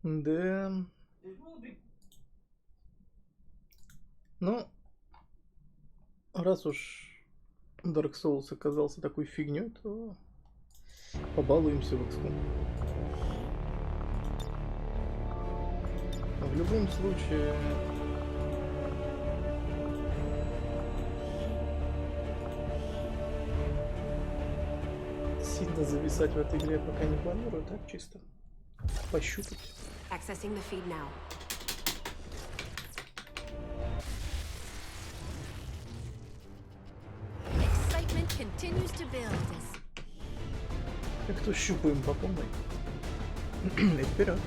Да. Ну, раз уж Dark Souls оказался такой фигней, то побалуемся в XCOM. В любом случае, сильно зависать в этой игре пока не планирую, так чисто пощупать. Accessing the feed now. Excitement continues to build. Так то щупаем по полной. И вперед.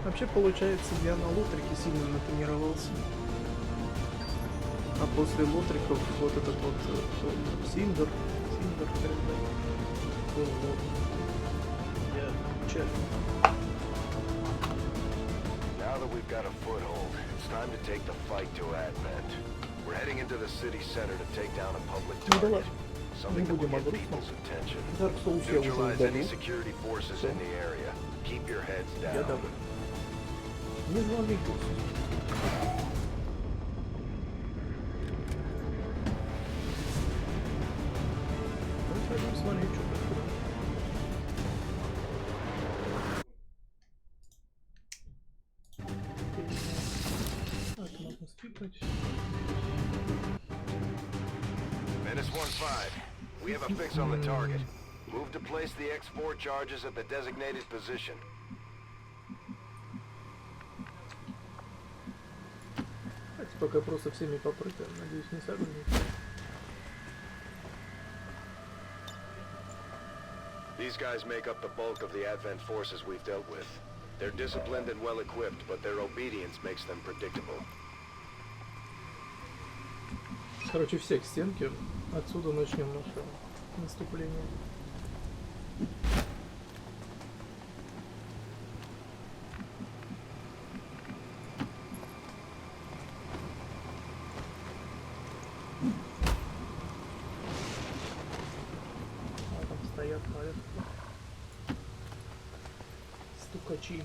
Вообще, получается, я на лотрике сильно натренировался. А после лотриков вот этот вот Синдер, я часть. Now that we've got a foothold, it's time to take the fight to Advent. We're heading into the city center to take down a public target. Something that will get people's attention. Neutralize any security forces in the area. Keep your heads down. Не звони тут. Ну, пойдем смотреть, что происходит. Это можно скипать. Menace 1-5. We have a fix on the target. Move to place the X4 charges at the designated position. Пока просто всеми попрыгаем, надеюсь, не согнут. These guys make up the bulk of the Advent forces we've dealt with. They're disciplined and well equipped, but their obedience makes them predictable. Короче, все к стенке. Отсюда начнем наше наступление. Стоят, наверное, стукачи.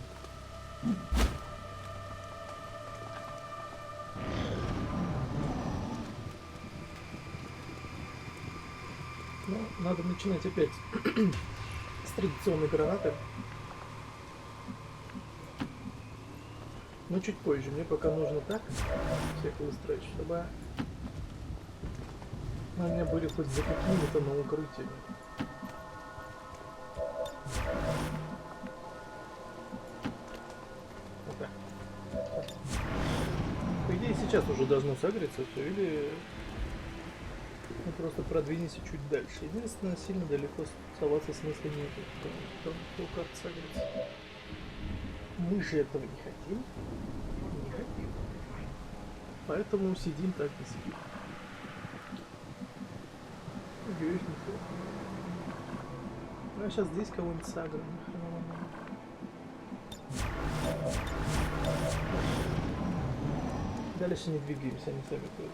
Ну, надо начинать опять с традиционной гранаты. Но чуть позже. Мне пока нужно так всех выстроить, чтобы у меня были хоть за какими-то на укрытиями. По идее, сейчас уже должно согреться все, или ну, просто продвинемся чуть дальше. Единственное, сильно далеко соваться смысла нет. Кто как согреться. Мы же этого не хотим. Не хотим. Поэтому сидим так и сидим. Надеюсь, не все. Ну, а сейчас здесь кого-нибудь сагрим. Дальше не двигаемся, они сами придут.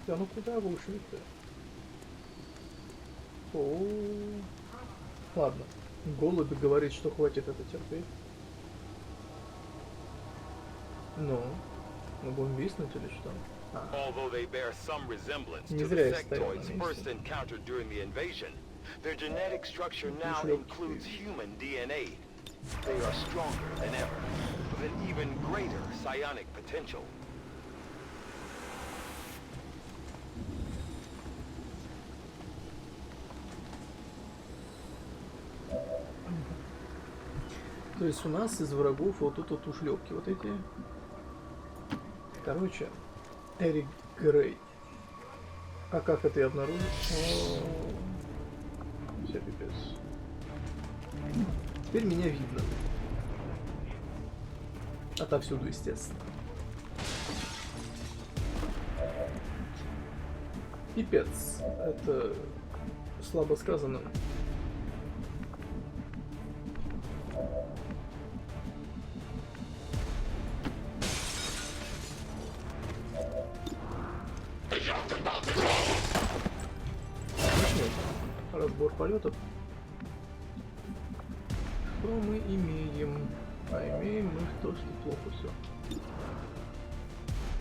Да ну куда вы ушли-то? О-о-о. Ладно. Голубь говорит, что хватит это терпеть. Ну, мы будем виснуть или что? Although they bear some resemblance Не to зря the я стоял на sectoids месте. first encountered during the invasion, their genetic structure now includes human DNA. They are stronger than ever, with an even greater psionic potential. То есть у нас из врагов вот тут вот ушлепки вот эти. Короче, Эрик Грей. А как это я обнаружил? Все пипец. Теперь меня видно. Отовсюду, естественно. Пипец. Это слабо сказано. Начнем. Разбор полетов. Что мы имеем? А имеем мы то, что плохо все.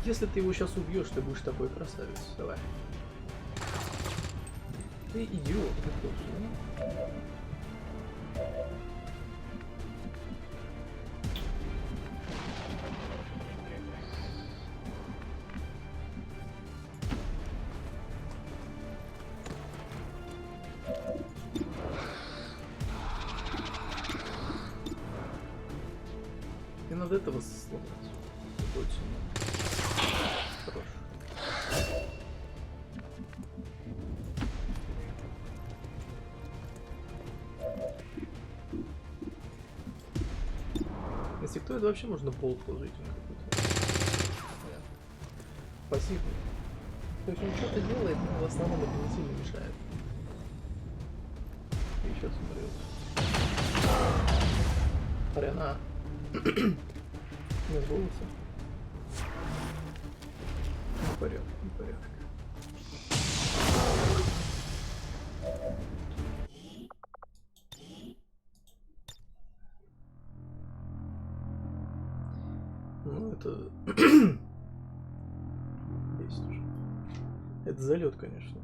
Если ты его сейчас убьешь, ты будешь такой красавец. Давай. Ты идиот, ты точно. Не надо этого сломать. Хорош. Инсектоид вообще можно пол положить на какой-то. Спасибо. То есть он что-то делает, но в основном это не сильно мешает. И сейчас умрет. Паряна. Нет голоса. Не порядок, не порядок. Ну это... Есть уже. Это залет, конечно.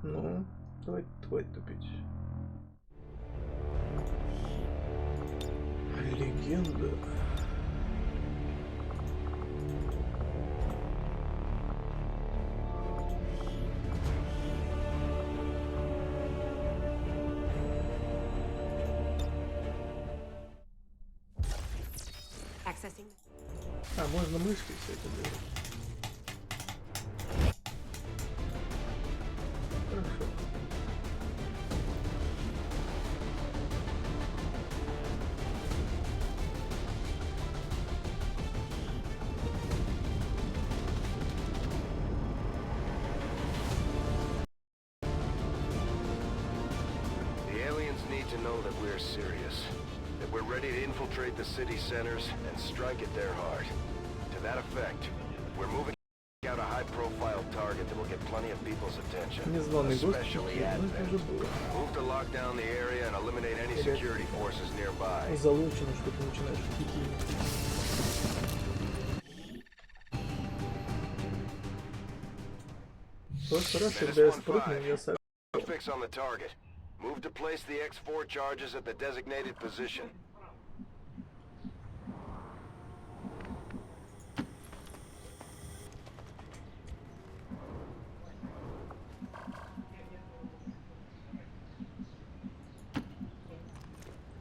Ну, давай тупить. Легенда. Accessing. А, можно мышкой все это делать. Хорошо. The aliens need to know that we're serious. That we're ready to infiltrate the city centers and strike at their heart. To that effect, we're moving out a high-profile target that will get plenty of people's attention, Незваный гость. especially Ну, это Advent. уже было. Move to lock down the area and eliminate any security forces nearby. Залучено, что ты начинаешь идти. Просто раз, когда я спрыгну, я сам. Fix on the target. Move to place the X4 charges at the designated position.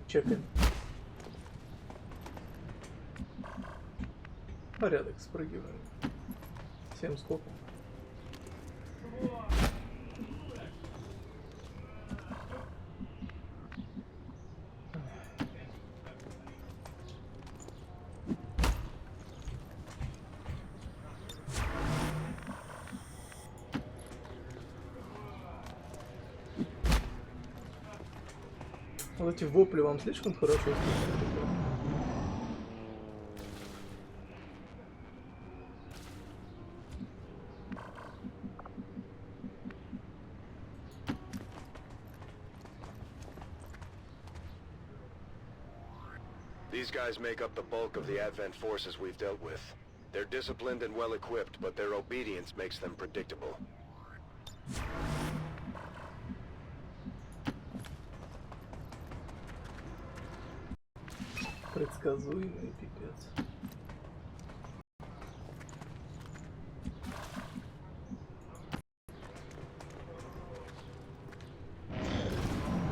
Чекаем. Порядок, спрыгиваем. Всем сколько? Вот эти вопли вам слишком хорошо слышны? These guys make up the bulk of the Advent forces we've dealt with. They're disciplined and well-equipped, but their obedience makes them predictable. Предсказуемый пипец.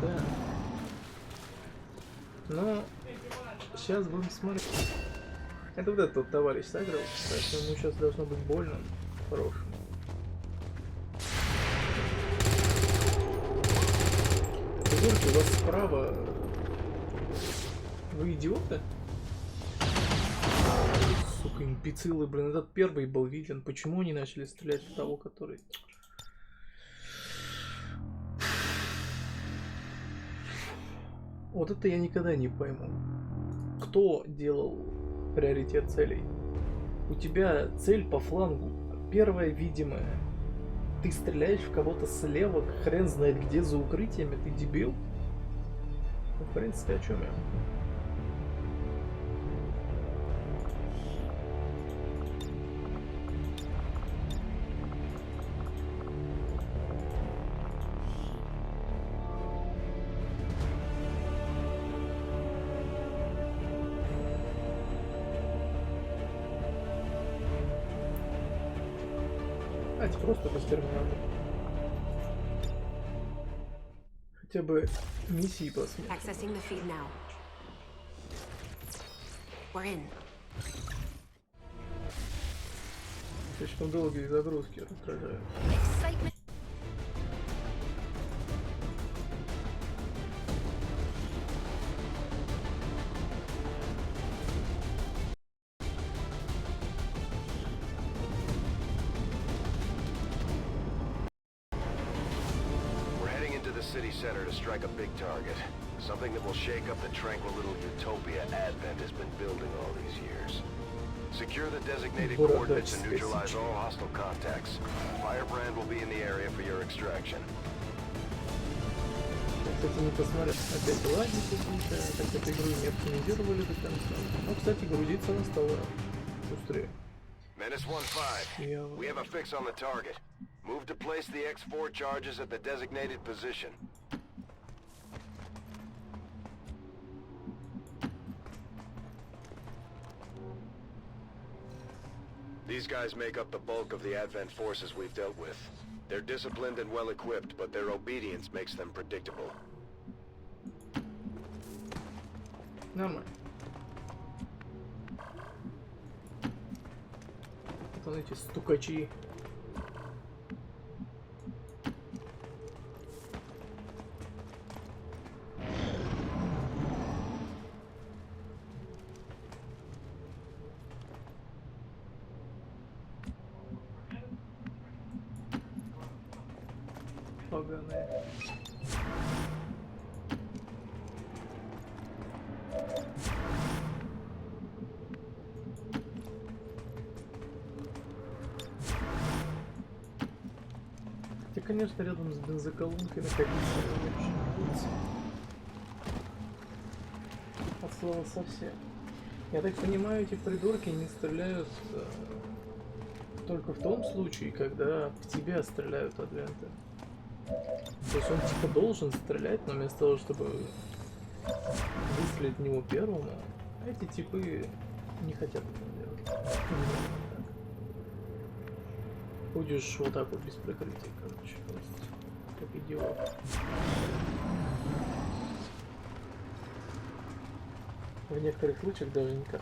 Да. Ну, сейчас будем смотреть. Это вот этот вот товарищ сыграл, поэтому ему сейчас должно быть больно. По-хорошему. придурки, у вас справа... Вы идиоты? Сука, имбецилы, блин, этот первый был виден. Почему они начали стрелять в того, который... Вот это я никогда не пойму. Кто делал приоритет целей? У тебя цель по флангу. Первая видимая. Ты стреляешь в кого-то слева, хрен знает где, за укрытиями. Ты дебил? Ну, в принципе, о чем я? Давайте просто без терминатора. Хотя бы миссии посмотрим. Accessing the feed now. We're in. Слишком долгие загрузки раздражают. Excitement. City center to strike a big target. Something that will shake up the tranquil little utopia Advent has been building all these years. Secure the designated coordinates and neutralize all hostile contacts. Firebrand will be in the area for your extraction. Кстати, не посмотрел. Опять лаги какие-то, так как игру не оптимизировали до конца. Ну, кстати, грузиться она стала быстрее. Menace 1-5. We have a fix on the target. Move to place the X4 charges at the designated position. These guys make up the bulk of the Advent forces we've dealt with. They're disciplined and well-equipped, but their obedience makes them predictable. Нормально. Вот эти стукачи. Поганые. Хотя, конечно, рядом с бензоколонкой находиться не очень нравится. От слова совсем. Я так понимаю, эти придурки не стреляют только в том случае, когда в тебя стреляют адвенты. То есть он типа должен стрелять, но вместо того, чтобы выстрелить в него первому, эти типы не хотят этого делать. Будешь вот так вот без прикрытия, короче, просто как идиот. В некоторых случаях даже никак.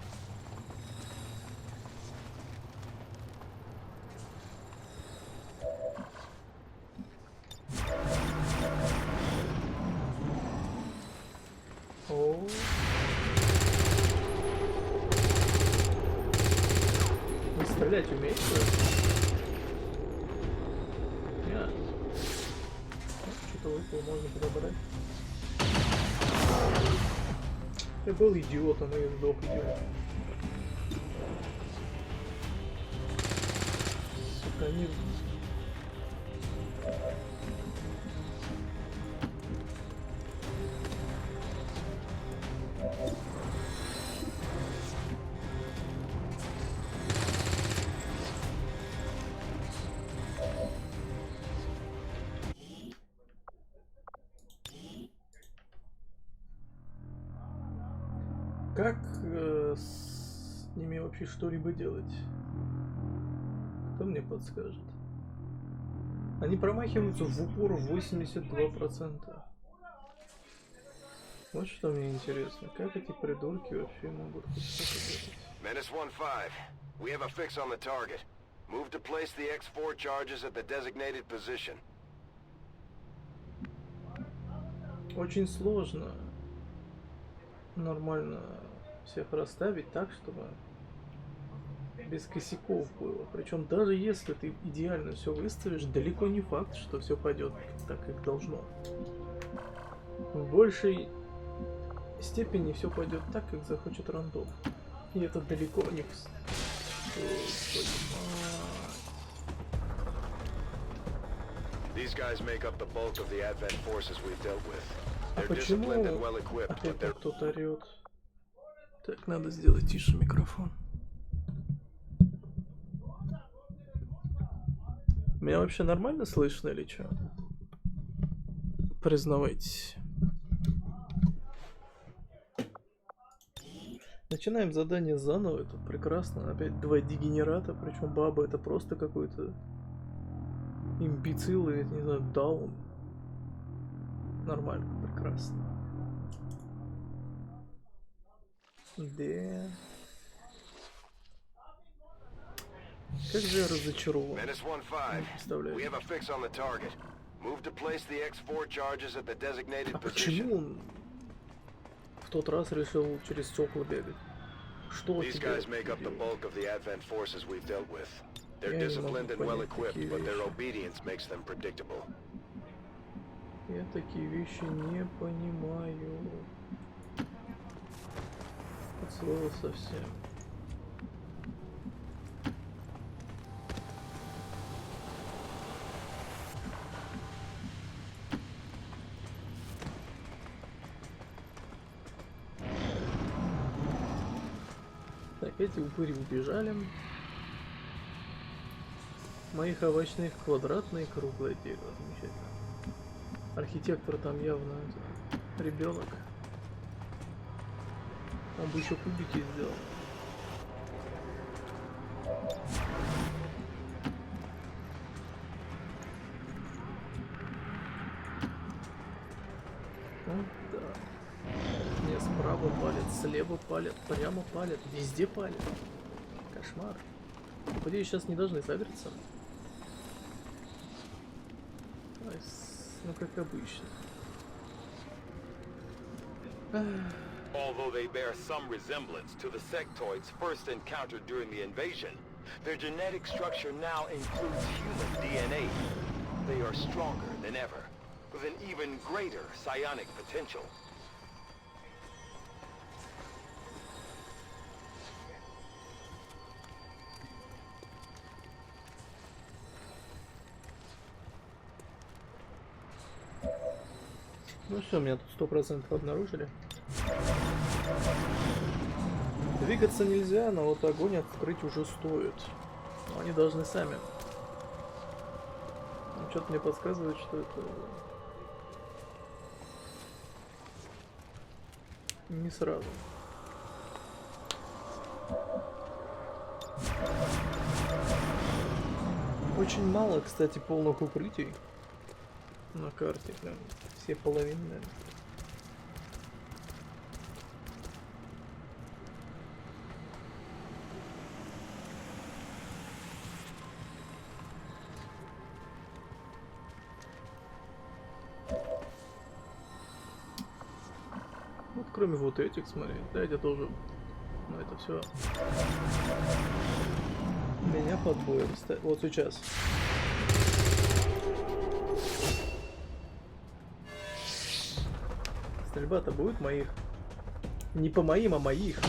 О. Вы стрелять умеете? Нет. Что-то выпало, можно подобрать. Я был идиотом и сдох идиотом. Сука, они... Как с ними вообще что-либо делать? Кто мне подскажет? Они промахиваются в упор 82%. Вот что мне интересно. Как эти придурки вообще могут что-то делать? Menace 1-5. We have a fix on the target. Move to place the X4 charges at the designated position. очень сложно нормально всех расставить так, чтобы без косяков было. Причем даже если ты идеально все выставишь, далеко не факт, что все пойдет так, как должно. В большей степени все пойдет так, как захочет рандом. И это далеко не... These guys make up the bulk of the Advent forces we've dealt with. А They're disciplined and почему well equipped, but опять they're... кто-то орет? Так, надо сделать тише микрофон. Меня вообще нормально слышно или что? Признавайтесь. Начинаем задание заново, это прекрасно. Опять 2 дегенерата, причем баба это просто какой-то имбецил, или, не знаю, даун. Нормально, прекрасно. Да. Как же я разочарован. Menace 1-5. Представляю. We have a fix on the target. Move to place the X4 charges at the designated А почему position. он в тот раз решил через стекла бегать? Что These тебе guys make up the делает? bulk of the Advent forces we've dealt with. They're Я не disciplined могу and well понять equipped, такие but their вещи. obedience makes them predictable. Я такие вещи не понимаю. От слова совсем. Так, эти упыри убежали. Моих овощных квадратное и круглое дерево. Замечательно. Архитектор там явно ребенок. Он бы еще кубики сделал. Вот так. Мне справа палят, слева палят, прямо палят, везде палят. Кошмар. Надеюсь, сейчас не должны загреться. Ну, как обычно. Although they bear some resemblance to the sectoids first encountered during the invasion, their genetic structure now includes human DNA. They are stronger than ever, with an even greater psionic potential. Ну все, меня тут 100% обнаружили. Двигаться нельзя, но вот огонь открыть уже стоит. Но они должны сами. Что-то мне подсказывает, что это не сразу. Очень мало, кстати, полных укрытий на карте. Прям все половинные. Вот кроме вот этих, смотри, да, это тоже, ну это все меня под боем ставит. Вот сейчас. Стрельба-то будет моих. Не по моим, а моих.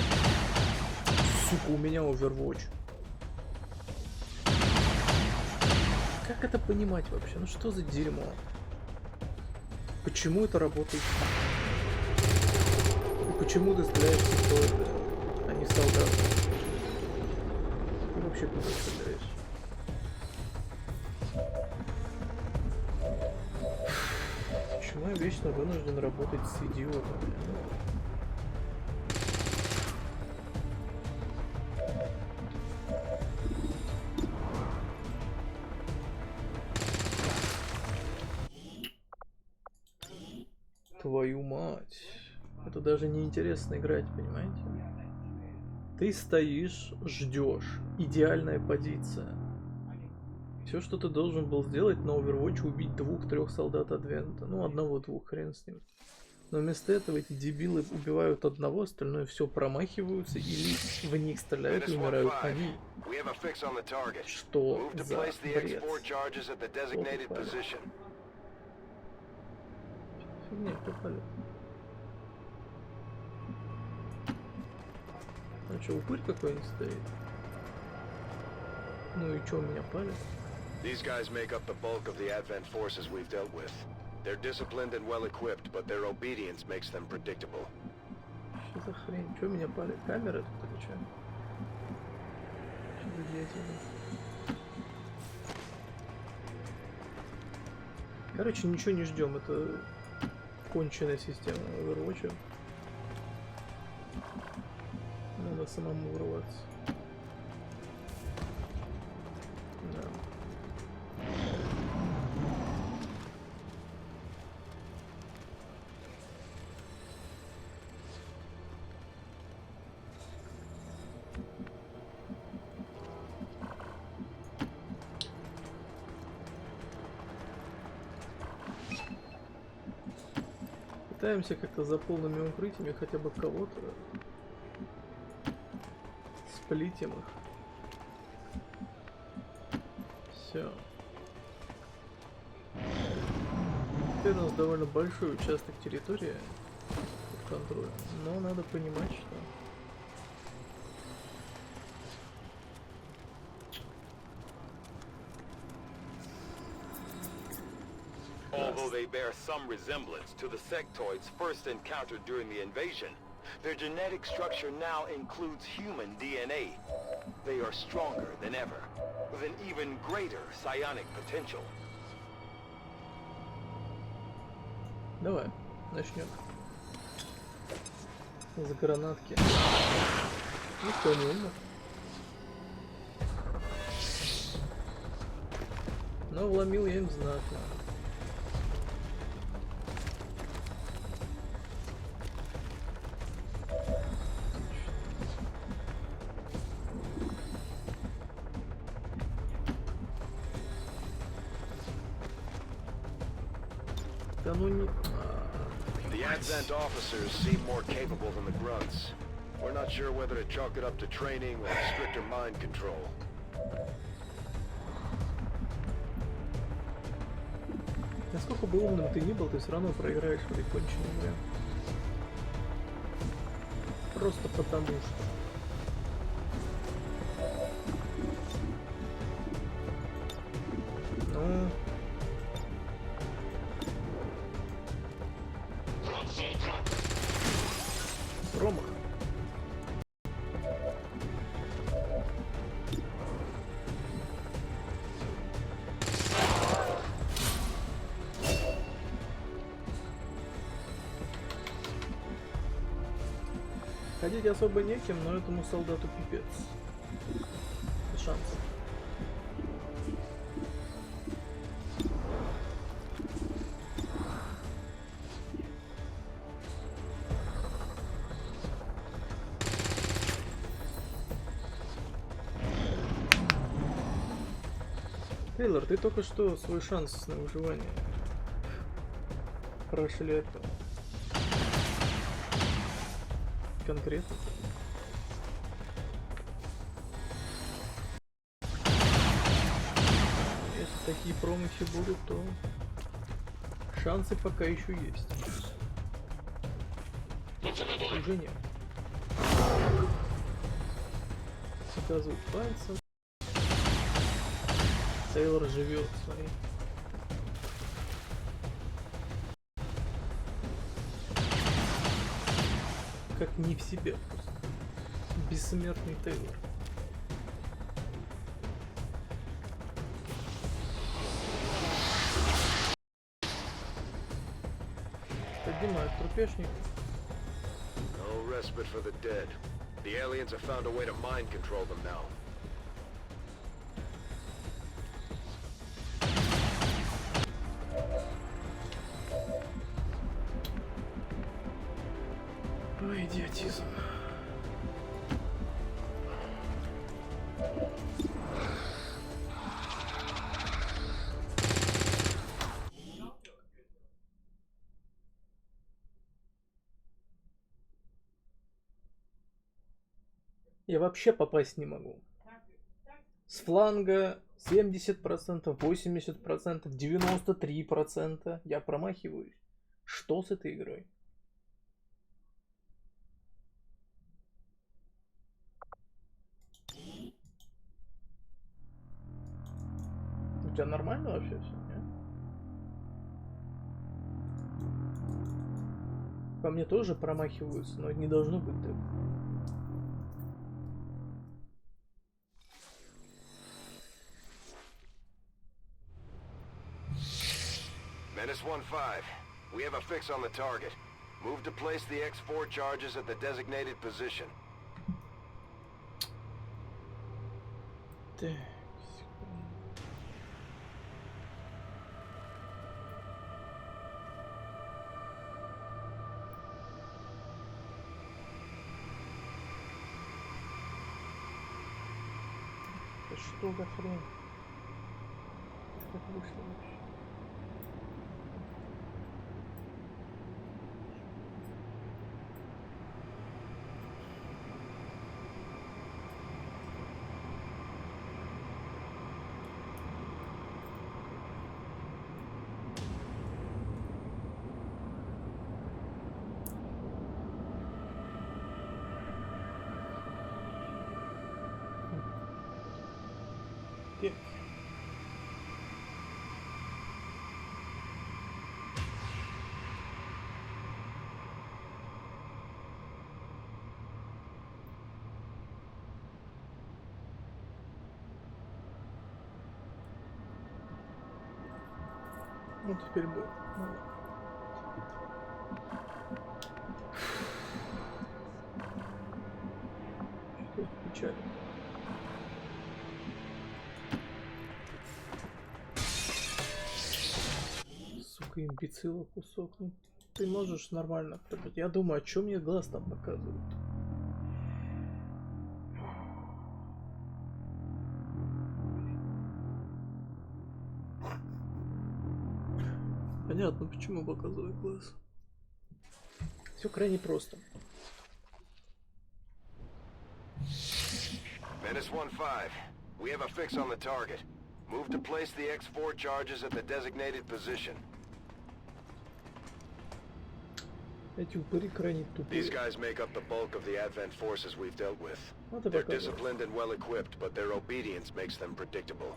Сука, у меня Overwatch. Как это понимать вообще? Ну что за дерьмо? Почему это работает так? И почему ты стреляешь в стоит, а не в солдат? Ты вообще куда стреляешь? Почему я вечно вынужден работать с идиотами? Твою мать. Это даже не интересно играть, понимаете? Ты стоишь, ждешь. Идеальная позиция. Все, что ты должен был сделать на Overwatch, убить 2-3 солдат Адвента. Ну, 1-2, хрен с ним. Но вместо этого эти дебилы убивают одного, остальное все промахиваются, или в них стреляют и умирают они. We have a fix on the target. Что Move to за place the бред? X4 charges at the designated попали? position. Фигня попали. А что, упырь какой-нибудь стоит? Ну и чё, меня палят? These guys make up the bulk of the Advent forces we've dealt with. They're disciplined and well equipped, but their obedience makes them predictable. Что за хрень? Чё меня палят? Камера тут или чё? Что за дьявол? Короче, ничего не ждем. Это конченая система Overwatch. Надо самому вырваться. Да. Пытаемся как-то за полными укрытиями хотя бы кого-то сплитим их. Все. Теперь у нас довольно большой участок территории под контролем, но надо понимать, что Although they bear some resemblance to the sectoids first encountered during the invasion, their genetic structure now includes human DNA. They are stronger than ever, with an even greater psionic potential. давай, начнем. С гранатки. Никто не умер. Но вломил я им знатно. Да ну не... The Advent officers seem more capable than the grunts. We're not sure whether to chalk it up to training or stricter mind control. Насколько бы умным ты ни был, ты все равно проиграешь в этой конченной игре. Просто потому что. Ну... Промах. Ходить особо неким, но этому солдату пипец. Шанс. Тейлор, ты только что свой шанс на выживание прошли это конкретно. Если такие промахи будут, то шансы пока еще есть. Уже нет. Показывают пальцем. Тейлор живет, смотри. Как не в себе просто. Бессмертный Тейлор. Поднимают трупешник. No respite for the dead. The aliens have found a way to mind control them now. Ой, идиотизм. Я вообще попасть не могу. С фланга 70%, 80%, 93% я промахиваюсь. Что с этой игрой? У тебя нормально вообще все, нет? По мне тоже промахиваются, но не должно быть так. Menace 1-5. We have a fix on the target. Move to place the X4 charges at the designated position. Так, да что за хрень? Как вышло вообще? Так. Ну теперь будет. Ну, ладно. Что печально. Сука, имбецила кусок. Ну, ты можешь нормально прыгать. Я думаю, о чем мне глаз там показывает. Понятно, почему показывает глаз. Все крайне просто. Menace 1-5. We have a fix on the target. Move to place the X4 charges at the designated position. Эти упыри крайне тупые. These guys make up the bulk of the Advent forces we've dealt with. Вот и They're показывает. disciplined and well equipped, but their obedience makes them predictable.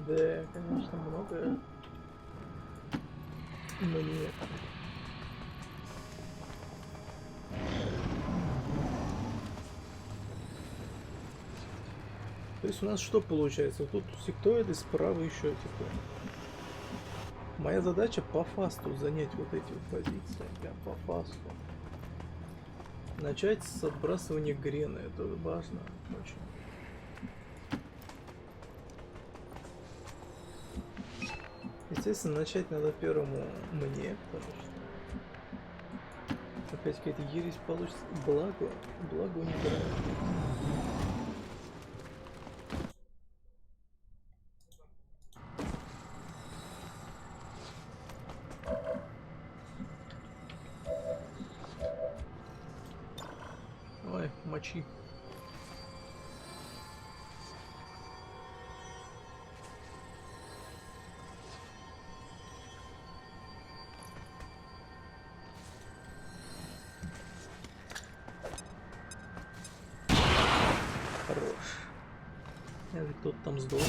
Да, конечно, много. Но нет. То есть у нас что получается? Тут сектоиды, справа еще типа. Моя задача по фасту занять вот эти вот позиции. Прям по фасту. Начать с отбрасывания грена. Это важно очень. Естественно, начать надо первому мне, потому что опять какая-то ересь получится. Благо не играет. Ой, мочи. Хорош. Я же кто-то там сдох.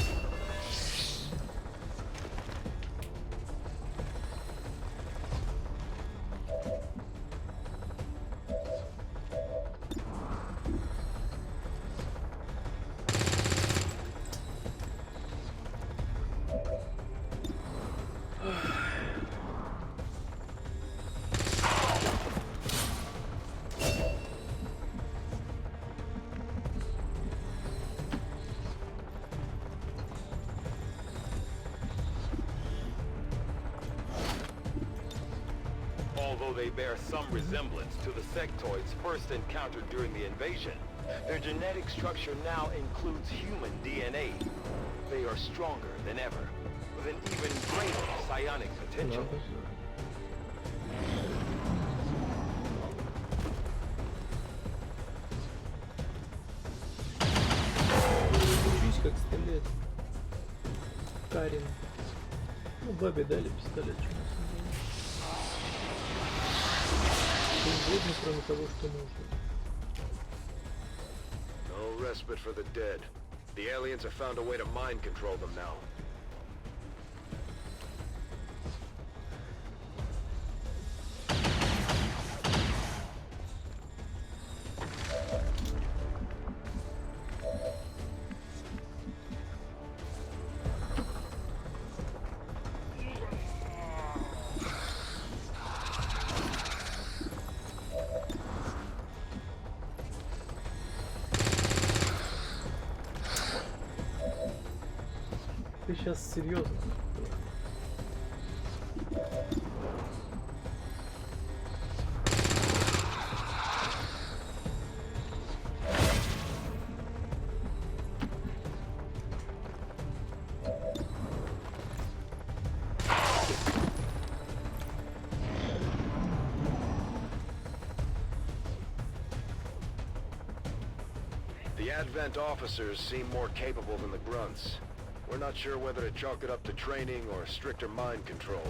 though they bear some resemblance to the sectoids first encountered during the invasion, their genetic structure now includes human DNA. They are stronger than ever, with an even greater psionic potential. Учись как стрелять. Карин. Ну, бабе дали пистолет, что нас не дали. Угодно, кроме того, что нужно. No respite for the dead. The aliens have found a way to mind control them now. Ты сейчас серьезно? The Advent officers seem more capable than the grunts. We're not sure whether to chalk it up to training or stricter mind control.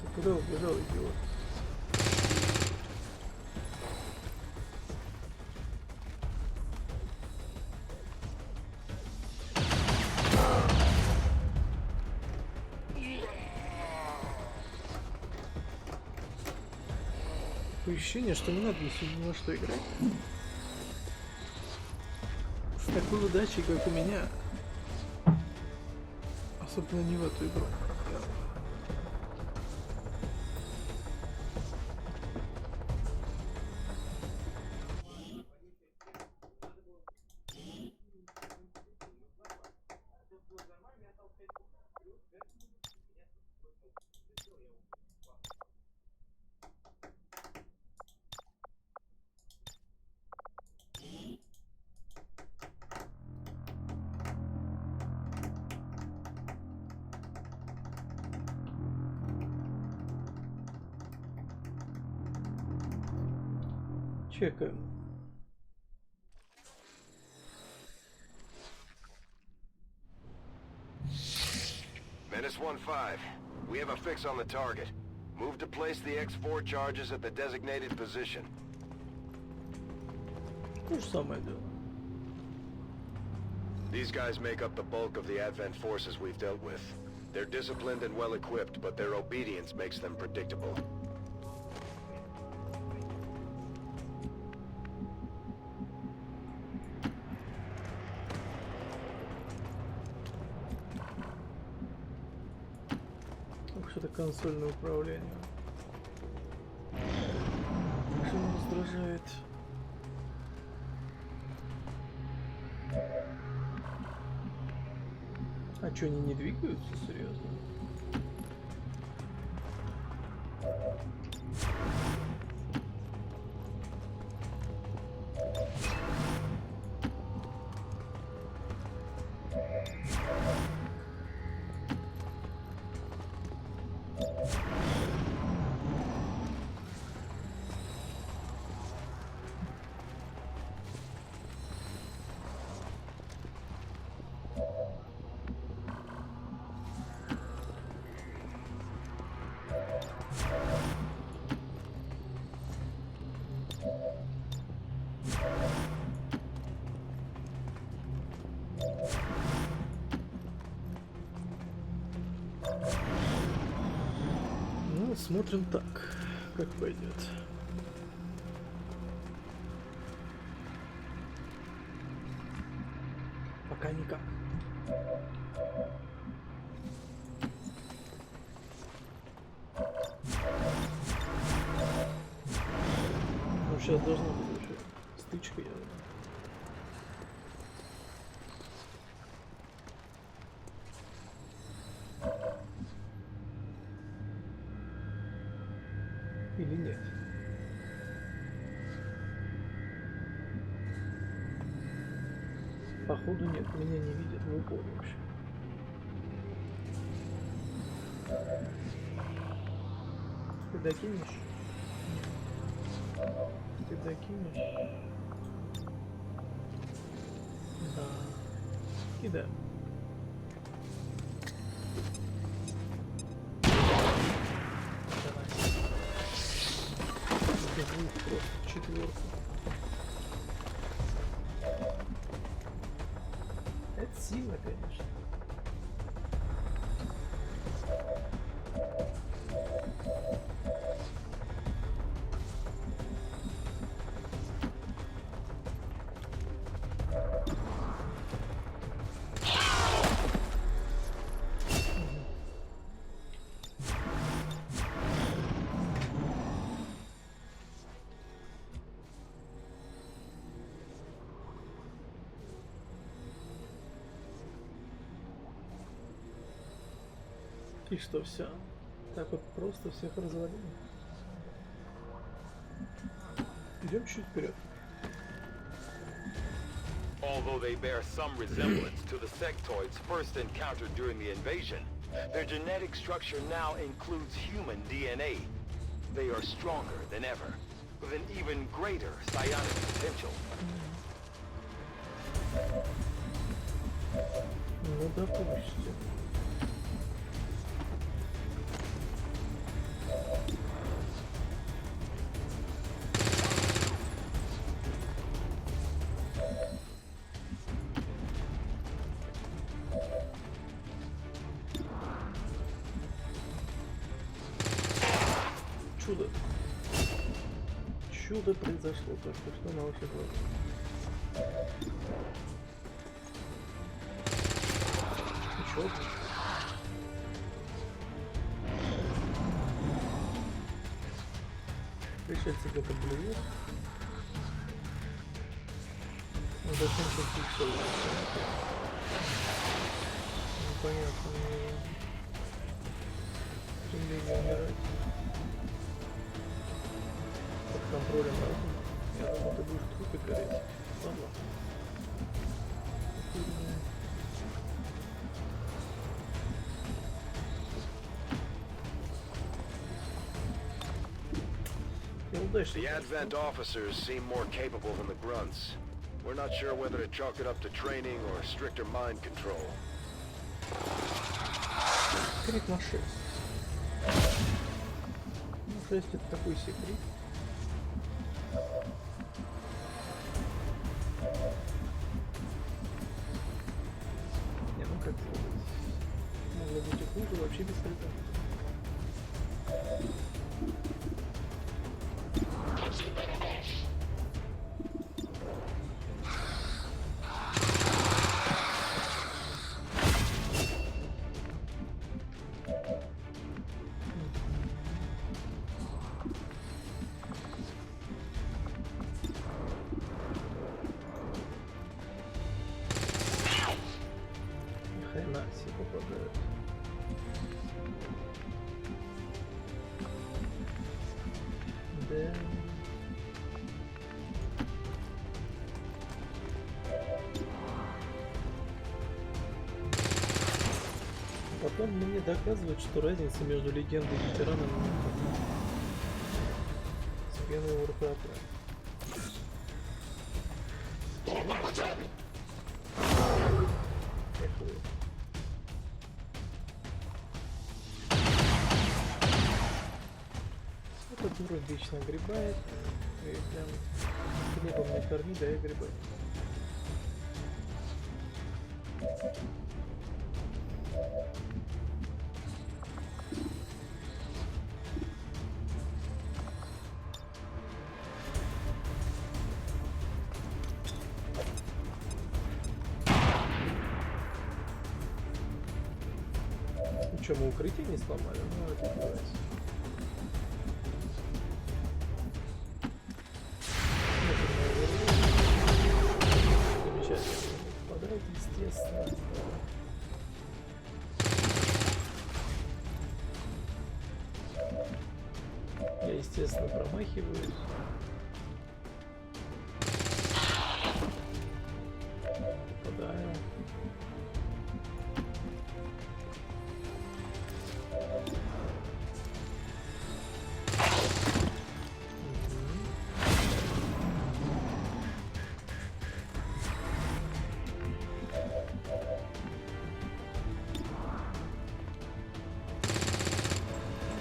Ты куда убежал, идиот? Ощущение, что не надо ни на что играть. С такой удачей, как у меня. Особенно не в эту игру. Чекаем. Menace 1-5. We have a fix on the target. Move to place the X4 charges at the designated position. То же самое дело. These guys make up the bulk of the Advent forces we've dealt with. They're disciplined and well-equipped, but their obedience makes them predictable. Что-то консольное управление. Что меня раздражает. А что, они не двигаются? Серьезно? Ну, смотрим так, как пойдет. Пока никак. сейчас должна быть уже стычка явно. Или нет? Походу нет, меня не видят в упор вообще. Ты докинешь? Ты докинешь? Да. Кидаем. Давай. Двух просто, четверку. Это сильно, конечно. И что, все? Так вот просто всех развалили? Идем чуть вперед. Although they bear some resemblance to the sectoids first encountered during the invasion, their genetic structure now includes human DNA. They are stronger than ever, with an even greater psionic potential. Ну, допустим. Чудо. Чудо произошло только что на ваших глазах. Еще одно. Пришельцы где-то блюют. Ну зачем тут все? Непонятно. Стремление умирать. Под контролем разума. Я думаю, ты будешь в трупе гореть. Ладно. The Advent officers seem more capable than the grunts. We're not sure whether to chalk it up to training or stricter mind control. Секрет на 6. Ну, 6 это такой секрет. Не, ну как могло быть и хуже, вообще без крита. Хрена себе попадают. Да. Потом мне доказывают, что разница между легендой и ветераном нет. С первого РПА. Эта дура вечно грибает. И прям хлебом не корми, да и грибает. Что, мы укрытие не сломали? Ну, это нравится. Естественно, промахиваюсь. Попадаю.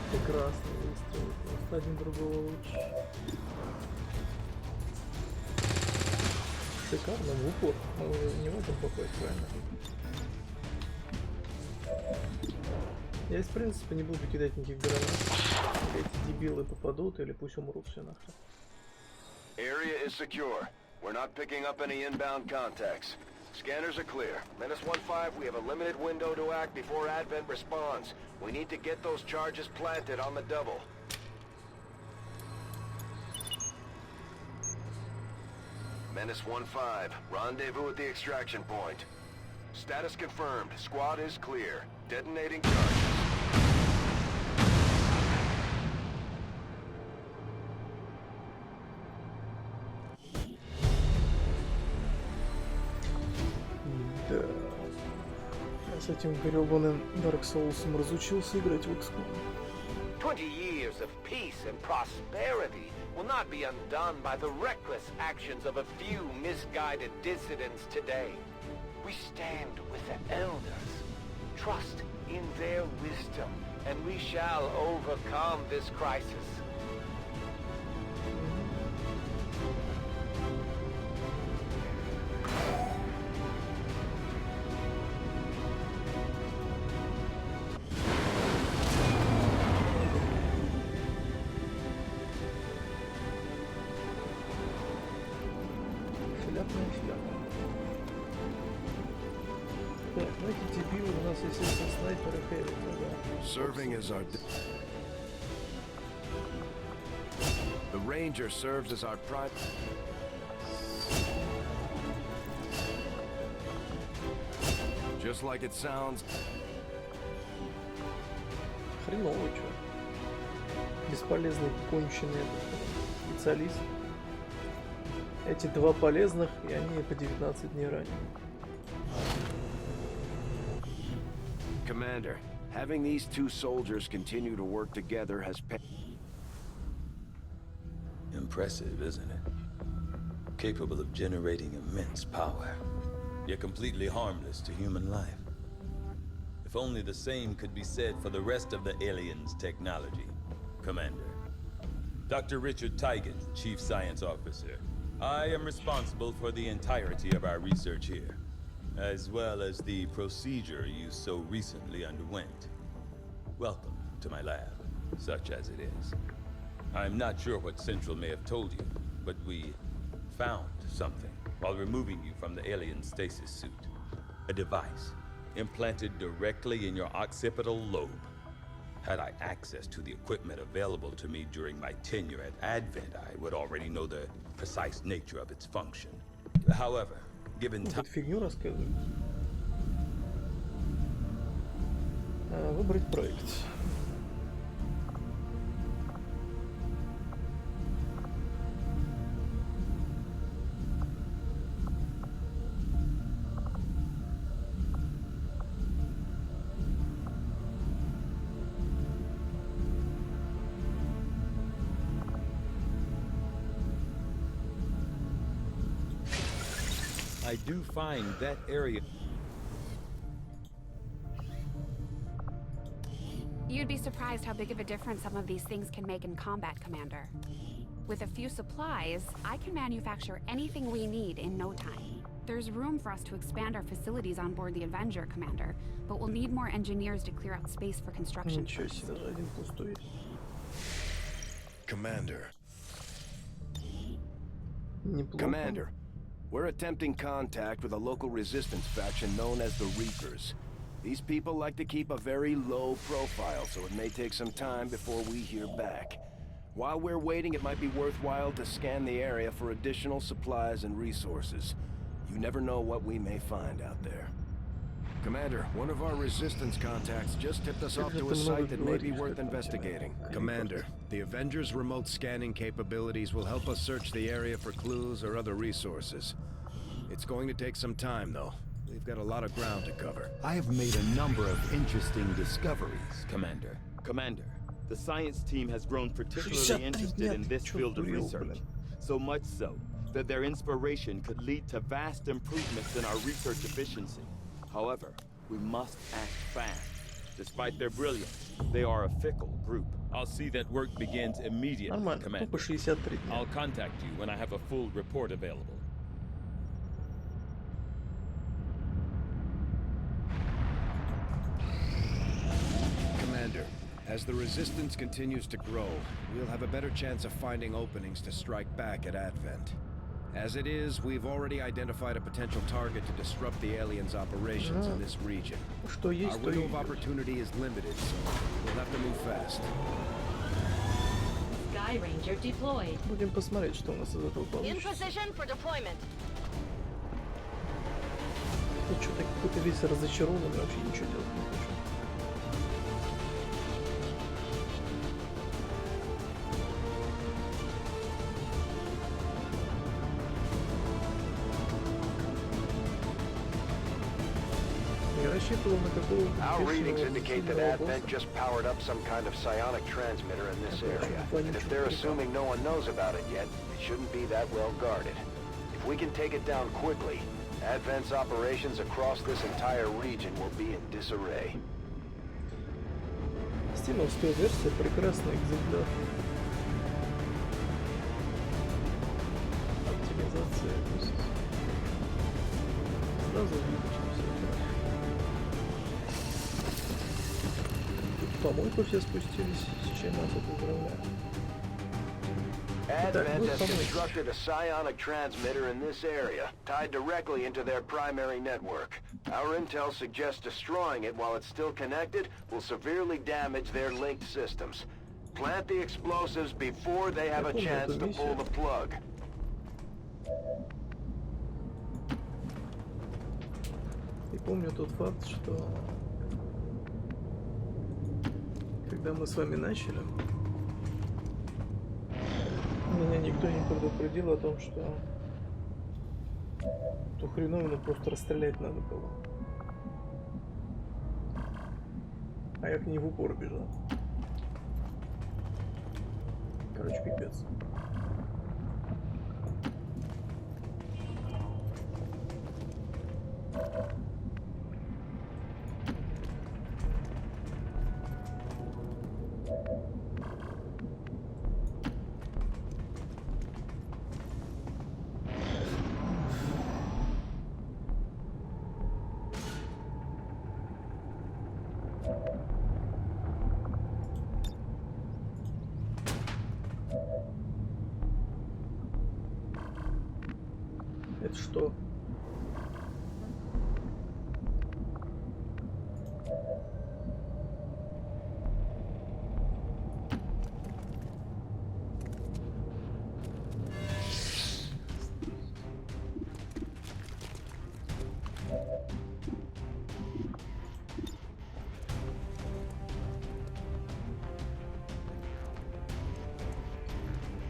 Прекрасный выстрел, просто один другого лучше. Шикарно, в упор. Мы не можем попасть, правильно? Я, в принципе, не буду кидать никаких гранат. Или эти дебилы попадут, или пусть умрут все нахрен. Area is secure. We're not picking up any inbound contacts. Scanners are clear. -1-5, we have a limited window to act before Advent responds. We need to get those charges planted on the double. -1-5, rendezvous at the extraction point. Status confirmed. Squad is clear. Detonating charges. Да. Я с этим грёбаным Dark Souls'ом разучился играть в XCOM. 20 years of peace and prosperity will not be undone by the reckless actions of a few misguided dissidents today. We stand with the elders, trust in their wisdom, and we shall overcome this crisis. Шляпная шляпа. Так, ну эти дебилы у нас, естественно, снайперы херятся, да. Serving as our... The Ranger serves as our prime... Just like it sounds. Хреново, чё. Бесполезный конченый специалист. Эти два полезных, и они по 19 дней ранее. Commander, having these two soldiers continue to work together has... Impressive, isn't it? Capable of generating immense power, yet completely harmless to human life. If only the same could be said for the rest of the aliens' technology, Commander. Dr. Richard Tigan, Chief Science Officer. I am responsible for the entirety of our research here, as well as the procedure you so recently underwent. Welcome to my lab, such as it is. I'm not sure what Central may have told you, but we found something while removing you from the alien stasis suit. A device implanted directly in your occipital lobe. Had I access to the equipment available to me during my tenure at Advent, I would already know the precise nature of its function. However, given time... Тут фигню рассказывают. Выбрать проект. I do find that area... You'd be surprised how big of a difference some of these things can make in combat, Commander. With a few supplies, I can manufacture anything we need in no time. There's room for us to expand our facilities on board the Avenger, Commander, but we'll need more engineers to clear out space for construction. Ничего себе, даже один пустой. Commander. Неплохо. Commander, we're attempting contact with a local resistance faction known as the Reapers. These people like to keep a very low profile, so it may take some time before we hear back. While we're waiting, it might be worthwhile to scan the area for additional supplies and resources. You never know what we may find out there. Commander, one of our resistance contacts just tipped us off to a site that may be worth investigating. Commander, the Avengers' remote scanning capabilities will help us search the area for clues or other resources. It's going to take some time, though. We've got a lot of ground to cover. I have made a number of interesting discoveries, Commander. Commander, the science team has grown particularly interested in this field of research. So much so that their inspiration could lead to vast improvements in our research efficiency. However, we must act fast. Despite their brilliance, they are a fickle group. I'll see that work begins immediately, Нормально, Commander. тупо 63 дня. I'll contact you when I have a full report available. Commander, as the resistance continues to grow, we'll have a better chance of finding openings to strike back at Advent. As it is, we've already identified a potential target to disrupt the aliens' operations in this region. Что Our есть, то window и of opportunity is limited, so we'll have to move fast. Sky Ranger deployed. будем посмотреть, что у нас из этого In получится. position for deployment. Я что-то какой-то весь разочарованный, вообще ничего делать не хочу. Я рассчитывал на какого-то Our readings бешеного indicate that сильного Advent босса. just powered up some kind of psionic transmitter in this area. And if they're assuming no one knows about it yet, it shouldn't be that well guarded. If we can take it down quickly, Advent's operations across this entire region will be in disarray. Стимовская версия — прекрасный экземпляр. Оптимизация. Сразу видно, что все хорошо. Тут в помойку все спустились, с чем нас это поздравляю. Advent has constructed a psionic transmitter in this area, tied directly into their primary network. Our intel suggests destroying it while it's still connected will severely damage their linked systems. Plant the explosives before they have a chance to pull the plug. И помню тот факт, что когда мы с вами начали, меня никто не предупредил о том, что ту хреновину просто расстрелять надо было. А я к ней в упор бежал. Короче, пипец. Это что?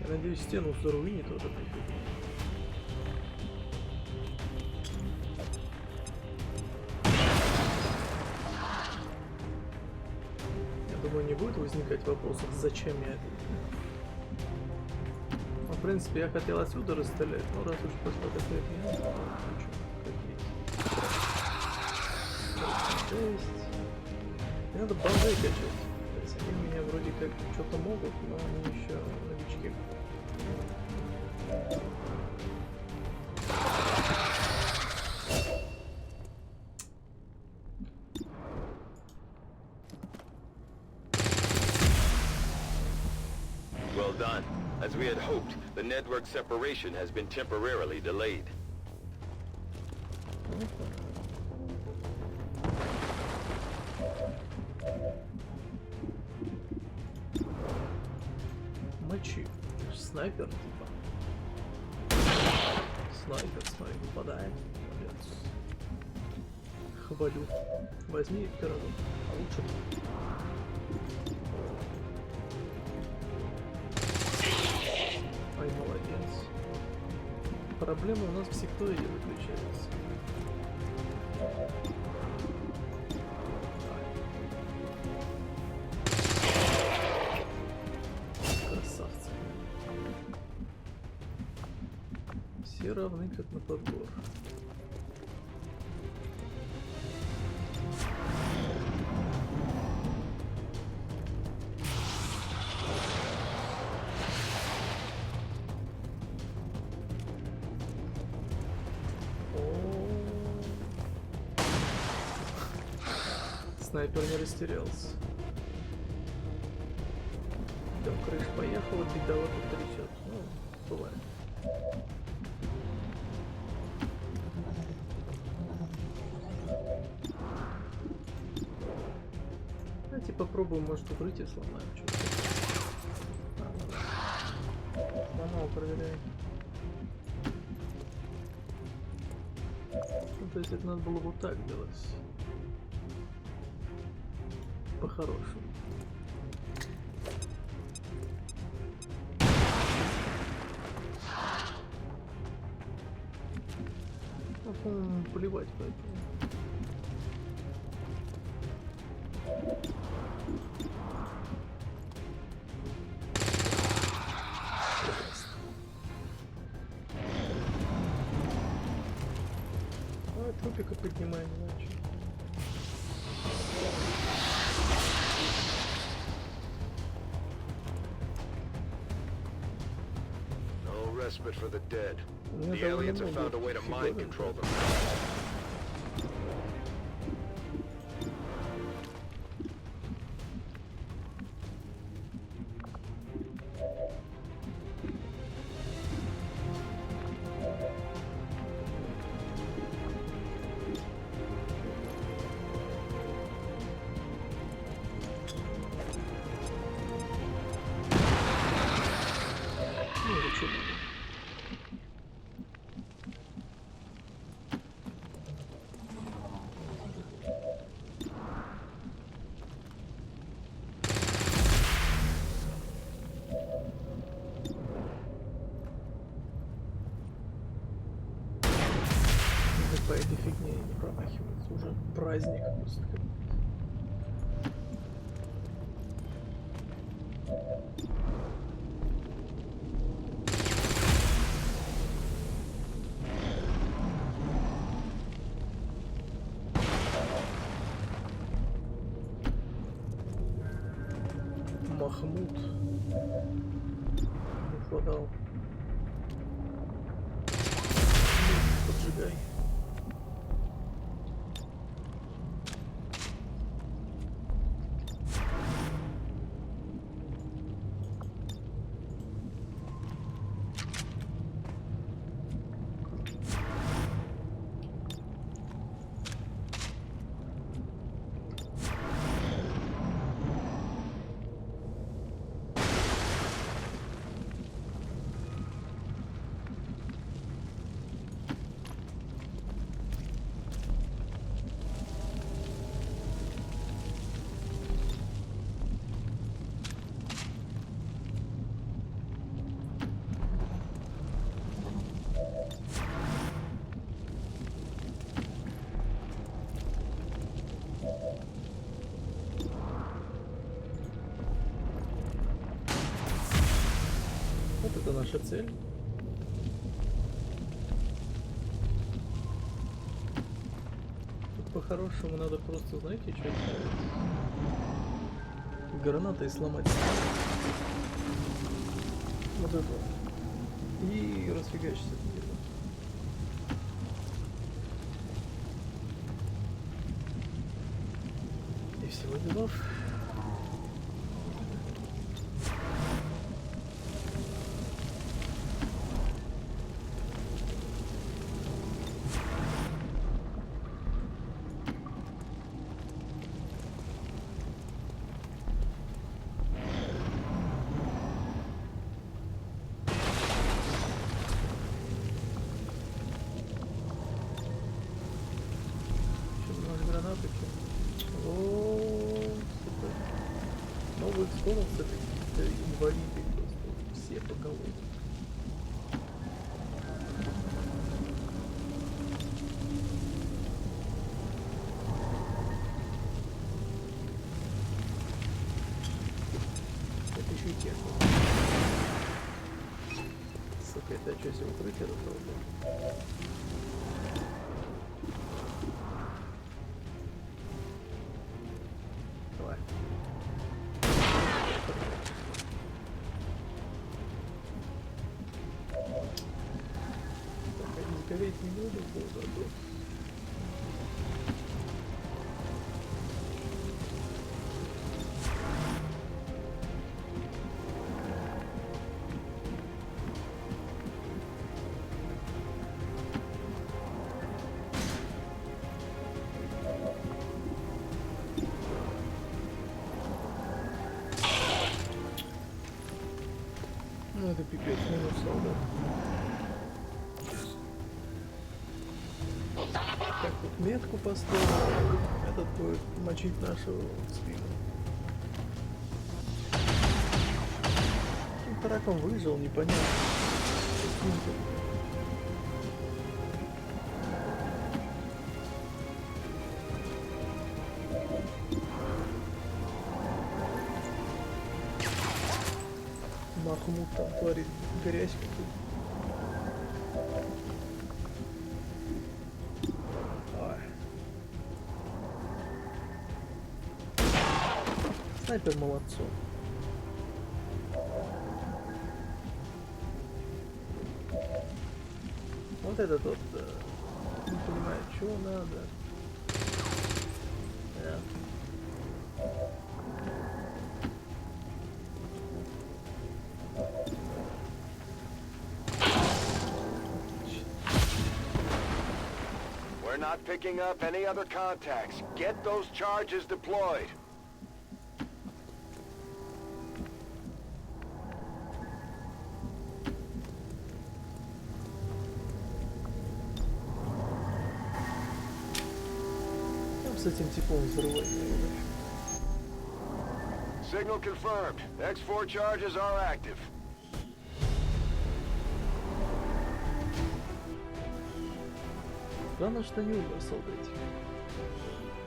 Я надеюсь, стену заруинит вот это. Не будет возникать вопросов, зачем я это делаю. Ну, в принципе, я хотел отсюда расстрелять, но раз уж пошло такое пьяно, то есть мне надо бомжей качать. То есть они меня вроде как что-то могут, но они еще новички. Well done. As we had hoped, the network separation has been temporarily delayed. Мочи. Снайпер, типа. Снайпер, смотри, попадает. Молодец. валют. Возьми пирогом, а лучше. Ай, молодец. Проблема у нас в секторе выключается. Красавцы. Все равны как на подбор. Снайпер не растерялся. Там крыша поехала, бедолага трясет. Ну, бывает. Давайте попробуем, может, укрытие сломаем. Сломал, проверяем. Ну, то есть это надо было вот так делать. По-хорошему. Ну, по-моему, плевать поэтому. А, трупика поднимаем иначе. Respite for the dead. Ну, The aliens have found a way to mind control them. По этой фигне не промахивается. Уже праздник просто. Махмуд. Не хватал. Поджигай. Вот это наша цель. Тут по-хорошему надо просто, знаете, что делать? Гранатой сломать. Вот это. И расфигачить это дело. И всего делов. Колоксы какие-то инвалиды просто все по голове. Это еще и техника. Сука, это что, если укрытие до того, да? Давай. Так, они сгореть не будут, а то... Ну это пипец, минус солдат. Так, тут метку поставил. Этот будет мочить нашего спину. Каким-то раком выжил, непонятно. Каким-то. Махмуд там творит грязь какую-то. Снайпер молодцом. Вот этот вот не понимает, чего надо. We're not picking up any other contacts. Get those charges deployed. Там с этим типом взрывать, наверное. Signal confirmed. X4 charges are active. Странно, что не умер солдатик.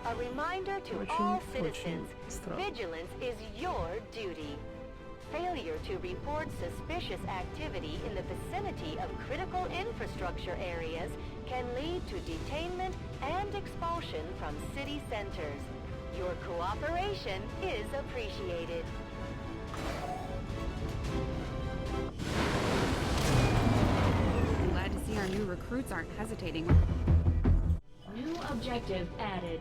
A reminder to all citizens, vigilance is your duty. Failure to report suspicious activity in the vicinity of critical infrastructure areas can lead to detainment and expulsion from city centers. Your cooperation is appreciated. Glad to see our new recruits aren't hesitating. New objective added.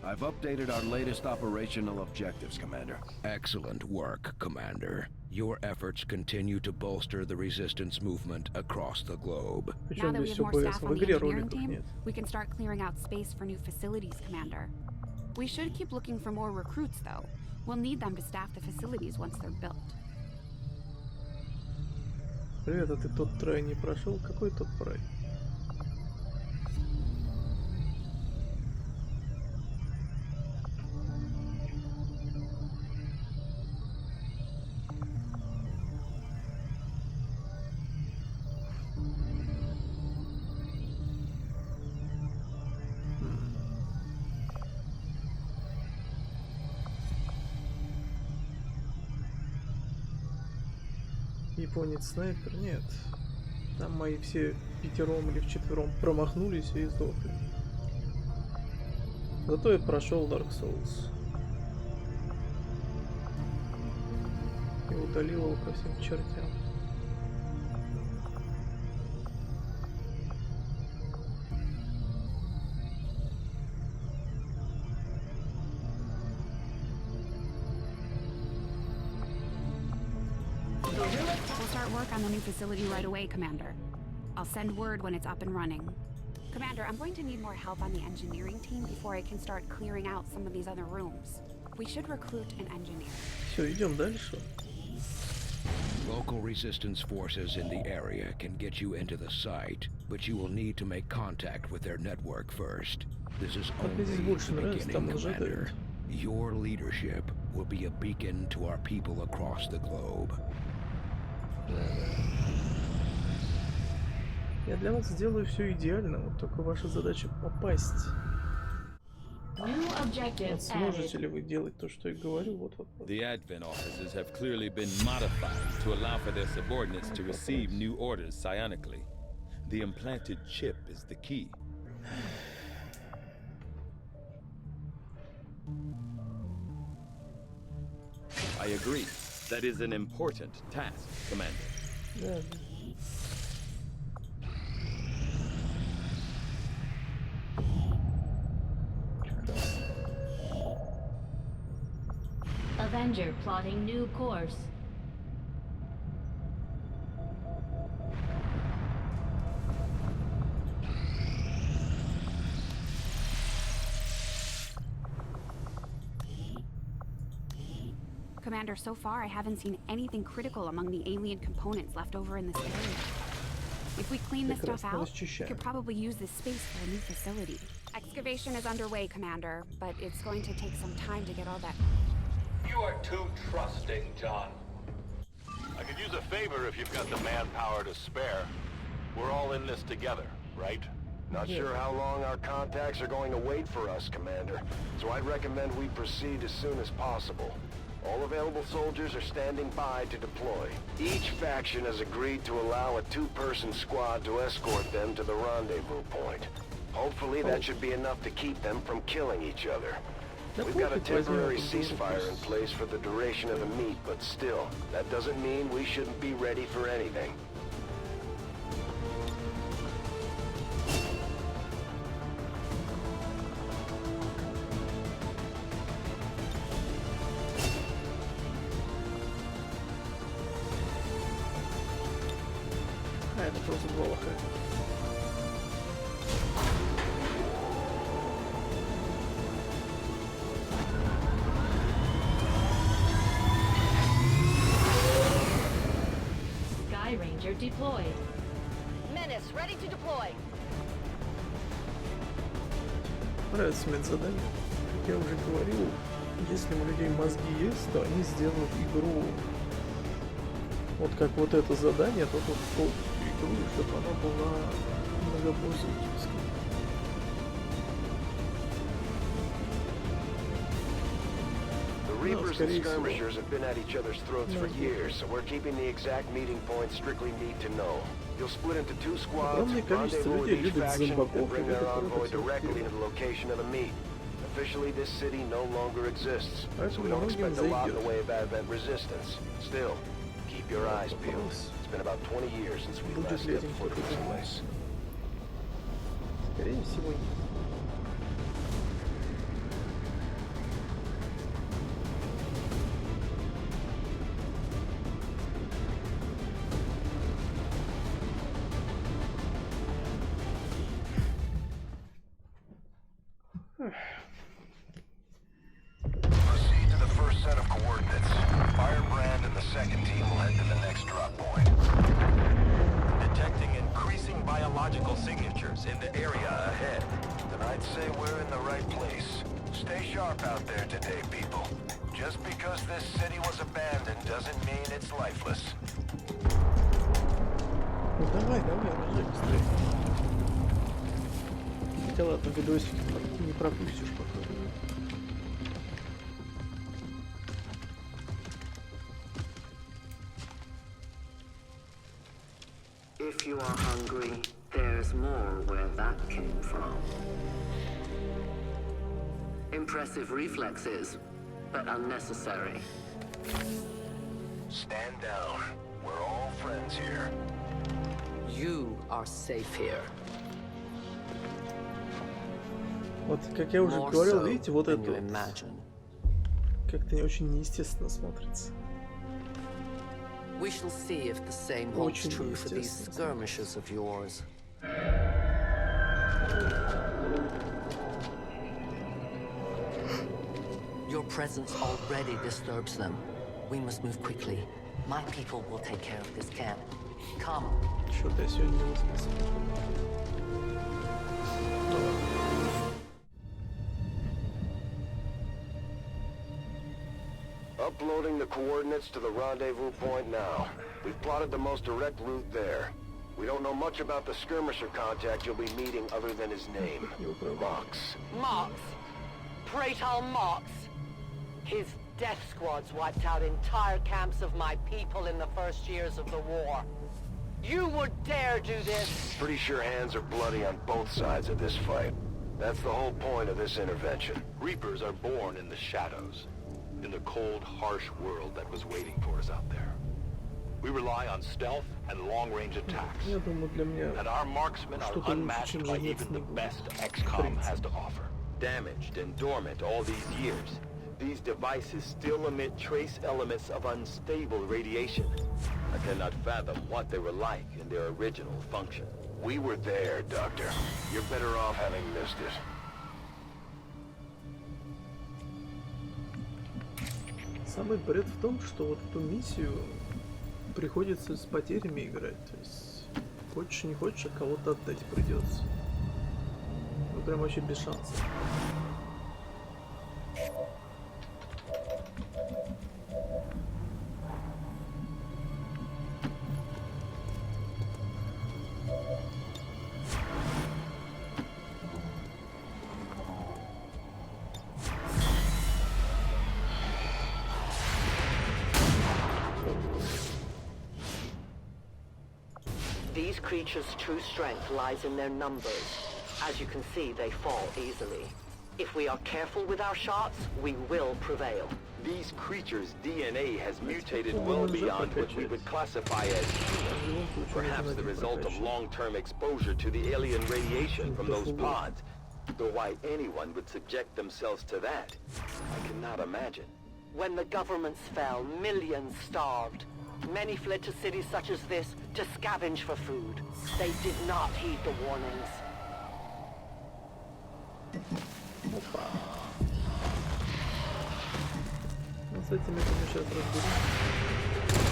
I've updated our latest operational objectives, Commander. Excellent work, Commander. Your efforts continue to bolster the resistance movement across the globe. Now that we have more staff on the engineering team, we can start clearing out space for new facilities, Commander. We should keep looking for more recruits, though. We'll need them to staff the facilities once they're built. Привет, а ты тот трай не прошел? Какой тот трай? Японец снайпер? Нет. Там мои все пятером или вчетвером промахнулись и сдохли. Зато я прошел Dark Souls. И удалил его ко всем чертям. We'll start work on the new facility right away, Commander. I'll send word when it's up and running. Commander, I'm going to need more help on the engineering team before I can start clearing out some of these other rooms. We should recruit an engineer. Все, идем дальше. Local resistance forces in the area can get you into the site, but you will need to make contact with their network first. This is only the beginning, Commander. Your leadership will be a beacon to our people across the globe. Я для вас сделаю все идеально, вот только ваша задача попасть. Вот сможете ли вы делать то, что я говорю? Вот вопрос. The Advent officers have clearly been modified to allow for their subordinates to receive new orders psionically. The implanted chip is the key. I agree. That is an important task, Commander. Да. Avenger plotting new course. Commander, so far I haven't seen anything critical among the alien components left over in this area. If we clean this stuff out, we could probably use this space for a new facility. Excavation is underway, Commander, but it's going to take some time to get all that. You are too trusting, John. I could use a favor if you've got the manpower to spare. We're all in this together, right? Not sure how long our contacts are going to wait for us, Commander. So I'd recommend we proceed as soon as possible. All available soldiers are standing by to deploy. Each faction has agreed to allow a two-person squad to escort them to the rendezvous point. Hopefully that should be enough to keep them from killing each other. We've got a temporary ceasefire in place for the duration of the meet, but still, that doesn't mean we shouldn't be ready for anything. Это просто два лоха. Sky Ranger deployed. Menace ready to deploy. Нравится мне это задание. Как я уже говорил, если у людей мозги есть, то они сделают игру. Вот как вот это задание, то тут полностью игру, чтобы она была многопользовательской. The Reapers and Skirmishers have been at each other's throats for years, so we're keeping the exact meeting points strictly need to know. You'll split into two squads, rendezvous with each faction, and bring their envoy directly to the location of the meet. Officially, this city no longer exists, so we don't expect a lot in the way of Advent resistance. Still, keep your eyes peeled. It's been about 20 years since we last stepped foot in this place. Скорее всего, нет. Proceed to the first set of coordinates. Firebrand and the second team will head to the next drop point. Detecting increasing biological signatures in the area ahead. Then I'd say we're in the right place. Stay sharp out there today, people. Just because this city was abandoned doesn't mean it's lifeless. Ну давай, рожай быстрее. Хотя ладно, видосики не пропустишь пока. If you are hungry, there's more where that came from. Impressive reflexes, but unnecessary. Stand down. We're all friends here. You are safe here. Вот, как я уже говорил, видите, вот это как-то не очень неестественно смотрится. We shall see if the same holds true for these skirmishes of yours. Your presence already disturbs them. We must move quickly. My people will take care of this camp. Come. Что-то я сегодня не выспался. Ну, ладно. Uploading the coordinates to the rendezvous point now. We've plotted the most direct route there. We don't know much about the skirmisher contact you'll be meeting other than his name. Mox. Mox? Praetor Mox? His death squads wiped out entire camps of my people in the first years of the war. You would dare do this? Pretty sure hands are bloody on both sides of this fight. That's the whole point of this intervention. Reapers are born in the shadows, in the cold, harsh world that was waiting for us out there. We rely on stealth and long-range attacks. Я думаю, для меня And our marksmen are что-то лучше, unmatched чем by жнец even не the будет. best XCOM has to offer. Damaged and dormant all these years, these devices still emit trace elements of unstable radiation. I cannot fathom what they were like in their original function. We were there, Doctor. You're better off having missed it. Самый бред в том, что вот эту миссию приходится с потерями играть. То есть, хочешь не хочешь, а кого-то отдать придется. Ну прям вообще без шансов. These creatures' true strength lies in their numbers. As you can see, they fall easily. If we are careful with our shots, we will prevail. These creatures' DNA has mutated well beyond what we would classify as human. Perhaps the result of long-term exposure to the alien radiation from those pods. Though why anyone would subject themselves to that, I cannot imagine. When the governments fell, millions starved. Many fled to cities such as this to scavenge for food. They did not heed the warnings. Опа. Ну, с этими мы сейчас разберемся.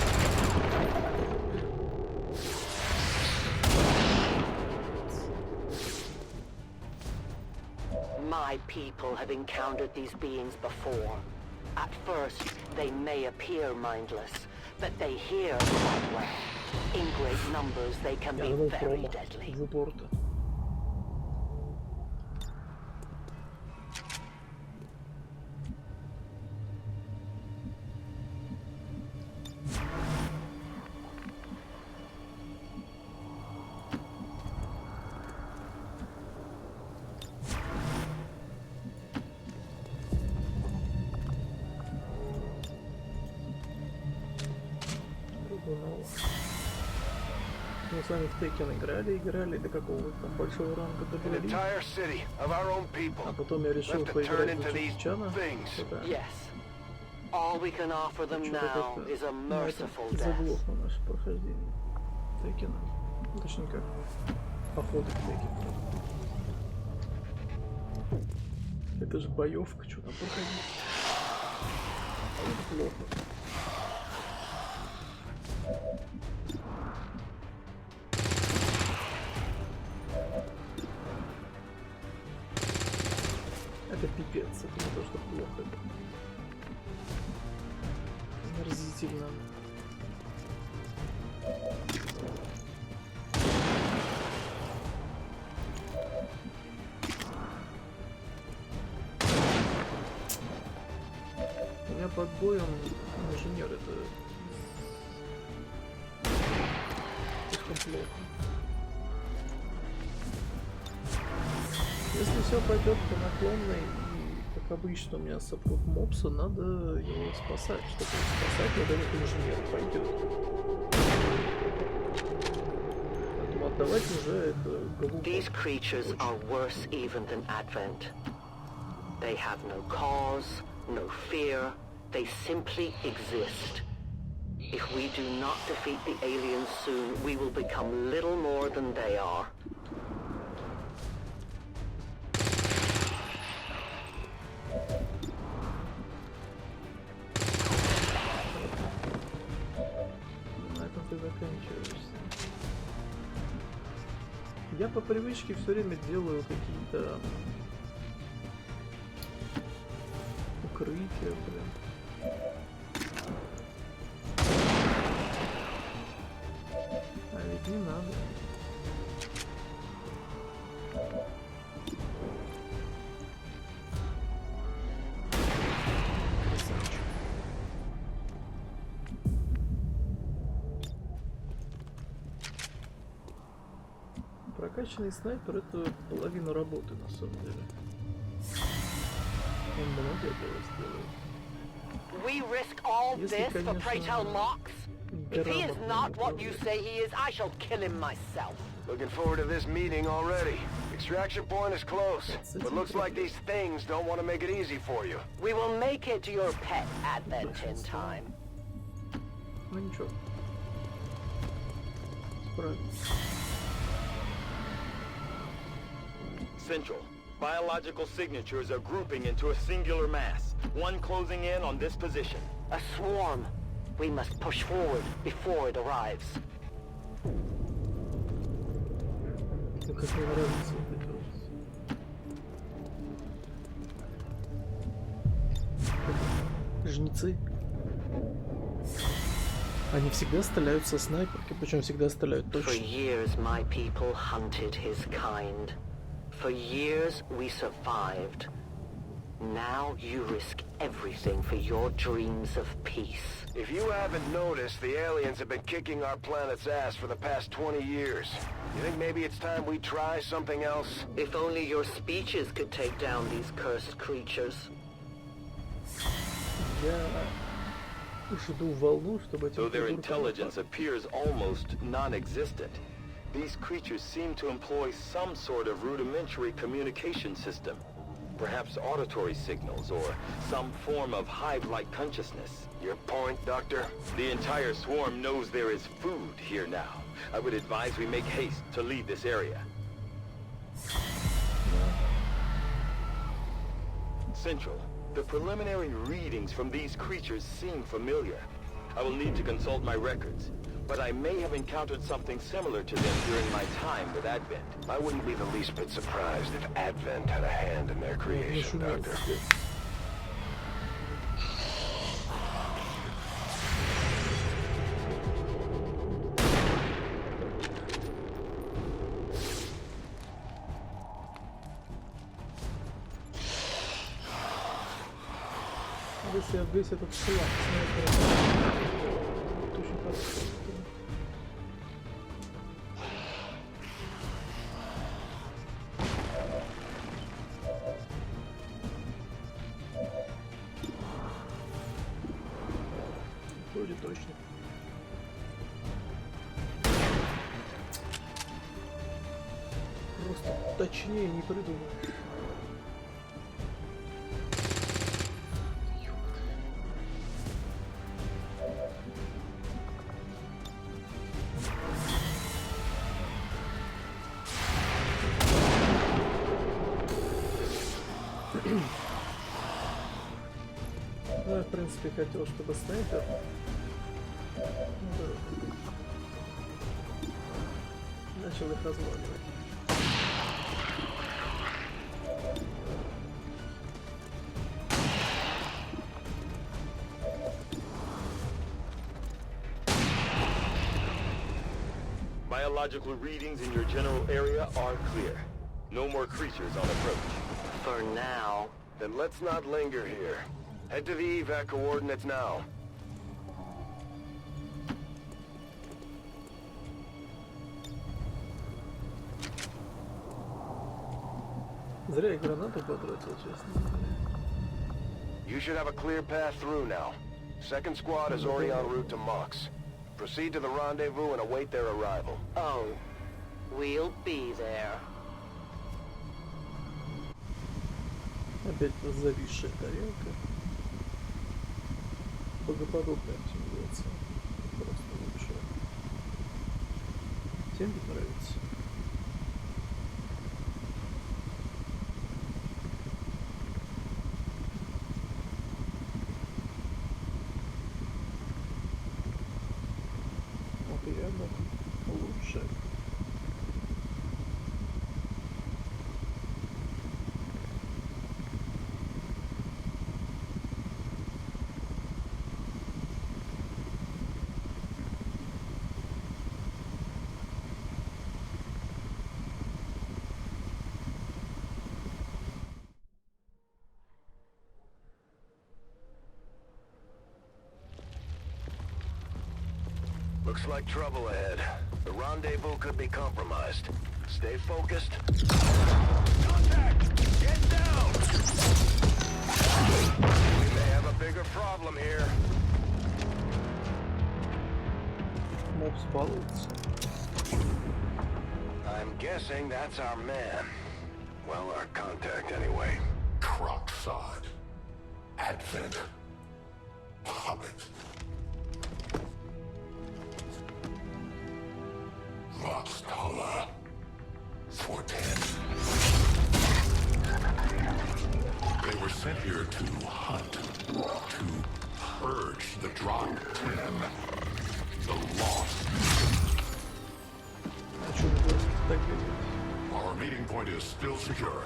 My people have encountered these beings before. At first, they may appear mindless, but they hear quite well. In great numbers, they can be very deadly. Мы с вами в Текен играли до какого там большого ранга добрались. А потом я решил поиграть за Чичана. Yes. All we can offer them now is a merciful death. Заглохло наше прохождение Текена. Точнее как, охота к Текену. Это же боевка, что там проходить. Это плохо. Это пипец, это не то, что плохо. Это омерзительно. У меня под боем инженер это слишком плохо. Если все пойдет по наклонной и, как обычно, у меня саппорт мопса, надо его спасать. Чтобы спасать, надо этот инженер пойдет. Поэтому отдавать уже это глупо. These creatures are worse even than Advent. They have no cause, no fear. They simply exist. If we do not defeat the aliens soon, we will become little more than they are. Я по привычке все время делаю какие-то укрытия, блин. Не надо. Красавчик. Прокачанный снайпер — это половина работы на самом деле. Он много этого сделает. We risk all this for pray tell Mox? If he is not what you say he is, I shall kill him myself. Looking forward to this meeting already. Extraction point is close, but looks like these things don't want to make it easy for you. We will make it to your pet advent in time. Ну ничего. Справимся. Central. Biological signatures are grouping into a singular mass. One closing in on this position. A swarm. We must push forward before it arrives. Ну как мне нравится вот это вот. Жнецы. Они всегда стреляют со снайперки, причем всегда стреляют For точно. years my people hunted his kind. For years we survived. Now you risk everything for your dreams of peace. If you haven't noticed, the aliens have been kicking our planet's ass for the past 20 years. You think maybe it's time we try something else? If only your speeches could take down these cursed creatures. Я жду волну, чтобы эти Though their придурки intelligence напали. appears almost non-existent, these creatures seem to employ some sort of rudimentary communication system. Perhaps auditory signals or some form of hive-like consciousness. Your point, Doctor? The entire swarm knows there is food here now. I would advise we make haste to leave this area. Central. The preliminary readings from these creatures seem familiar. I will need to consult my records, but I may have encountered something similar to them during my time with Advent. I wouldn't be the least bit surprised if Advent had a hand in their Я creation, шумел, Doctor. пиздец. Если весь этот флаг снайпера, это очень хорошо. Вроде точно. Просто точнее не придумаешь. Ну, я, в принципе, хотел, чтобы снайпер начал их разваливать. Biological readings in your general area are clear. No more creatures on approach. For now. Then let's not linger here. Head to the evac coordinates now. Зря я гранату потратил, честно. You should have a clear path through now. Second squad is already en route to Mox. Proceed to the rendezvous and await their arrival. Oh, we'll be there. Опять зависшая тарелка. Богоподобная оптимизация. Просто лучше. Всем ведь нравится. Вот и рядом лучше. Looks like trouble ahead. The rendezvous could be compromised. Stay focused. Contact! Get down! We may have a bigger problem here. Моб спалывается. I'm guessing that's our man. Well, our contact anyway. Crocksod. Advent. Hobbit. Voxtala. 410. They were sent here to hunt. To purge the Drop 10. The Lost. Our meeting point is still secure.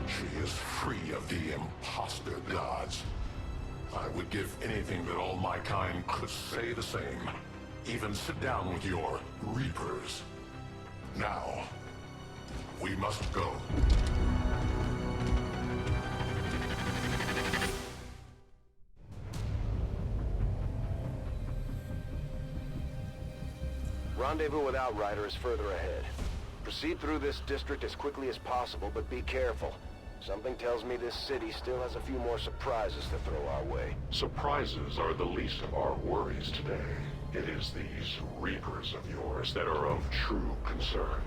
She is free of the imposter gods. I would give anything that all my kind could say the same. Even sit down with your Reapers. Now, we must go. Rendezvous with Outrider is further ahead. Proceed through this district as quickly as possible, but be careful. Something tells me this city still has a few more surprises to throw our way. Surprises are the least of our worries today. It is these Reapers of yours that are of true concern.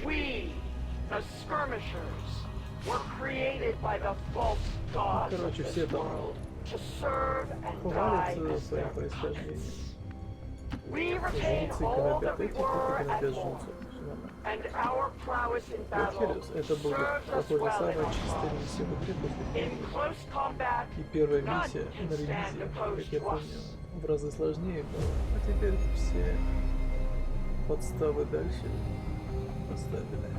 We, the skirmishers, were created by the false gods of Короче, this все там world to serve and die хвалятся as своим their происхождением. puppets. We retain Жнецы all гнобят that we этих, were эти гнобят and more, жнецов. Всё нормально. and our prowess in battle Ахиллес, это будет, serves us похоже, well in самая our чистая cause. миссия в игре после In первой. close combat, И первая none миссия can на stand ревизии, opposed как я to us. помню, в разы сложнее было. А теперь все подставы дальше поставили.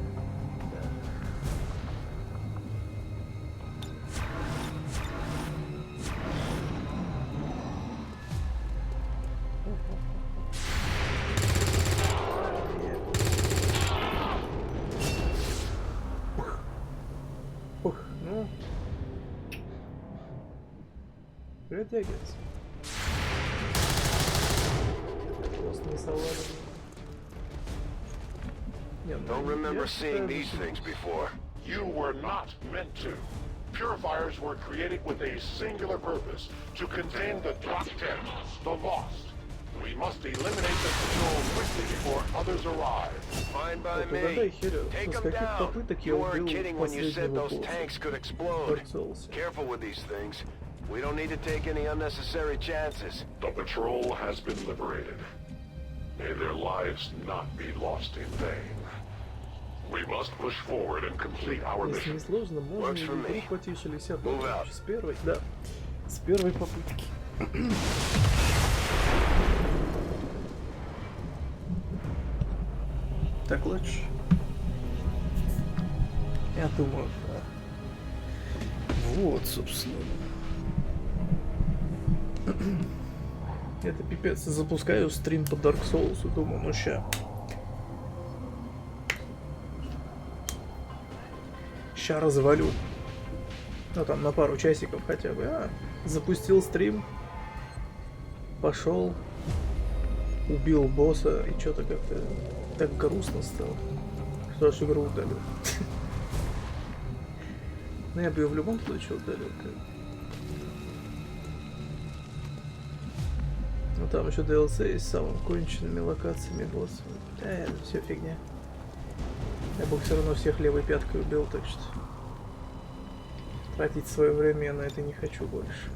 Да. Ух, ну... Притягивается. Просто не салат. Don't remember seeing these things before. You were not meant to. Purifiers were created with a singular purpose, to contain the Drop 10, the Lost. We must eliminate the patrol quickly before others arrive. Fine by Вот me. угадай, Хиро, Take с them каких down. попыток я You weren't убил kidding when you said последнего those босса tanks could в explode. Dark Souls? Careful with these things. We don't need to take any unnecessary chances. The patrol has been liberated. May their lives not be lost in vain. We must push forward and complete our Если не mission. сложно, можно Works for игру me. потише лисят. Move out. С первой, да. С первой попытки. Так лучше. Я думаю, да. Вот, собственно. Это пипец. Запускаю стрим по Dark Souls и думаю, ну ща. Ща развалю. Ну там на пару часиков хотя бы. Запустил стрим. Пошел. Убил босса и что-то как-то так грустно стало, что аж игру удалил. Но я бы ее в любом случае удалил. Ну там еще DLC есть с самыми конченными локациями боссов. Это все фигня. Я бы все равно всех левой пяткой убил, так что тратить свое время я на это не хочу больше.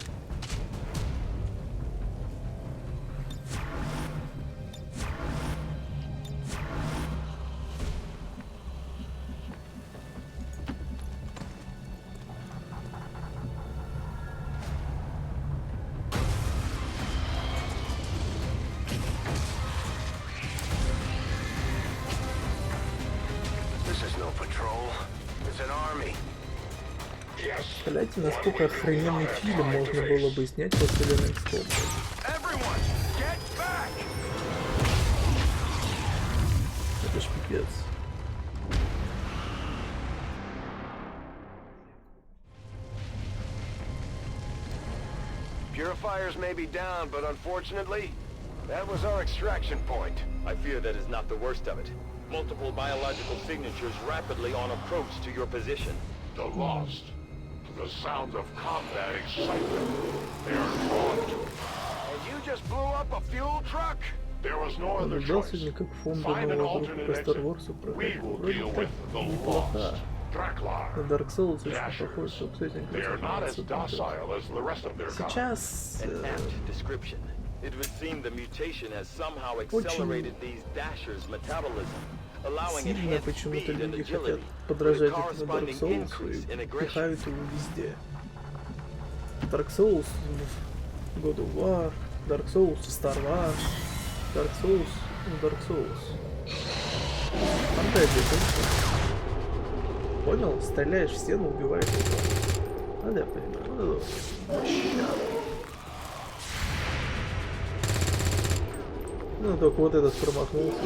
Представляете, насколько охрененный фильм можно было бы снять по вселенной XCOM. Это ж пипец. purifiers may be down, but unfortunately, that was our extraction point. I fear that is not the worst of it. Multiple biological signatures rapidly on approach to your position. The Lost. The sound of combat excitement. They are drawn to it. And you just blew up a fuel truck? There was no other Наблюдал choice. сегодня, как фон Find an нового alternate группы по Star exit. Wars We проходит. will Вроде deal так with the неплоха. Lost. На Draclar. Dark Souls очень Dashers. похож, что, кстати, They are not as docile as the rest of their kind. Сейчас An apt description. It would seem the mutation has somehow accelerated these dashers' metabolism, allowing сильно enhanced почему-то speed and люди хотят agility, with a подражать этому Dark corresponding Souls increase in и aggression. пихают его везде. Dark Souls, God of War, Dark Souls, Star Wars, Dark Souls, Dark Souls. Фантазия, понял? Стреляешь в стену, убиваешь его. Ну да, я понимаю. Ну только вот этот промахнулся.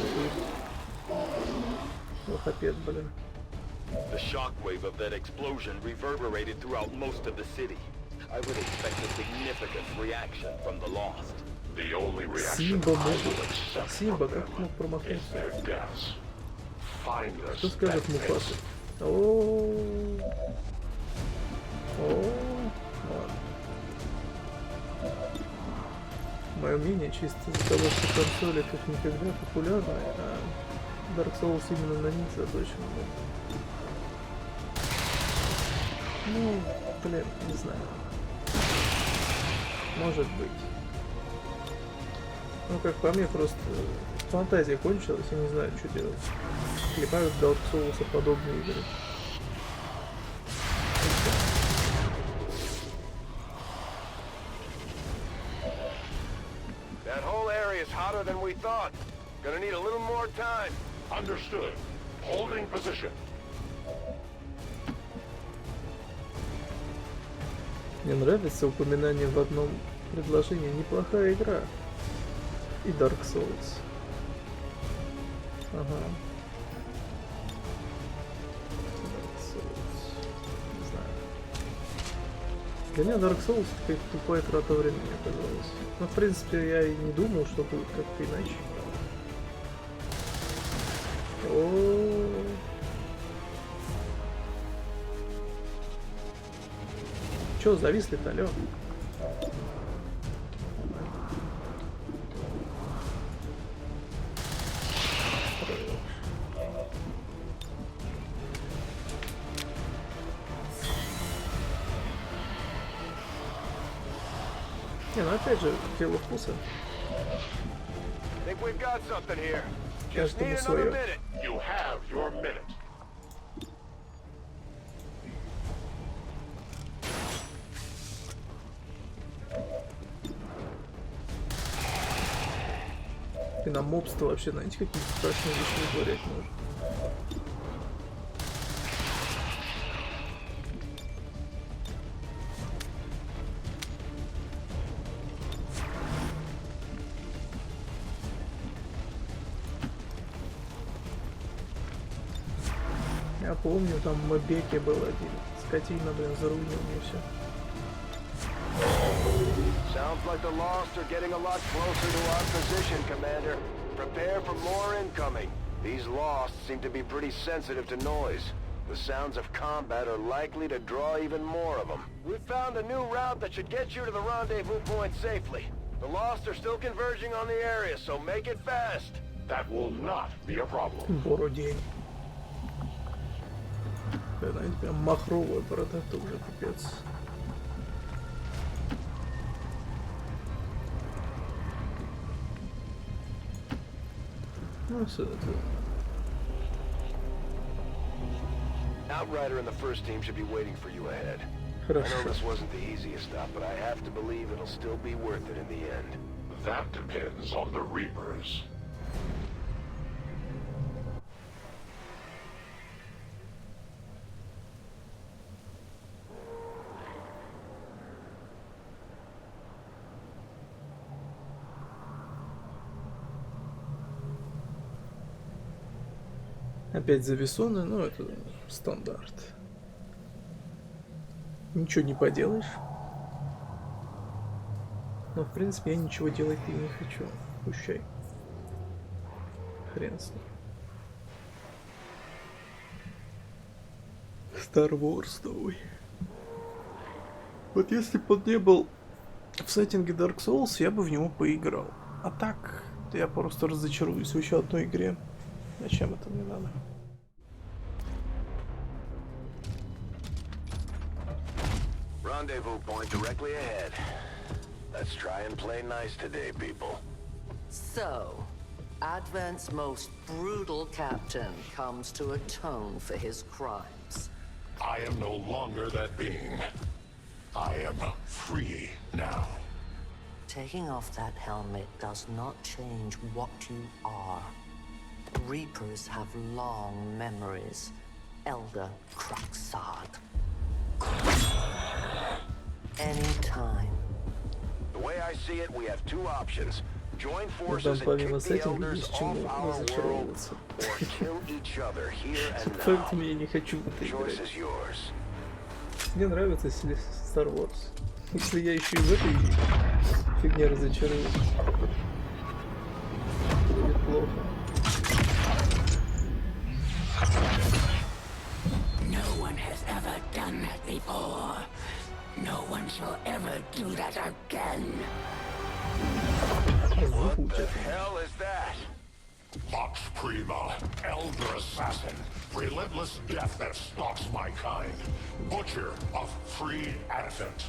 Лохопед, блин. The shockwave of that explosion reverberated throughout most of the city. I would expect a significant reaction from the Lost. The only reaction Симба I может. will accept Симба, from как them мог is промахнуться? their deaths. Find us Что скажет that Муфаса? face. Мое мнение чисто из-за того, что консоли как никогда популярны, а Dark Souls именно на них заточен. Ну, блин, не знаю. Может быть. Ну, как по мне, просто фантазия кончилась, я не знаю, что делать. Клепают Dark Souls подобные игры. That whole area is hotter than we thought. Gonna need a little more time. Understood. Holding position. Мне нравится упоминание в одном предложении. Неплохая игра. И Dark Souls. Ага. Dark Souls. Не знаю. Для меня Dark Souls это какая-то тупая трата времени оказалась. Но в принципе я и не думал, что будет как-то иначе. Чё зависли-то, алё? Не, ну опять же, дело вкуса. Think we've got something here. Just Каждому need another своё. minute. You have your minute. И на мобство вообще, знаете, какие страшные вещи вытворять может. Я помню, там в Мобеке был один. Скотина, блин, зарулил мне все. Sounds like the Lost are getting a lot closer to our position, Commander. Prepare for more incoming. These Lost seem to be pretty sensitive to noise. The sounds of combat are likely to draw even more of them. We've found a new route that should get you to the rendezvous point safely. The Lost are still converging on the area, so make it fast. That will not be a problem. Бородень. Знаете, прям махровая борода тоже, пипец. Ну, все это. Outrider and the first team should be waiting for you ahead. I Хорошо. know this wasn't the easiest stop, but I have to believe it'll still be worth it in the end. That depends on the Reapers. Опять зависоны, но это стандарт. Ничего не поделаешь. Но в принципе я ничего делать и не хочу. Пущай. Хрен с ним. Star Wars новый. Вот если бы он не был в сеттинге Dark Souls, я бы в него поиграл. А так, я просто разочаруюсь в еще одной игре. Зачем это мне надо? Rendezvous point directly ahead. Let's try and play nice today, people. So, Advent's most brutal captain comes to atone for his crimes. I am no longer that being. I am free now. Taking off that helmet does not change what you are. Reapers have long memories. Elder Cruxard. Anytime. The way I see it, we have two options. Join Там forces and помимо kick the сеттинга elders есть off чему our world, разочаровываться. or kill each other here and now. Поэтому я не хочу в это Choice играть. is yours. Мне нравится Star Wars. Если я еще и в этой фигне разочаруюсь, будет плохо. No one has ever done that before. No one shall ever do that again. What the hell is that? Vox Prima, Elder Assassin, relentless death that stalks my kind, Butcher of free Advent.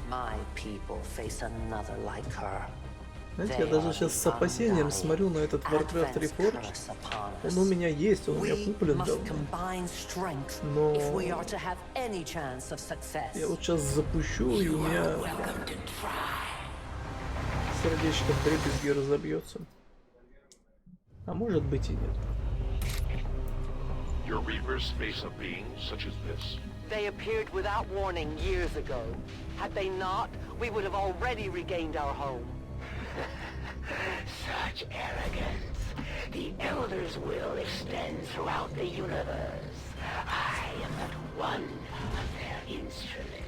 My people face another like her. Знаете, я даже сейчас с опасением смотрю на этот Warcraft Reforged. Он у меня есть, он у меня куплен давно. Но я вот сейчас запущу, и у меня сердечко вдребезги разобьется. А может быть и нет. Your reapers face a being such as this. They appeared without warning years ago. Had they not, we would have already regained our home. Such arrogance. The Elder's will extends throughout the universe. I am but one of their instruments.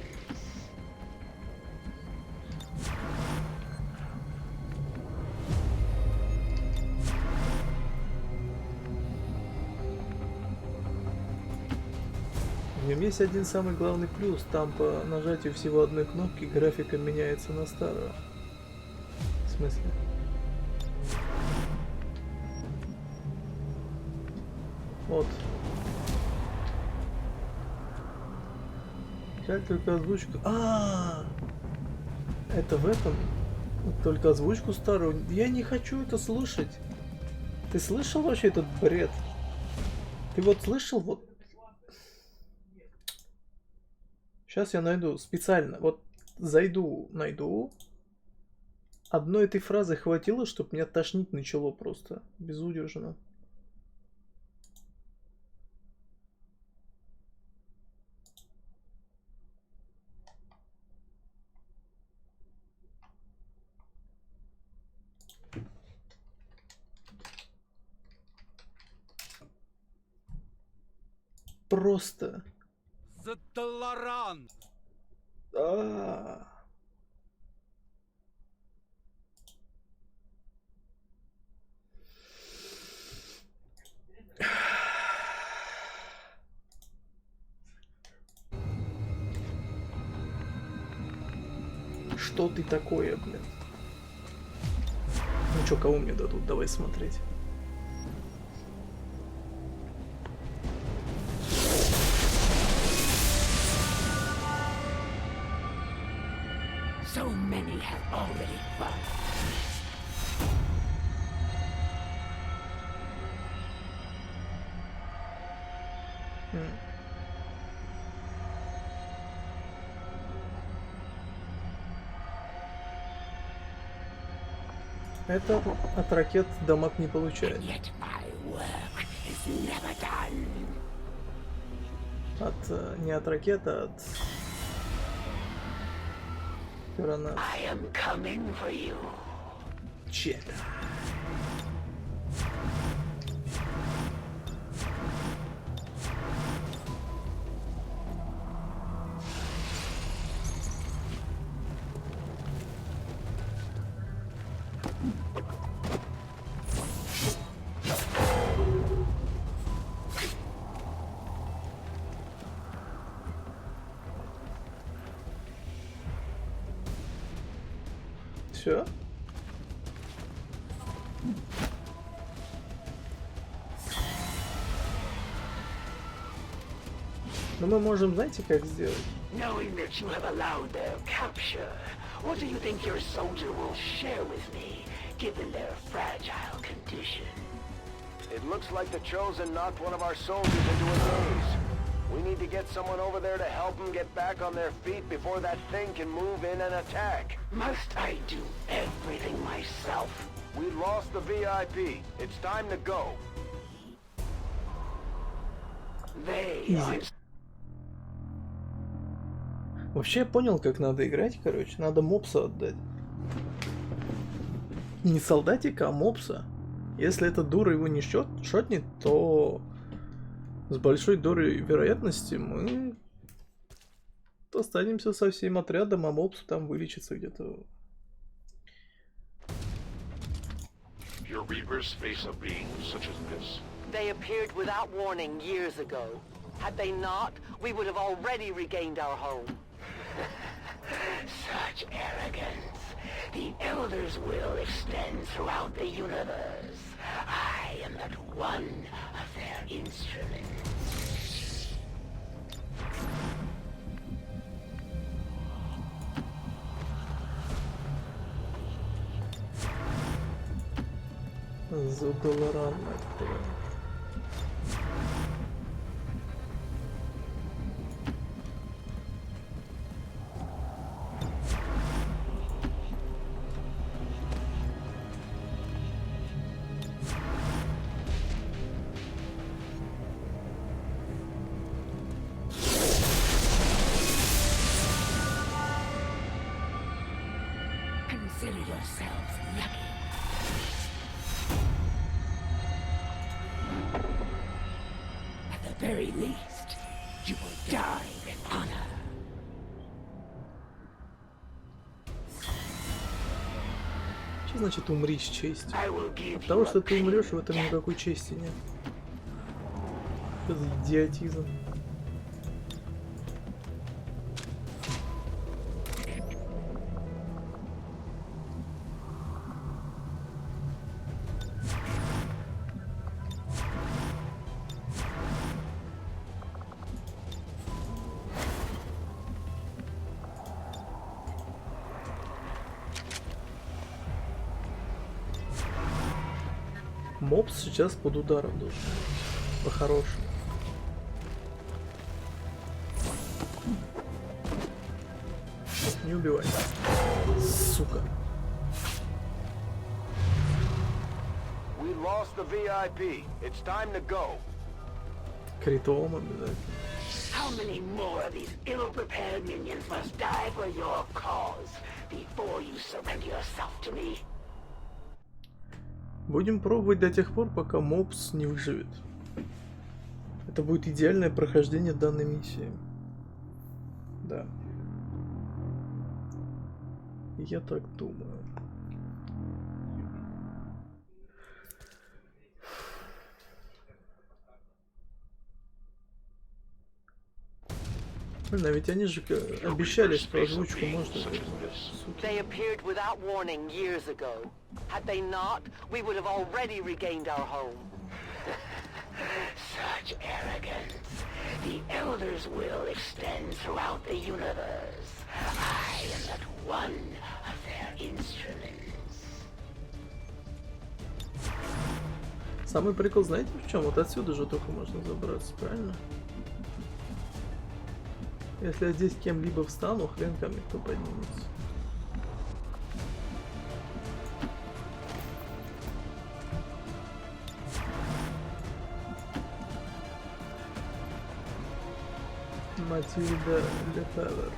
В нем есть один самый главный плюс. Там по нажатию всего одной кнопки графика меняется на старую. В смысле? Вот. Как только озвучку... Это в этом? Только озвучку старую? Я не хочу это слышать. Ты слышал вообще этот бред? Ты вот слышал вот... Сейчас я найду специально. Вот зайду, найду. Одной этой фразы хватило, чтобы меня тошнить начало просто. Безудержно. Просто. Что ты такое, блин? Ну чё, кого мне дадут? Давай смотреть. So many have already fallen. Это от ракет дамаг не получает. От не от ракет, а от гранат. Чек. Все. Но мы можем, знаете, как сделать? Knowing that you have allowed their capture, what do you think your soldier will share with me, given their fragile condition? It looks like the Chosen knocked one of our soldiers into a daze. We need to get someone over there to help them get back on their feet before that thing can move in and attack. Must I do everything myself? We lost the VIP. It's time to go. They are... Вообще я понял, как надо играть, короче. Надо мопса отдать. Не солдатика, а мопса. Если эта дура его не шотнет, то с большой долей вероятности мы останемся со всем отрядом, а мопс там вылечится где-то. Your Reapers face a being such as this. They appeared without warning years ago. Had they not, we would have already regained our home. Such arrogance. The Elder's will extends throughout the universe. I am but one of their instruments. За долларами открываем. Consider yourselves lucky. At the very least, you will die with honor. Что значит умри с честью? От того, что ты умрешь, в этом никакой чести нет. Что за идиотизм? Мопс сейчас под ударом должен быть. По-хорошему. Не убивай. Сука. We lost the VIP. It's time to go. Критом обязательно. How many more of these ill-prepared minions must die for your cause before you surrender yourself to me? Будем пробовать до тех пор, пока мопс не выживет. Это будет идеальное прохождение данной миссии. Да. Я так думаю. Блин, а ведь они же обещали, что озвучку можно. They appeared without warning years ago. Had they not, we would have already regained our home. Such arrogance. The Elder's will extends throughout the universe. I am but one of their instruments. Самый прикол, знаете в чем? Вот отсюда же только можно забраться, правильно? Если я здесь кем-либо встану, хрен ко мне кто поднимется. Матильда Лефевер.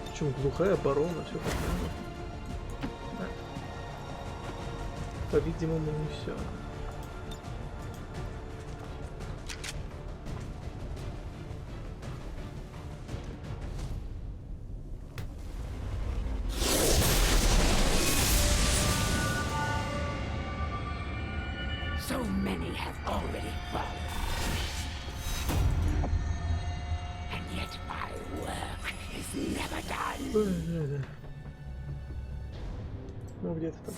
Причем глухая оборона, все как надо. По-видимому, не все. So many have already fallen. And yet my work is never done. Ну где-то там.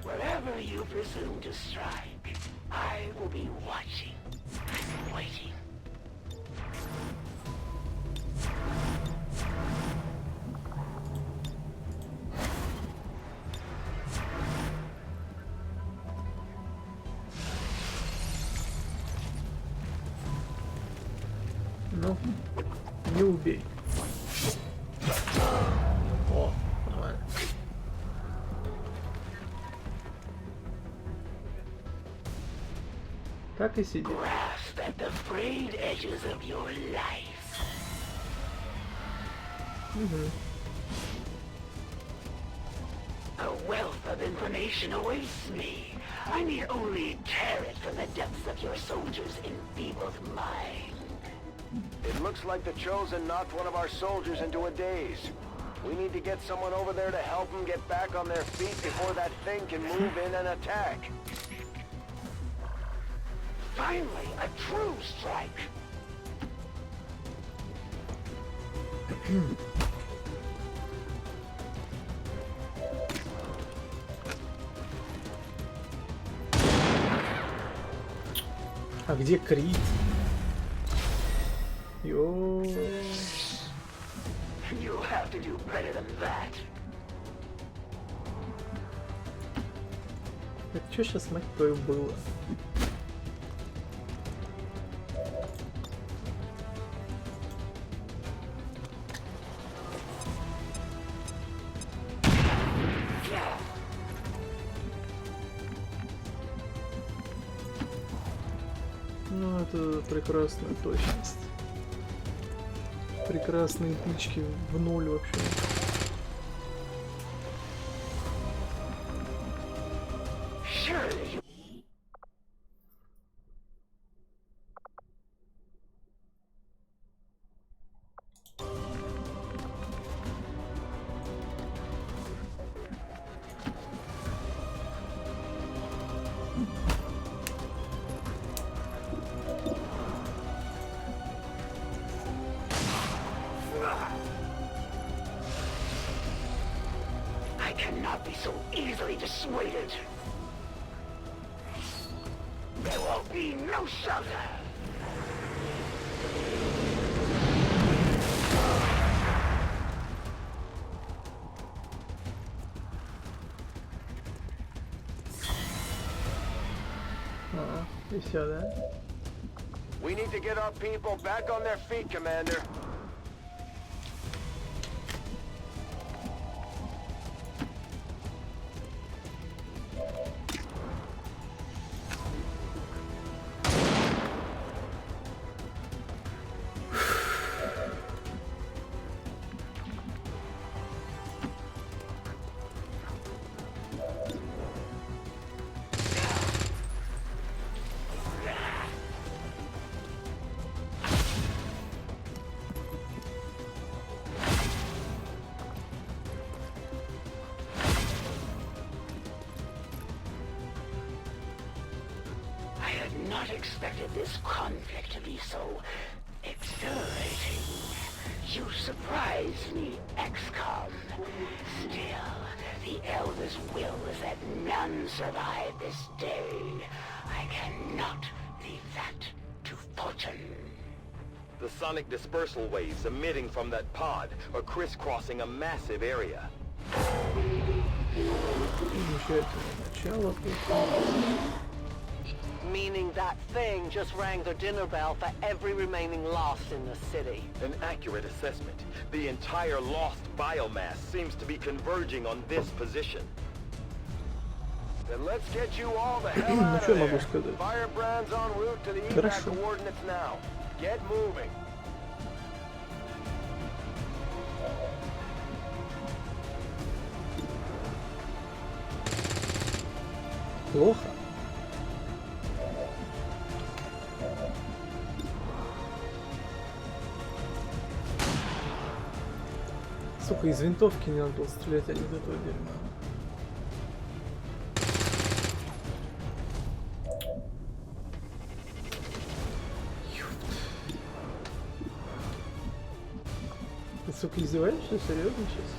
Wherever you presume to strike, I will be watching and waiting. Ну, не убей. О, нормально. Так и сидит. Grasp at the frayed edges of your life. A wealth of information awaits me. I need only tear it from the depths of your soldiers' enfeebled mind. It looks like the Chosen knocked one of our soldiers into a daze. We need to get someone over there to help them get back on their feet before that thing can move in and attack. Finally, a true strike. А где крит? Йо. You have to do better than that. Это что сейчас, мать твою, было? Ну, это прекрасная точность. Прекрасные тычки в ноль вообще. I cannot be so easily dissuaded. There will be no shelter. И все, да? We need to get our people back on their feet, Commander. Not expected this conflict to be so exhilarating. You surprise me, XCOM. Still, the Elder's will is that none survive this day. I cannot leave that to fortune. The sonic dispersal waves emitting from that pod are crisscrossing a massive area. Meaning that thing just rang the dinner bell for every remaining lost in the city. An accurate assessment. The entire lost biomass seems to be converging on this position. Then let's get you all the hell out of there. Firebrand's en route to the evac coordinates now. Get moving. Плохо. Сука, из винтовки не надо было стрелять, а не из этого дерьма. Ты, сука, издеваешься? Серьезно сейчас?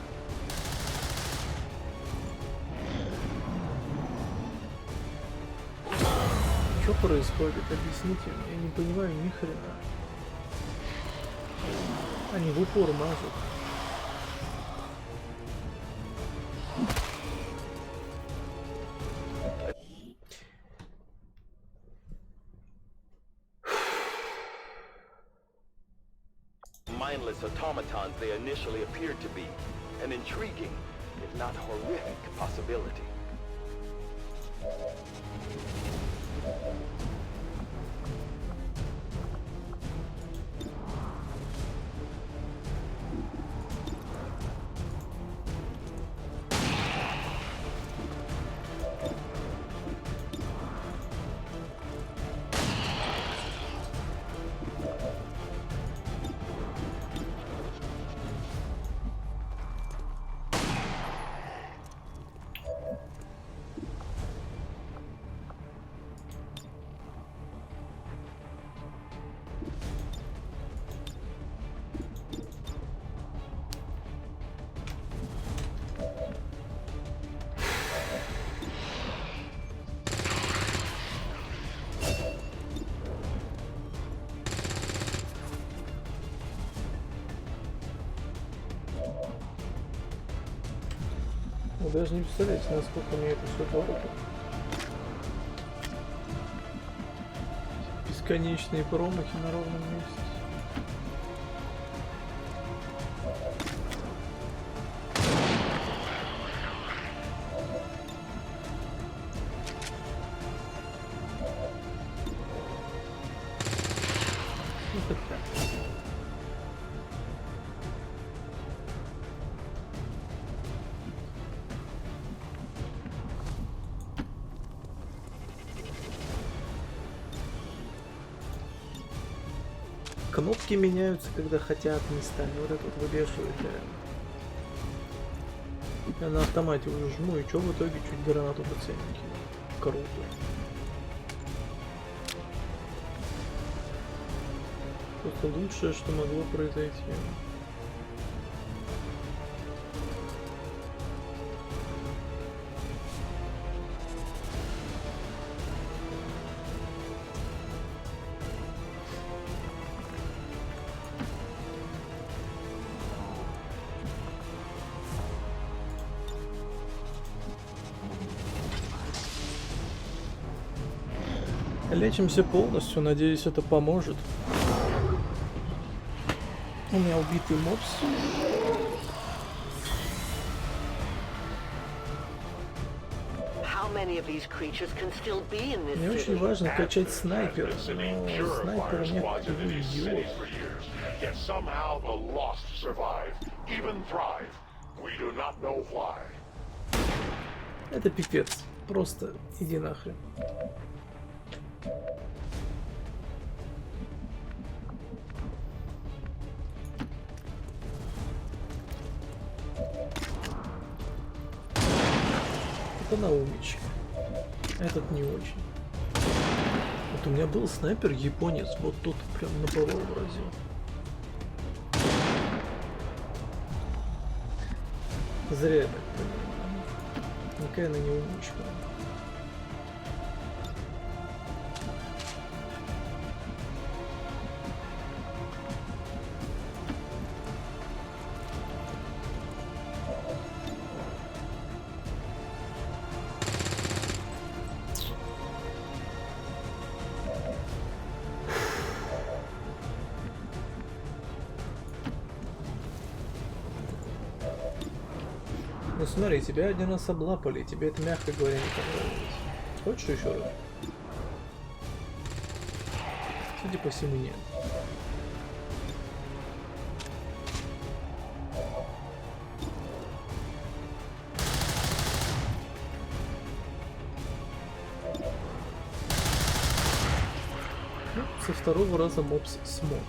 Что происходит? Объясните мне. Я не понимаю ни хрена. Они в упор мажут. Mindless automatons they initially appeared to be. An intriguing, if not horrific, possibility. Вы даже не представляете, насколько мне это все дорого. Бесконечные промахи на ровном месте. Кнопки меняются, когда хотят местами. Вот это вот выбешивает реально. Я на автомате уже жму, и что в итоге чуть гранату по ценнике. Круто. Просто лучшее, что могло произойти. Лечимся полностью, надеюсь, это поможет. У меня убитый мопс. Мне очень важно качать снайпера, но снайпера нет, ты идиот. Это пипец. Просто иди нахрен. Это наумничек. Этот не очень. Вот у меня был снайпер японец, вот тут прям на ПВО выразил. Зря я так понимаю. Никакая она не умничка. Ну смотри, тебя один раз облапали, тебе это, мягко говоря, не понравилось. Хочешь еще раз? Судя по всему, нет. Ну, со второго раза мопс смог.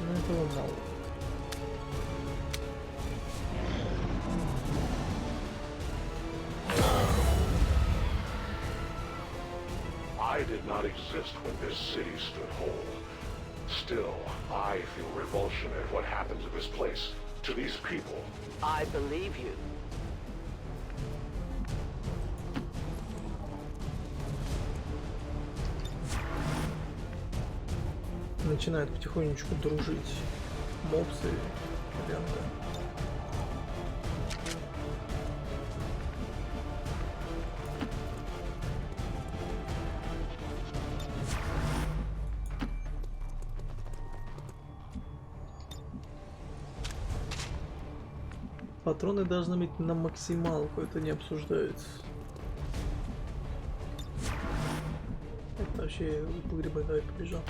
Но этого мало. not exist when this city stood whole. Still, I feel revulsion at what happened to this place, to these people. I believe you. Начинают потихонечку дружить мопсы и лента. Патроны должны быть на максималку, это не обсуждается. Это вообще погребай, давай побежал.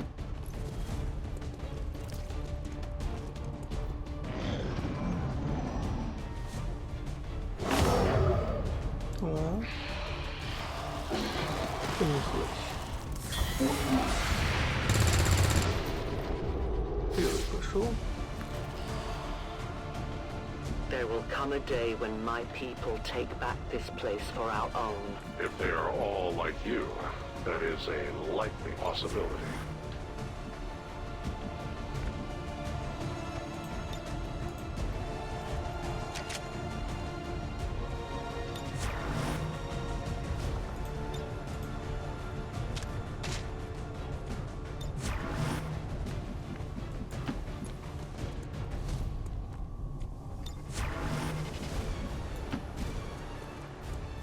О, понеслось. Первый пошел. There will come a day when my people take back this place for our own. If they are all like you, that is a likely possibility.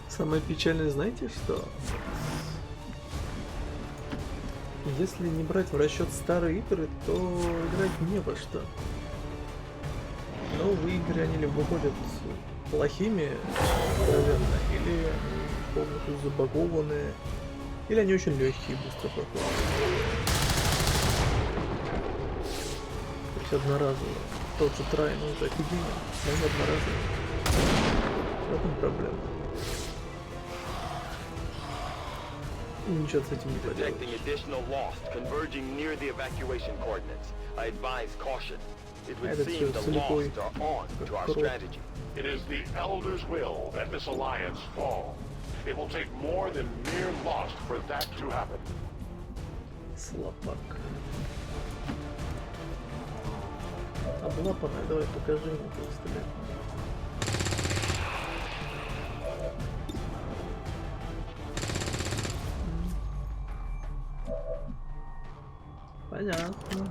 Самое печальное, знаете что? Если не брать в расчет старые игры, то играть не во что. Новые игры, они либо выходят плохими, откровенно, или они полностью забагованные, или они очень легкие и быстро проходят. То есть одноразово. Тот же трай, ну это офигенно, но он одноразово. В этом проблема. Ничего с этим не поделаешь. Detecting additional lost converging near the evacuation coordinates. I advise caution. It would seem the lost are on to our strategy. It is the Elder's will that this alliance fall. It will take more than mere lost for that to happen. Слабак. Облапанная, давай покажи ему, как стрелять. Понятно.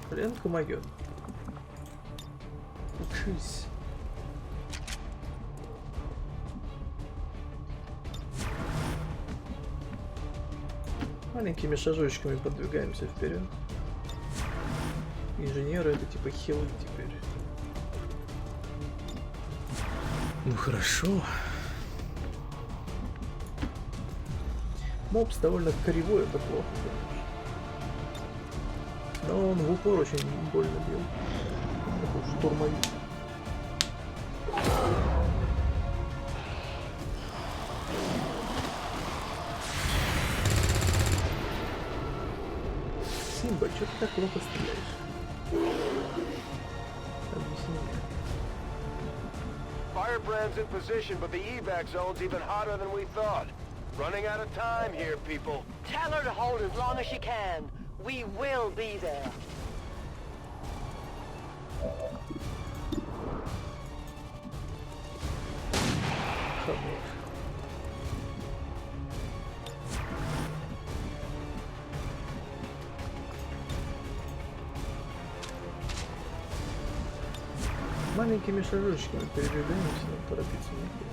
Хрен помогет. Учись. Маленькими шажочками подвигаемся вперед. Инженеры это типа хилы теперь. Ну хорошо. Мопс довольно кривой, это плохо, конечно. Но он в упор очень больно бил. Такой штурмовик. Симба, что ты так плохо стреляешь? Объясни мне. Firebrand's in position, but the evac zone's even hotter than we thought. Running out of time here, people. Tell her to hold as long as she can. We will be there. Маленькими шажочками передвигаемся, торопиться не надо.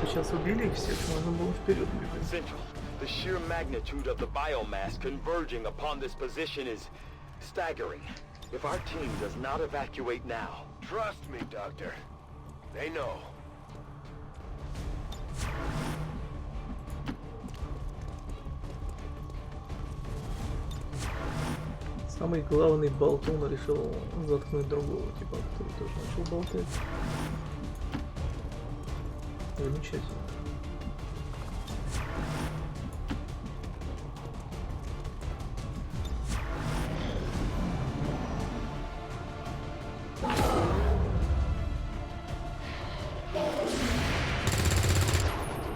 Сейчас убили их всех, можно было вперед бегать. Central. The sheer magnitude of the biomass converging upon this position is Staggering. If our team does not evacuate now. Trust me, Doctor. They know. Самый главный болтун решил заткнуть другого, типа, который тоже начал болтать. Замечательно.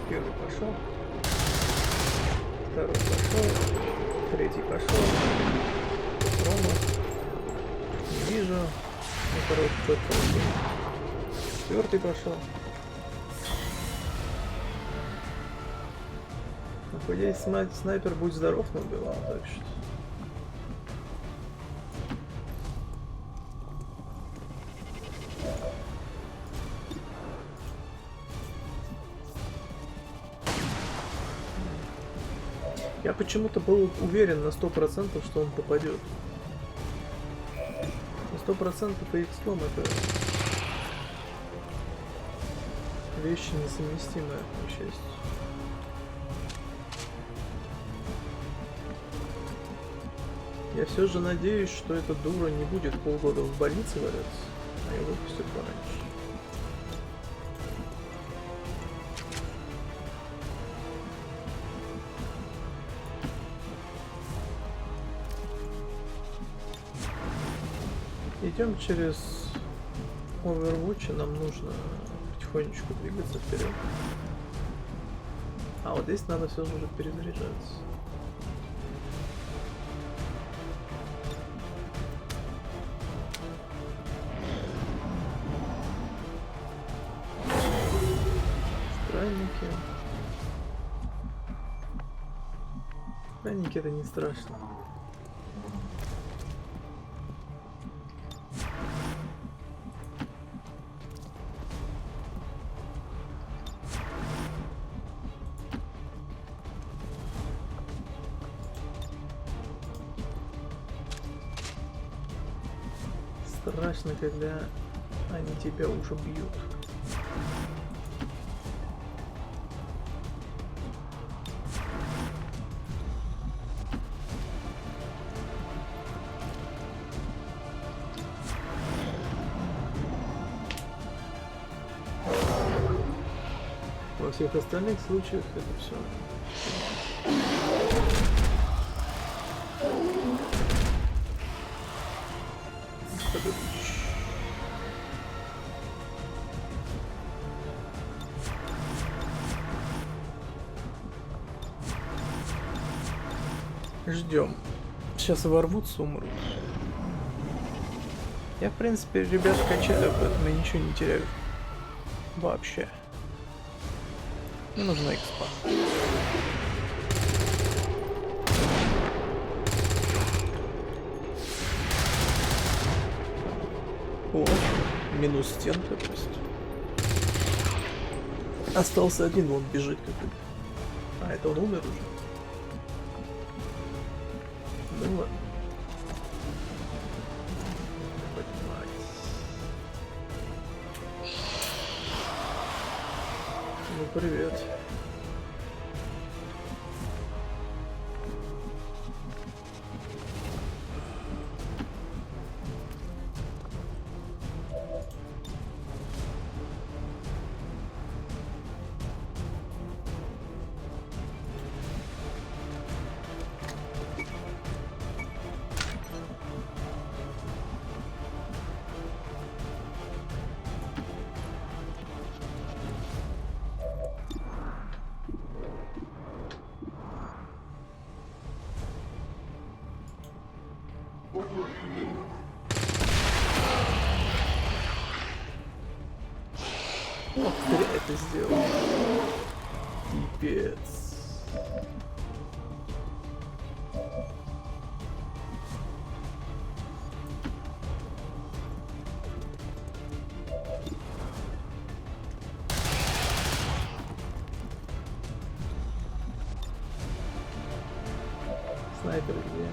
Первый пошел. Второй пошел. Третий пошел. Рома. Не вижу. Ну, короче, кто-то пошел. Четвертый пошел. Ну, по идее, снайпер будь здоров, но убивал, так что. Я почему-то был уверен на 100%, что он попадет. На 100% и XCOM это вещи несовместимые, к счастью. Я все же надеюсь, что эта дура не будет полгода в больнице валяться, а ее выпустят пораньше. Идем через Overwatch, нам нужно потихонечку двигаться вперед. А вот здесь надо все же уже перезаряжаться. Странники. Странники это не страшно. Страшно, когда они тебя уже бьют. Во всех остальных случаях это все. Ждем. Сейчас ворвутся, умрут. Я, в принципе, ребят качаю, поэтому я ничего не теряю. Вообще. Мне нужна экспа. О, минус стенка, то есть. Остался один, он бежит какой-то. А, это он умер уже. Ну ладно. Ну привет. Ох, зря это сделал. Пипец. Снайпер где?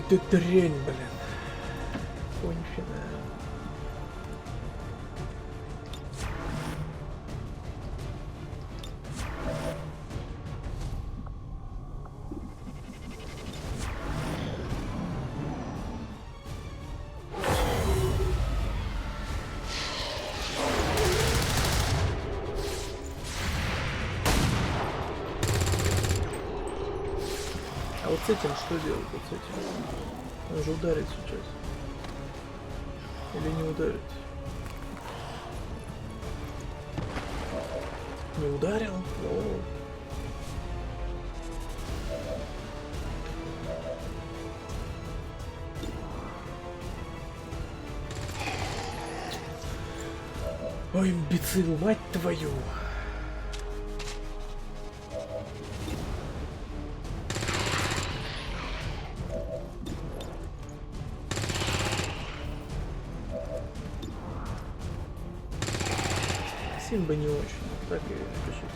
какая-то дрянь, блин. Конченая. А вот с этим что делать? Вот с этим? Он же ударит сейчас. Или не ударит? Не ударил? О. Ой, имбецил, мать твою! Симба не очень, так и пишите.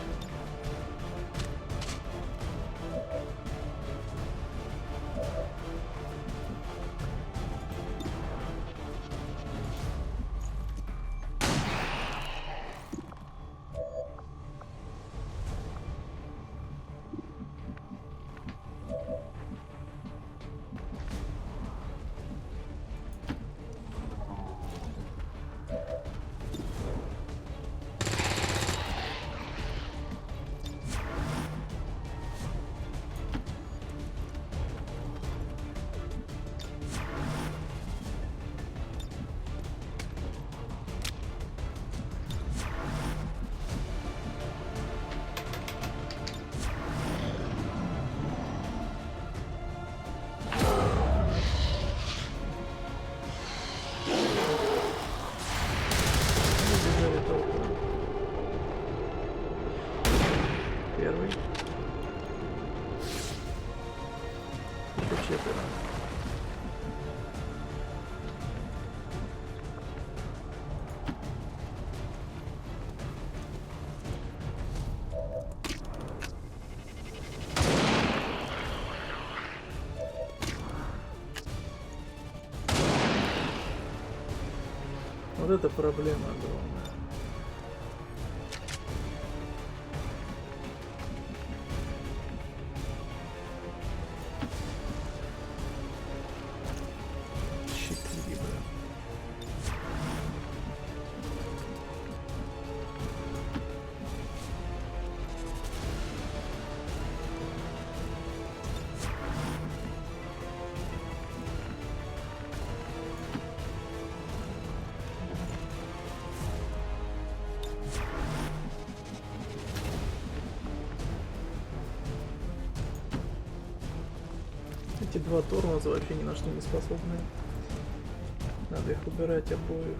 Первый. Еще четверо. Вот это проблема огромная. Эти два тормоза вообще ни на что не способны. Надо их убирать обоих.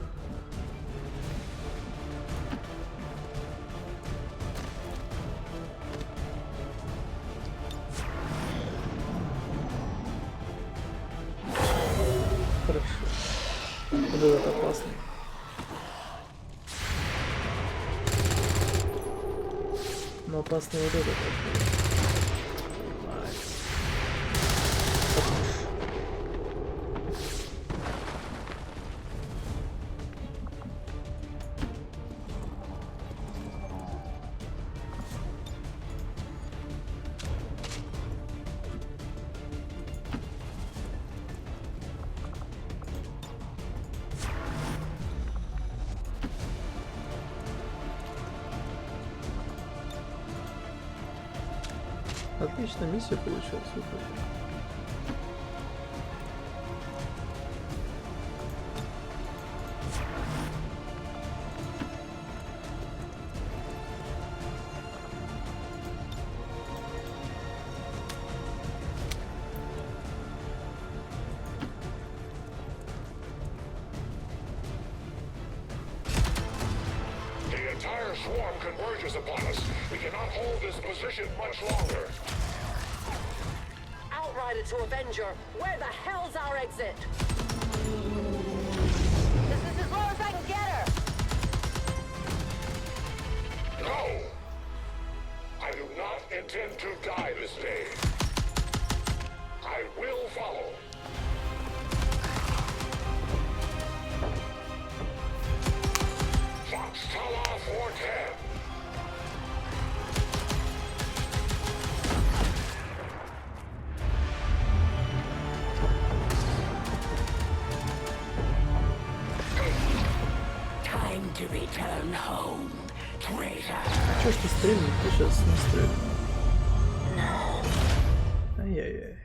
Хорошо. Вот этот опасный. Но опасный вот этот. Отлично, миссия получилась, супер. The entire swarm converges upon us. We cannot hold this position much longer. Outrider to Avenger, where the hell's our exit? This is as low as I can get her. No! I do not intend to die this day. I will follow. to return home, traitor. Чё ж ты стрельнуть? Ты сейчас не стрельнул. Ай-яй-яй.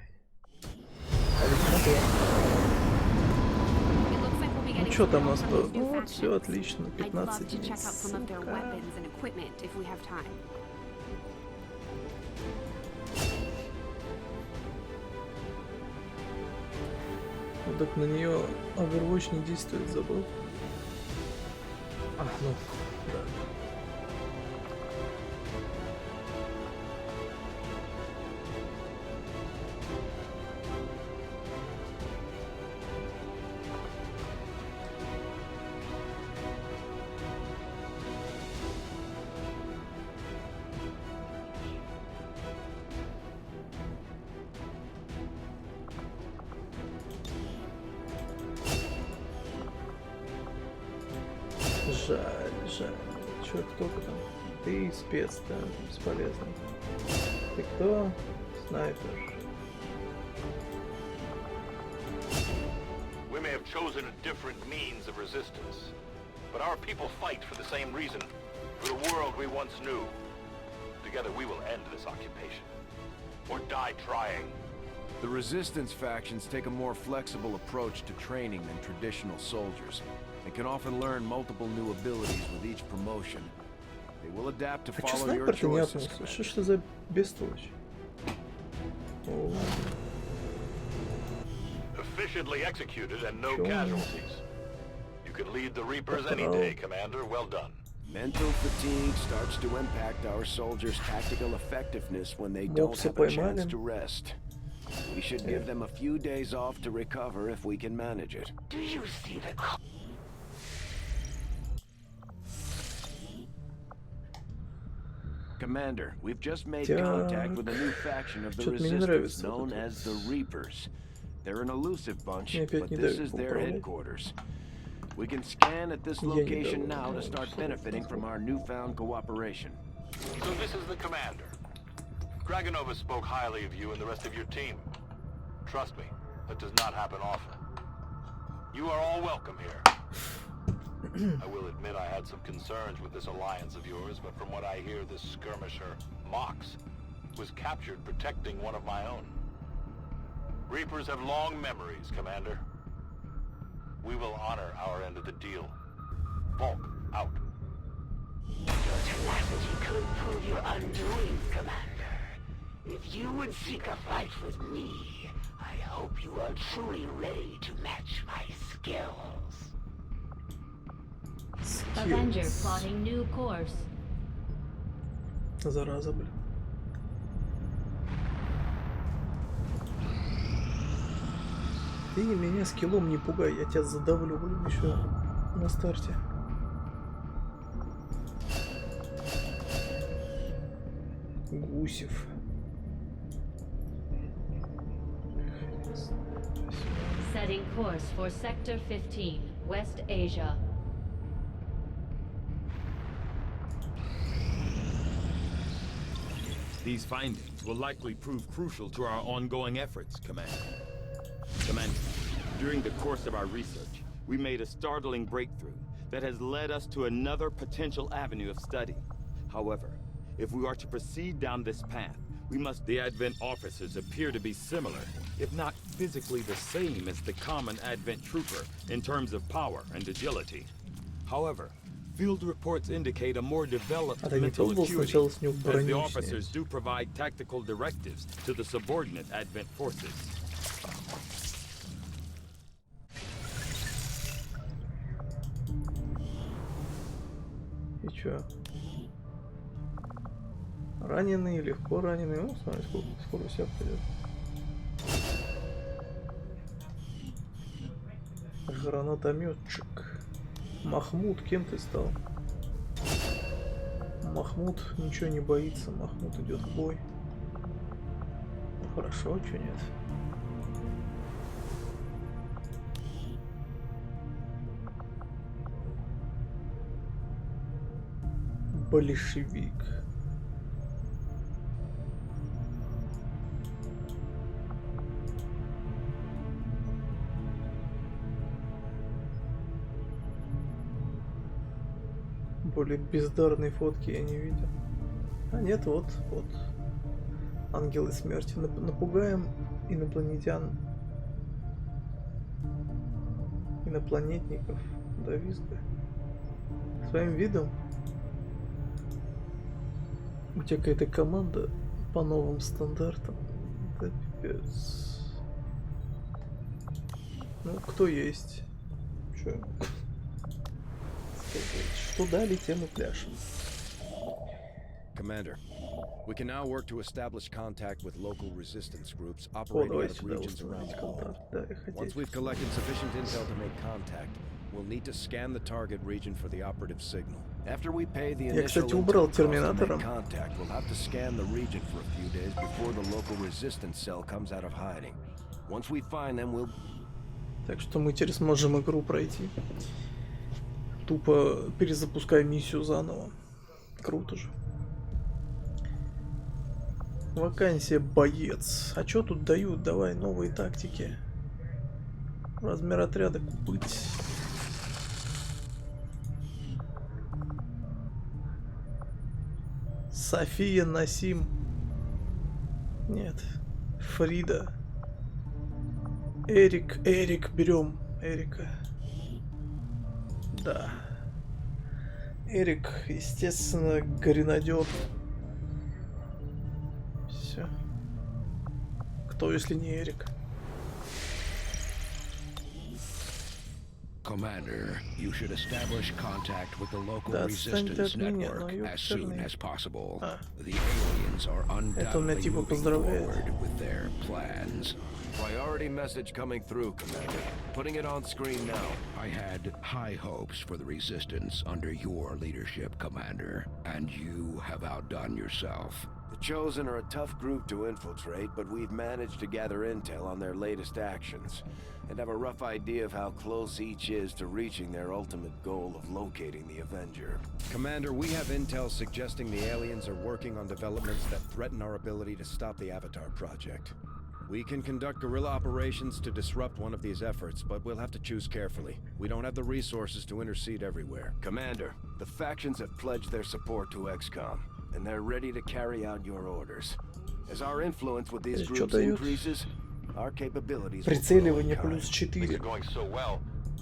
Ну что там у нас было? Ну вот, все отлично. 15 единиц. Ну так на нее Overwatch не действует, забыл. А, ну, да. Жаль. Чё, кто там? Ты спец, да, бесполезный. Ты кто? Снайпер. We may have chosen a different means of resistance, but our people fight for the same reason, for the world we once knew. Together we will end this occupation, or die trying. The Resistance factions take a more flexible approach to training than traditional soldiers. They can often learn multiple new abilities with each promotion. They will adapt to А чё follow your снайпер-то не choices. отнулся? Что ж это за бестолочь? Efficiently executed and no casualties. You can lead the Reapers any day, Commander. Well done. Mental fatigue starts to impact our soldiers' tactical effectiveness when they don't have a chance to rest. We should give them a few days off to recover if we can manage it. Do you see the... Commander, we've just made contact with a new faction of the Resistance known as the Reapers. They're an elusive bunch, but this is their headquarters. We can scan at this location now to start benefiting from our newfound cooperation. So this is the Commander. Dragonova spoke highly of you and the rest of your team. Trust me, that does not happen often. You are all welcome here. I will admit I had some concerns with this alliance of yours, but from what I hear, this skirmisher, Mox, was captured protecting one of my own. Reapers have long memories, Commander. We will honor our end of the deal. Volk, out. Your tenacity could prove your undoing, Commander. If you would seek a fight with me, I hope you are truly ready to match my skills. Avenger plotting new course. Зараза, блин. Ты меня скиллом не пугай, я тебя задавлю, блин, еще на старте. Гусев. Setting course for Sector 15, West Asia. These findings will likely prove crucial to our ongoing efforts, Commander. Commander, during the course of our research, we made a startling breakthrough that has led us to another potential avenue of study. However, if we are to proceed down this path, we must... The Advent officers appear to be similar, if not physically the same as the common Advent trooper in terms of power and agility. However, field reports indicate a more developed mental acuity, as the officers do provide tactical directives to the subordinate Advent forces. И чё? Раненый, легко раненый. Ну, смотри, скоро всех пойдет. Гранатометчик. Махмуд, кем ты стал? Махмуд ничего не боится. Махмуд идет в бой. Ну, хорошо, чё нет? Большевик. более бездарной фотки я не видел. А нет, вот. Ангелы смерти. Напугаем инопланетников до визга. Своим видом. У тебя какая-то команда по новым стандартам. Да пипец. Ну, кто есть? Чё? Что дали, тем и пляшем. Commander, we can now work to establish contact with local resistance groups operating out of regions around the world. Once we've collected sufficient intel to make contact, we'll need to scan the target region for the operative signal. After we pay the initial intel cost to make contact, we'll have to scan the region for a few days before the local resistance cell comes out of hiding. Once we find them, we'll... Так что мы теперь сможем игру пройти. Тупо перезапуская миссию заново. Круто же. Вакансия боец. А чё тут дают? Давай новые тактики. Размер отряда купить. София Насим. Нет. Фрида. Эрик, берем Эрика. Да. Эрик, естественно, гренадер. Все. Кто, если не Эрик? Commander, you should establish contact with the local resistance network as soon as possible. The aliens are undoubtedly moving forward with their plans. Priority message coming through, Commander. Putting it on screen now. I had high hopes for the resistance under your leadership, Commander, and you have outdone yourself. The Chosen are a tough group to infiltrate, but we've managed to gather intel on their latest actions, and have a rough idea of how close each is to reaching their ultimate goal of locating the Avenger. Commander, we have intel suggesting the aliens are working on developments that threaten our ability to stop the Avatar project. We can conduct guerrilla operations to disrupt one of these efforts, but we'll have to choose carefully. We don't have the resources to intercede everywhere. Commander, the factions have pledged their support to XCOM, and they're ready to carry out your orders. As our influence with these groups increases, our capabilities will Прицеливание плюс 4. Things are going so well.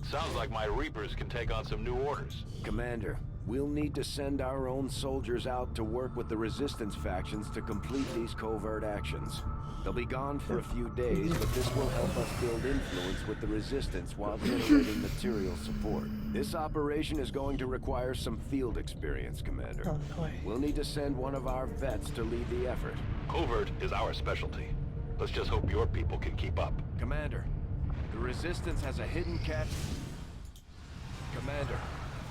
Sounds like my Reapers can take on some new orders. Commander, we'll need to send our own soldiers out to work with the resistance factions to complete these covert actions. They'll be gone for a few days, but this will help us build influence with the resistance while generating material support. This operation is going to require some field experience, Commander. We'll need to send one of our vets to lead the effort. Covert is our specialty. Let's just hope your people can keep up. Commander, the resistance has a hidden cat. Commander,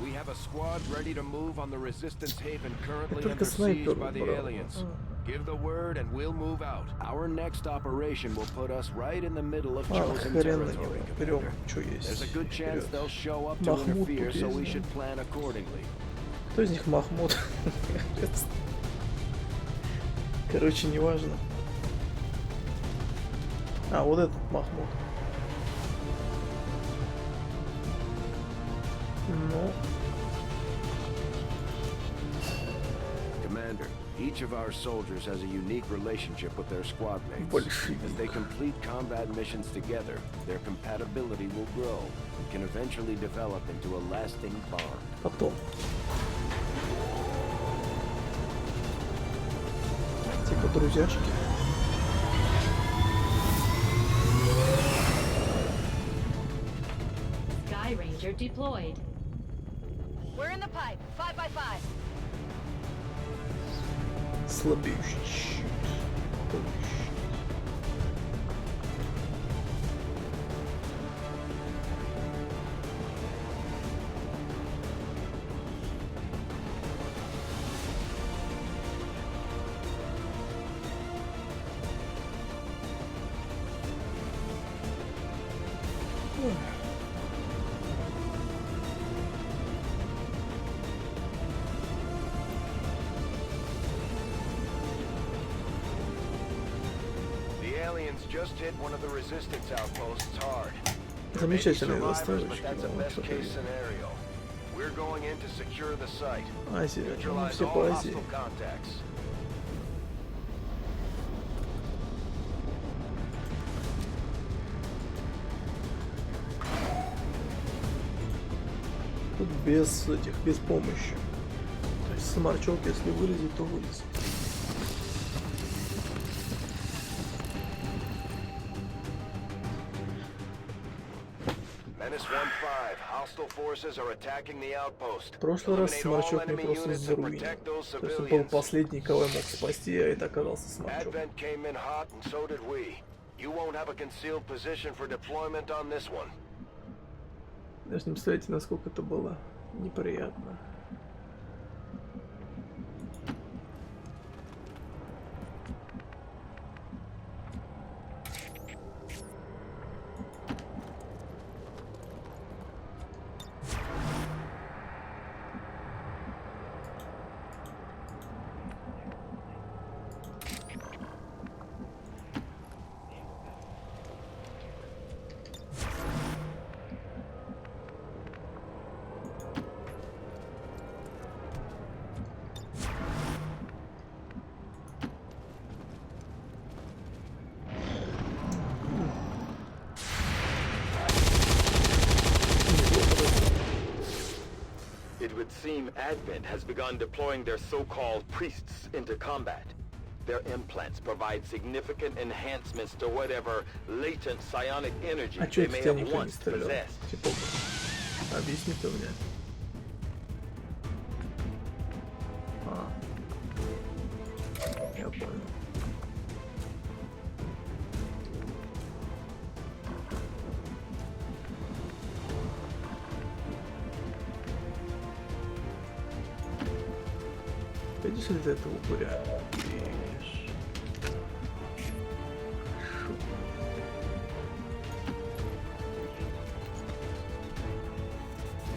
we have a squad ready to move on the resistance haven currently under siege by the aliens. Give the word and we'll move out. Our next operation will put us right in the middle of Chosen territory, Commander. There's a good chance they'll show up to interfere, so we should plan accordingly. Кто из них Махмуд? Короче, неважно. А, вот этот Махмуд. Ну. Commander, each of our soldiers has a unique relationship with their squad mates. As they complete combat missions together, their compatibility will grow and can eventually develop into a lasting bond. Потом. Типа друзьяшки. Sky Ranger deployed. We're in the pipe. 5x5. Слабеющий щит. Just hit one of the resistance outposts hard. Замечательные достаточно. We're going in to secure the site. Азия, ну Neutralize все all по Азии. hostile contacts. Тут без этих, без помощи. То есть сморчок, если вылезет, то вылезет. В прошлый раз сморчок мне просто заруинил. То есть он был последний, кого я мог спасти, а это оказался сморчок. Даже не представляете, насколько это было неприятно. It would seem Advent has begun deploying their so-called priests into combat. Their implants provide significant enhancements to whatever latent psionic energy they may have once possessed. Объясни-ка мне. Я понял. Видишь ли ты этого упыря? Видишь. Хорошо.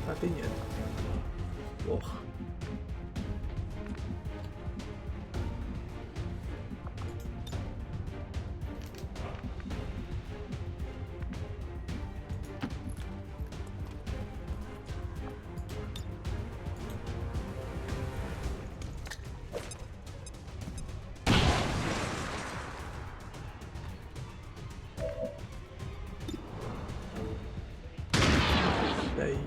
А ты нет. Плохо. Дай.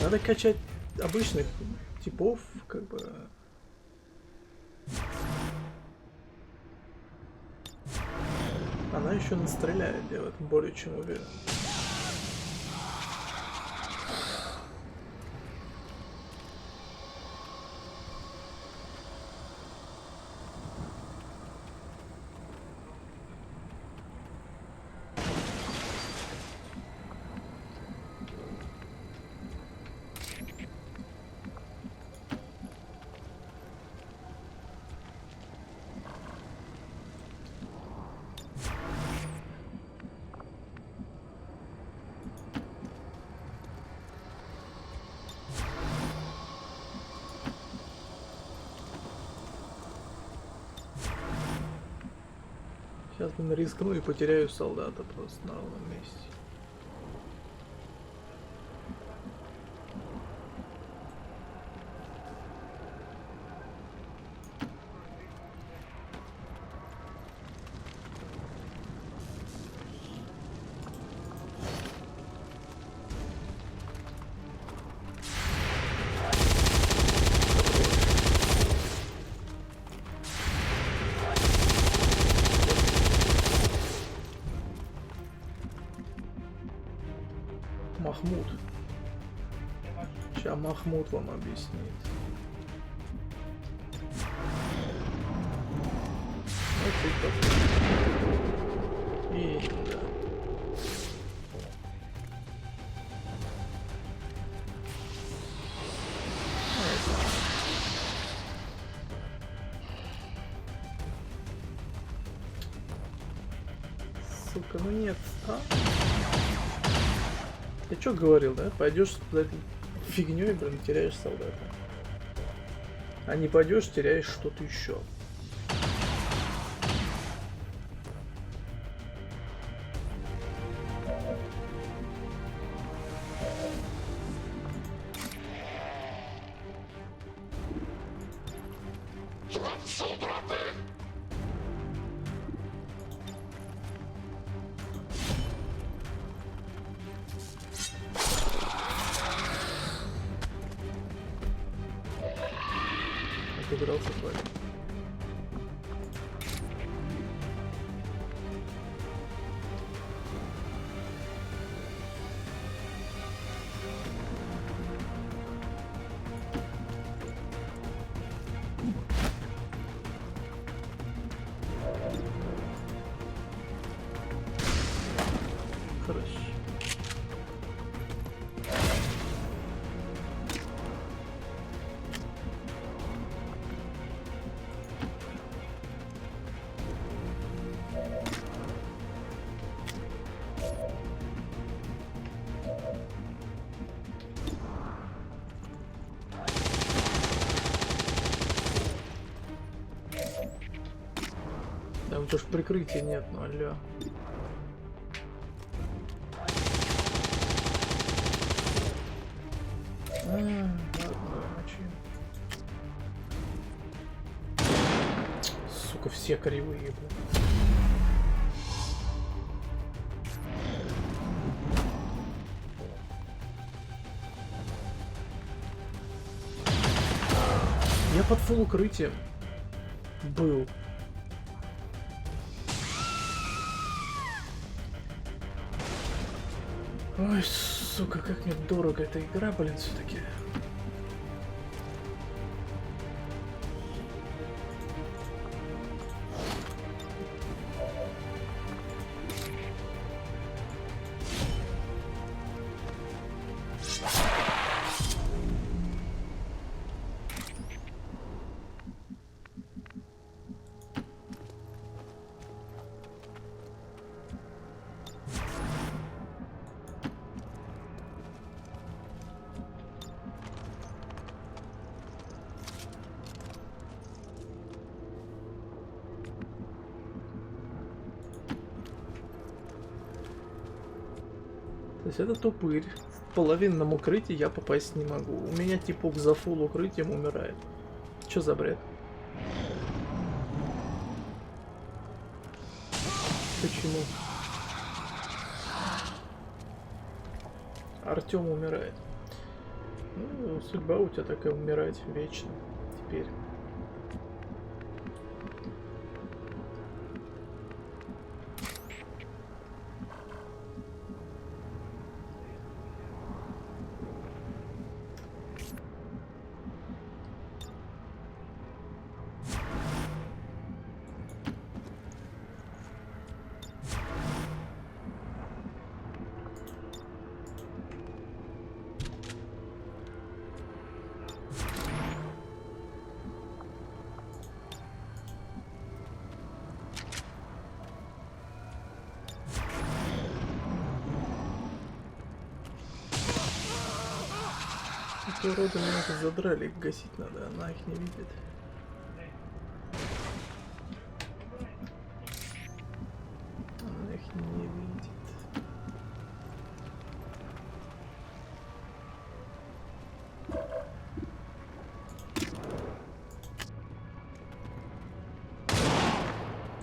Надо качать обычных типов, как бы. Она еще настреляет, я в этом более чем уверен. Сейчас, блин, рискну и потеряю солдата просто на ровном месте. Махмуд. Сейчас Махмуд вам объяснит. И да. Сука, ну нет, а? Я что говорил, да? Пойдешь за этой фигней, блин, теряешь солдата. А не пойдешь, теряешь что-то еще. Отыгрался парень. Хорошо. Да, у тебя ж прикрытия нет, ну алло. Ладно, мочи. Сука, все кривые, блин. Я под фулл укрытием был. Ой, сука, как мне дорого эта игра, блин, все-таки. То есть это тупырь. В половинном укрытии я попасть не могу. У меня типок за фулл укрытием умирает. Чё за бред? Почему? Артём умирает. Ну, судьба у тебя такая, умирать вечно. Теперь. Эти уроды меня задрали, их гасить надо, она их не видит. Она их не видит.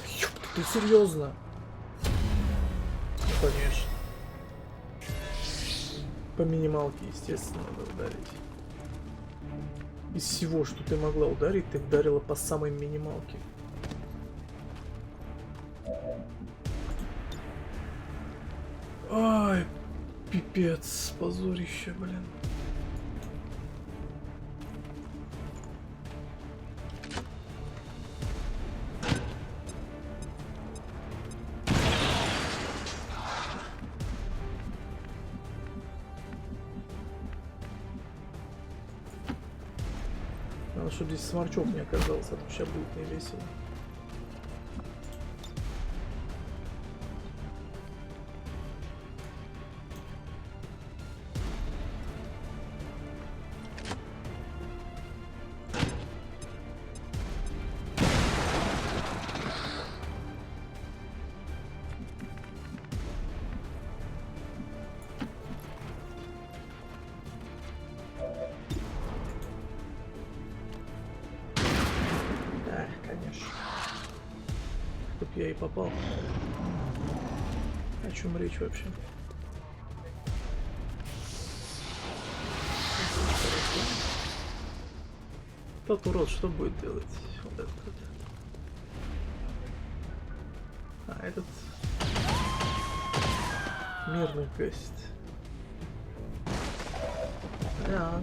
Ёпта, ты серьезно? Ну, конечно. По минималке, естественно, надо ударить. Из всего, что ты могла ударить, ты ударила по самой минималке. Ай, пипец, позорище, блин. Надо, чтобы здесь сморчок не оказался, а то сейчас будет не весело. я и попал. О чем речь вообще? Тот урод что будет делать? Вот этот. А этот мирный гость. Да.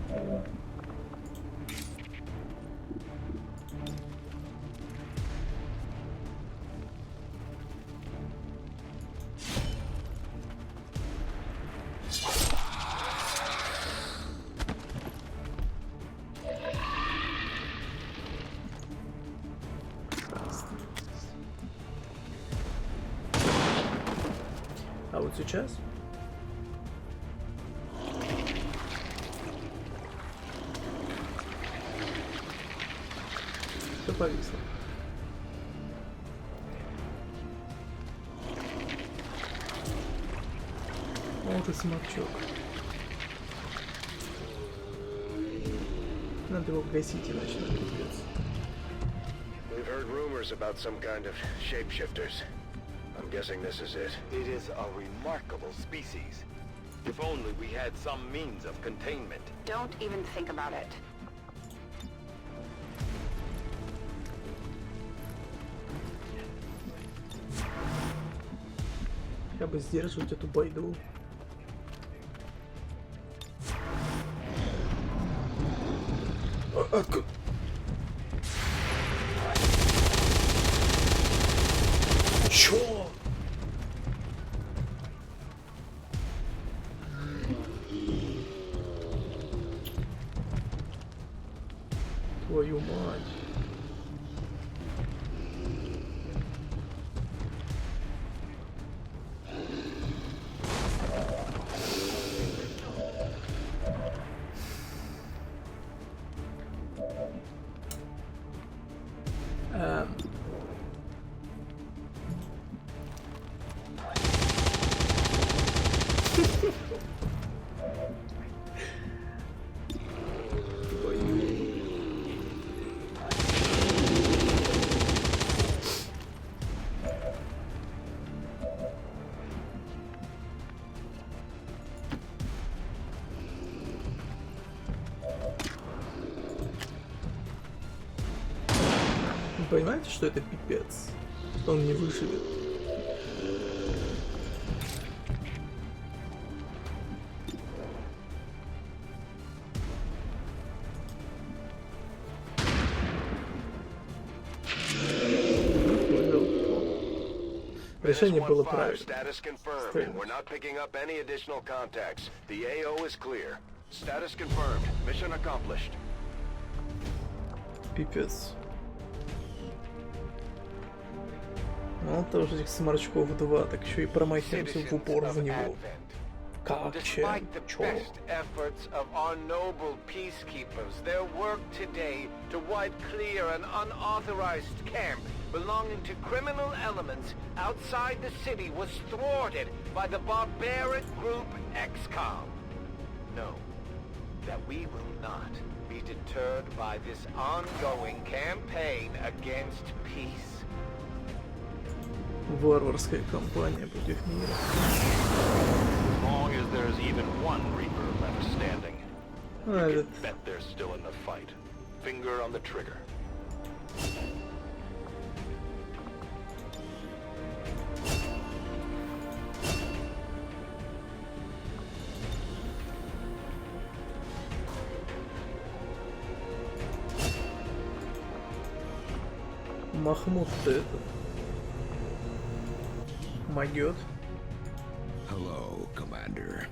А вот сейчас все повисло. Вот и сморчок. Надо его гасить, иначе на пипец. We've heard rumors about some kind of shapeshifters. I'm guessing this is it. It is a remarkable species. If only we had some means of containment. Don't even think about it. Я бы сдерживать эту байду. Чё? Твою мать. Вы понимаете, что это пипец? Что он не выживет. Решение было правильно. Status confirmed. We're not picking up any additional contacts. The AO is clear. Status confirmed. Mission accomplished. Пипец. Ну, тоже этих сморчков 2, так еще и промахиваемся в упор в него. Как че? Чё? Efforts of our noble peacekeepers, their work today to wipe clear an unauthorized camp belonging to criminal elements outside the city was thwarted by the barbaric group XCOM. Know that we will not be deterred by this ongoing campaign against peace. Варварская кампания против мира. As long as there's even one Reaper left standing, you can bet they're still in the fight. Finger on the trigger. Махмуд-то это могет. Hello, Commander.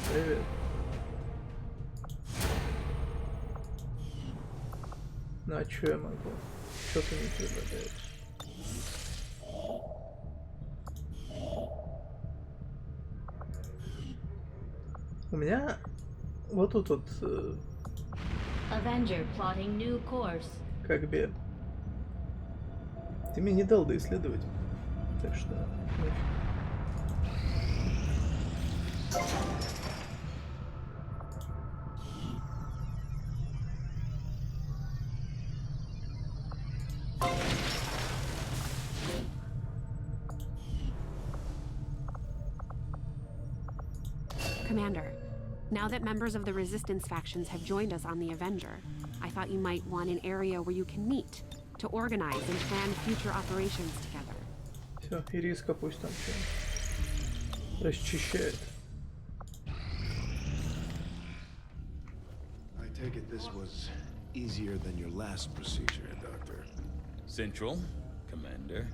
Привет. Ну а чё я могу? Что ты мне предлагаешь? У меня вот тут вот Avenger plotting new course. как бы ты мне не дал доисследовать, так что нафиг. Commander, now that members of the Resistance factions have joined us on the Avenger, I thought you might want an area where you can meet, to organize and plan future operations together. Все, Ириска пусть там все расчищает. I take it this was easier than your last procedure, Doctor. Central, Commander.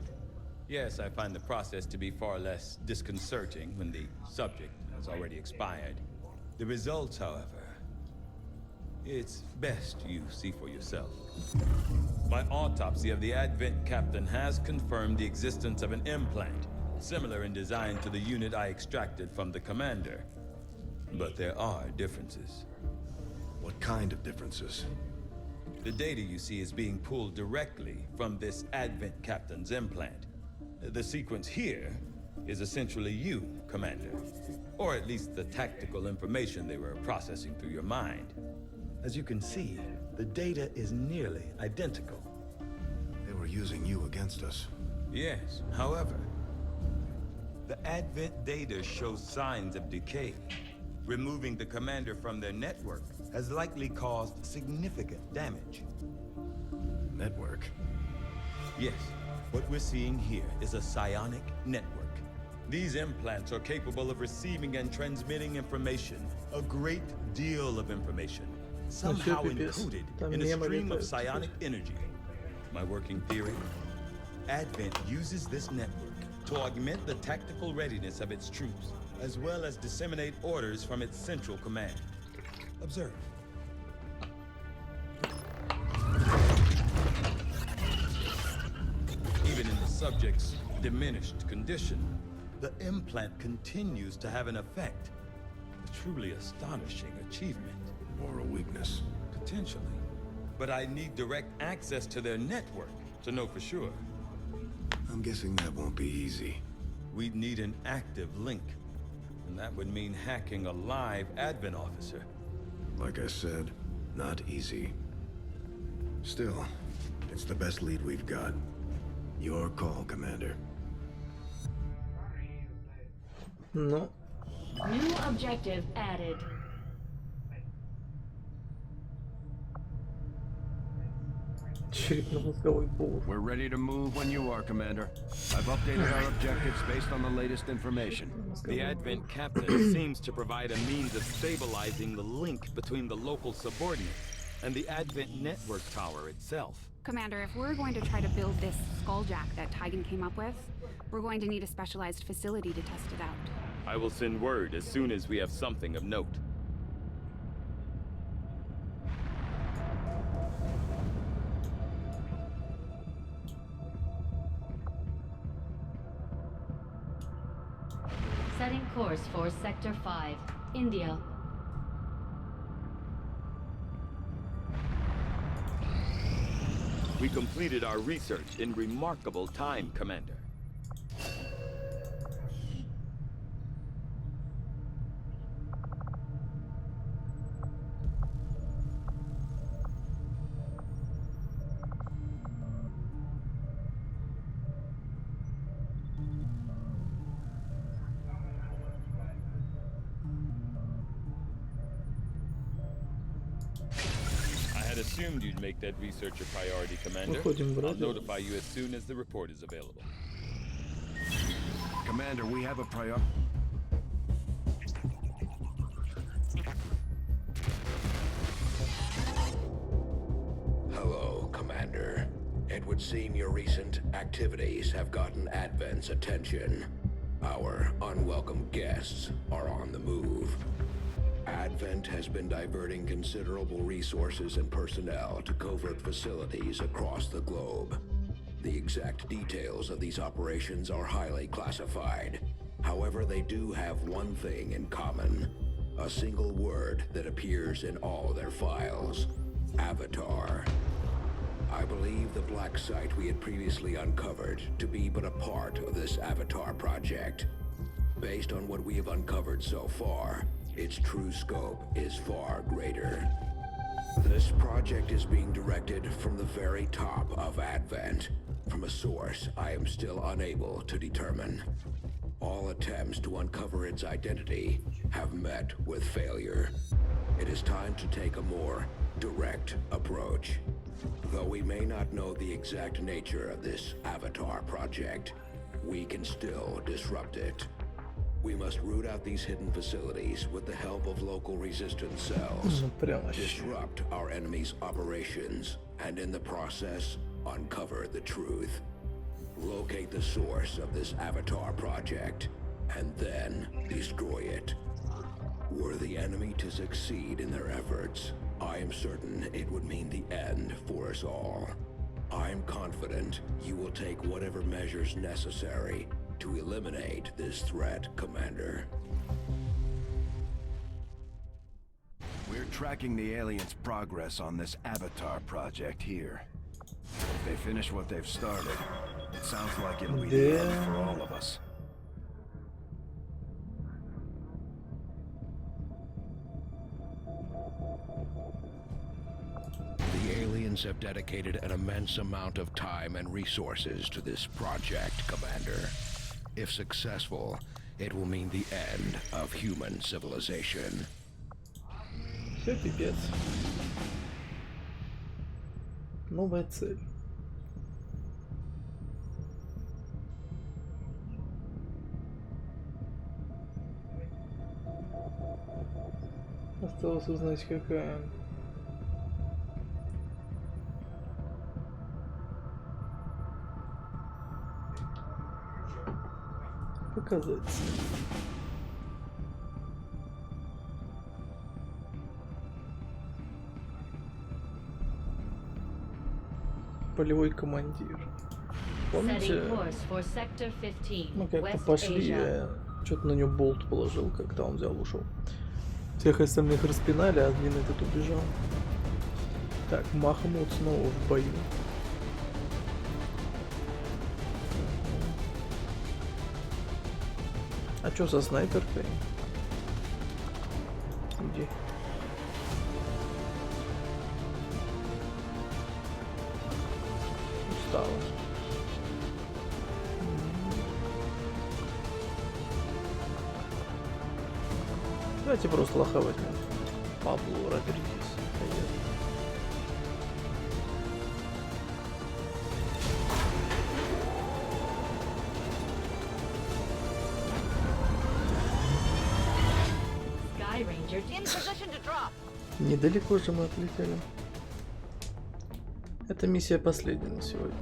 Yes, I find the process to be far less disconcerting when the subject has already expired. The results, however, it's best you see for yourself. My autopsy of the Advent captain has confirmed the existence of an implant, similar in design to the unit I extracted from the Commander. But there are differences. What kind of differences? The data you see is being pulled directly from this Advent captain's implant. The sequence here is essentially you, Commander. Or at least the tactical information they were processing through your mind. As you can see, the data is nearly identical. They were using you against us. Yes, however, the Advent data shows signs of decay. Removing the Commander from their network has likely caused significant damage. Network? Yes. What we're seeing here is a psionic network. These implants are capable of receiving and transmitting information, a great deal of information, somehow encoded in a stream of psionic energy. My working theory? Advent uses this network to augment the tactical readiness of its troops, as well as disseminate orders from its central command. Observe. Even in the subject's diminished condition, the implant continues to have an effect. A truly astonishing achievement. Or a weakness. Potentially. But I need direct access to their network to know for sure. I'm guessing that won't be easy. We'd need an active link. And that would mean hacking a live Advent officer. Like I said, not easy. Still, it's the best lead we've got. Your call, Commander. No. New objective added. We're ready to move when you are, Commander. I've updated our objectives based on the latest information. The Advent captain seems to provide a means of stabilizing the link between the local subordinates and the Advent network tower itself. Commander, if we're going to try to build this skulljack that Tigan came up with, we're going to need a specialized facility to test it out. I will send word as soon as we have something of note. Setting course for Sector 5, India. We completed our research in remarkable time, Commander. Assumed you'd make that research a priority, Commander. I'll notify you as soon as the report is available. Commander, we have a priority. Hello, Commander. It would seem your recent activities have gotten Advent's attention. Our unwelcome guests are on the move. Advent has been diverting considerable resources and personnel to covert facilities across the globe. The exact details of these operations are highly classified. However, they do have one thing in common. A single word that appears in all their files. Avatar. I believe the black site we had previously uncovered to be but a part of this Avatar project. Based on what we have uncovered so far, its true scope is far greater. This project is being directed from the very top of Advent, from a source I am still unable to determine. All attempts to uncover its identity have met with failure. It is time to take a more direct approach. Though we may not know the exact nature of this Avatar project, we can still disrupt it. We must root out these hidden facilities with the help of local resistance cells, disrupt our enemy's operations, and in the process, uncover the truth. Locate the source of this Avatar project, and then destroy it. Were the enemy to succeed in their efforts, I am certain it would mean the end for us all. I am confident you will take whatever measures necessary to eliminate this threat, Commander. We're tracking the aliens' progress on this Avatar project here. If they finish what they've started, it sounds like it'll be the end for all of us. The aliens have dedicated an immense amount of time and resources to this project, Commander. If successful, it will mean the end of human civilization. Все, пипец. Новая цель. Осталось узнать, какая. Показать. Полевой командир. Помните, мы как-то пошли, я что-то на него болт положил, когда он взял, ушел. Всех остальных распинали, а один этот убежал. Так, Махмуд снова в бою. А чё со снайперкой? Где? Устала. Давайте просто лоха возьмем. Пабло Родригес. Недалеко же мы отлетели. Эта миссия последняя на сегодня.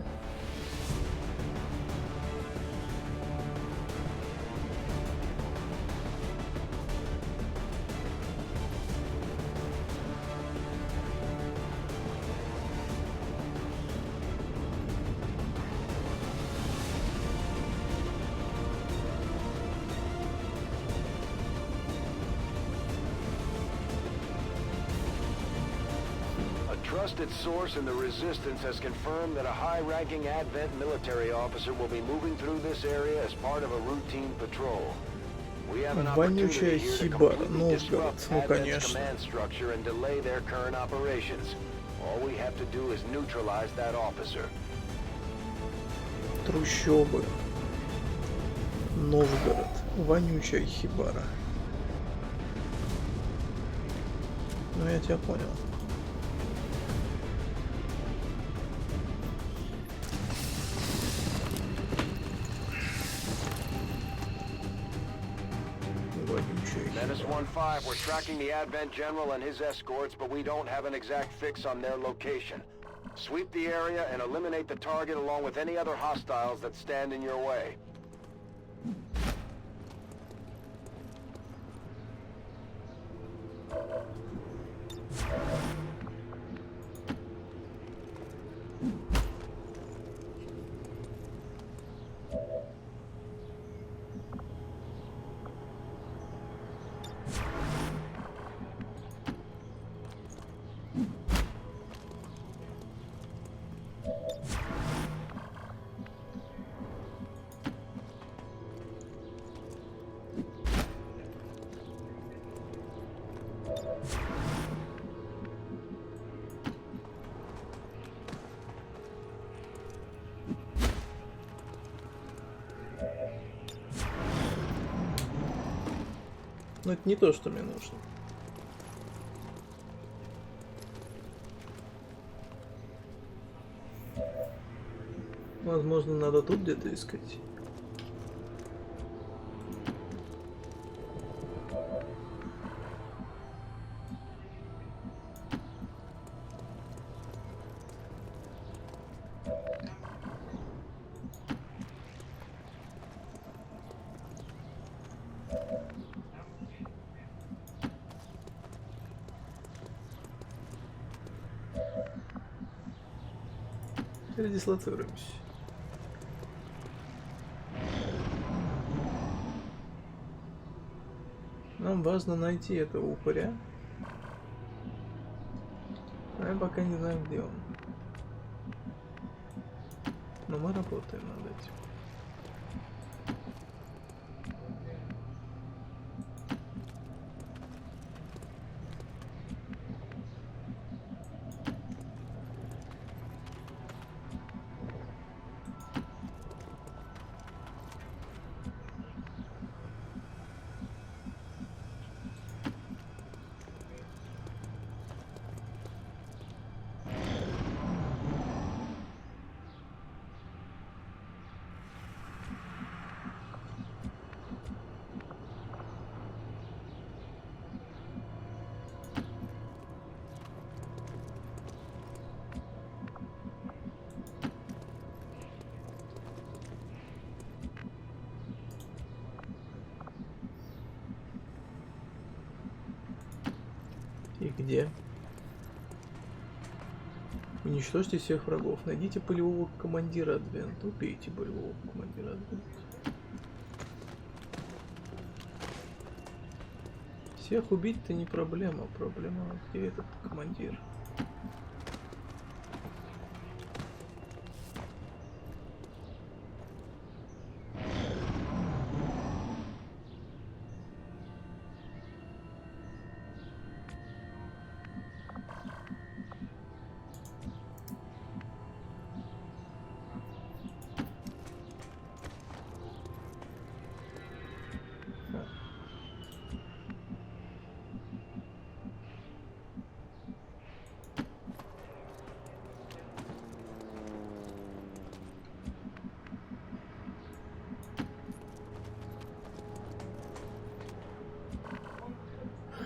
Trusted source in the Resistance has confirmed that a high-ranking Advent military officer will be moving through this area as part of a routine patrol. We have an opportunity here to completely disrupt Advent's command structure and delay their current operations. All we have to do is neutralize that officer. Трущобы. Новгород. Вонючая хибара. Ну, я тебя понял. Menace 1-5, we're tracking the Advent General and his escorts, but we don't have an exact fix on their location. Sweep the area and eliminate the target along with any other hostiles that stand in your way. Но это не то, что мне нужно. Возможно, надо тут где-то искать. Передислоцируемся. Нам важно найти этого упыря. А я пока не знаю, где он. Но мы работаем над этим. И где? Уничтожьте всех врагов. Найдите полевого командира Адвент. Убейте полевого командира Адвент. Всех убить-то не проблема. Проблема, где этот командир.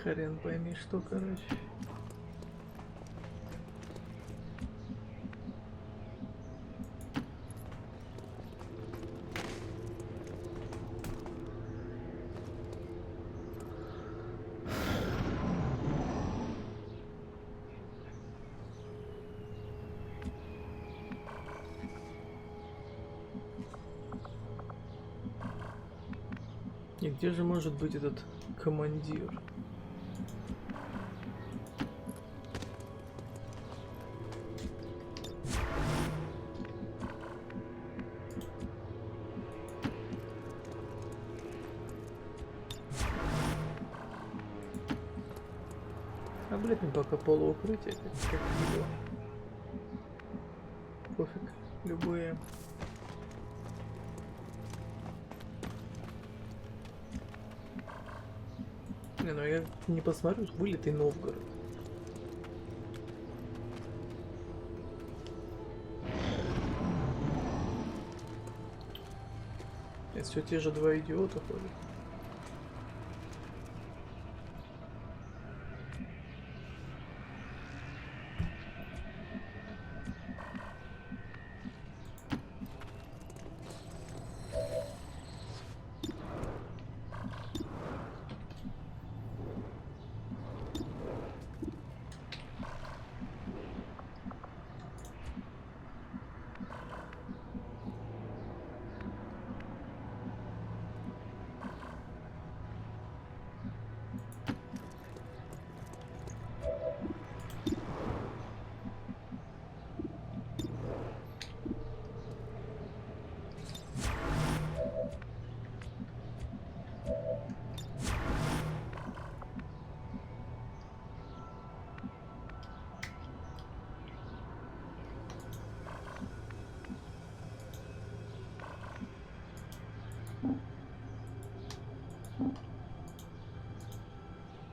Хрен пойми, что, короче. И где же может быть этот командир? Облепим пока полуукрытие, как его. Пофиг, любые. Не, ну я не посмотрю, вылитый Новгород. Это все те же два идиота ходят.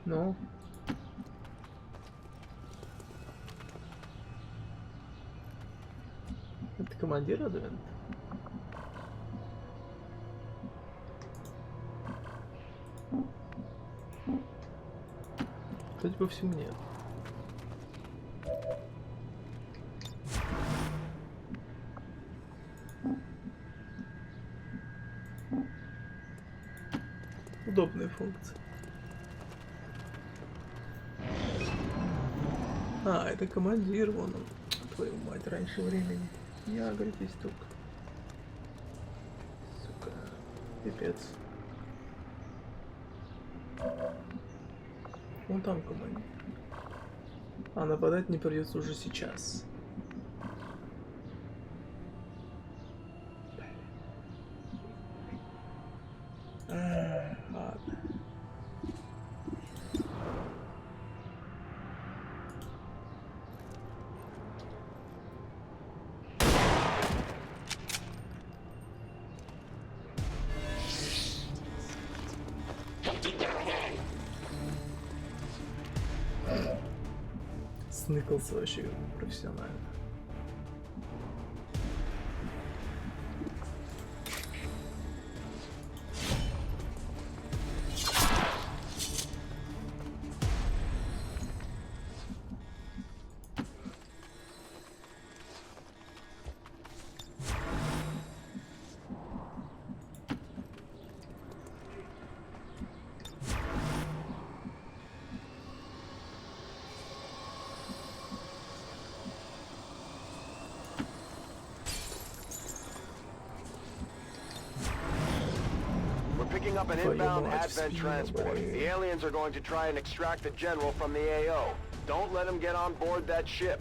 Ну. Это командир Адвент? Судя по всему, нет. Удобная функция. А, это командир, вон он. Твою мать, раньше времени. Я, говорит, здесь только. Сука. Пипец. Вон там командир. А нападать не придется уже сейчас. Ладно. Сныкался вообще профессионально. Picking up an inbound Advent transport. The aliens are going to try and extract the general from the AO. Don't let him get on board that ship.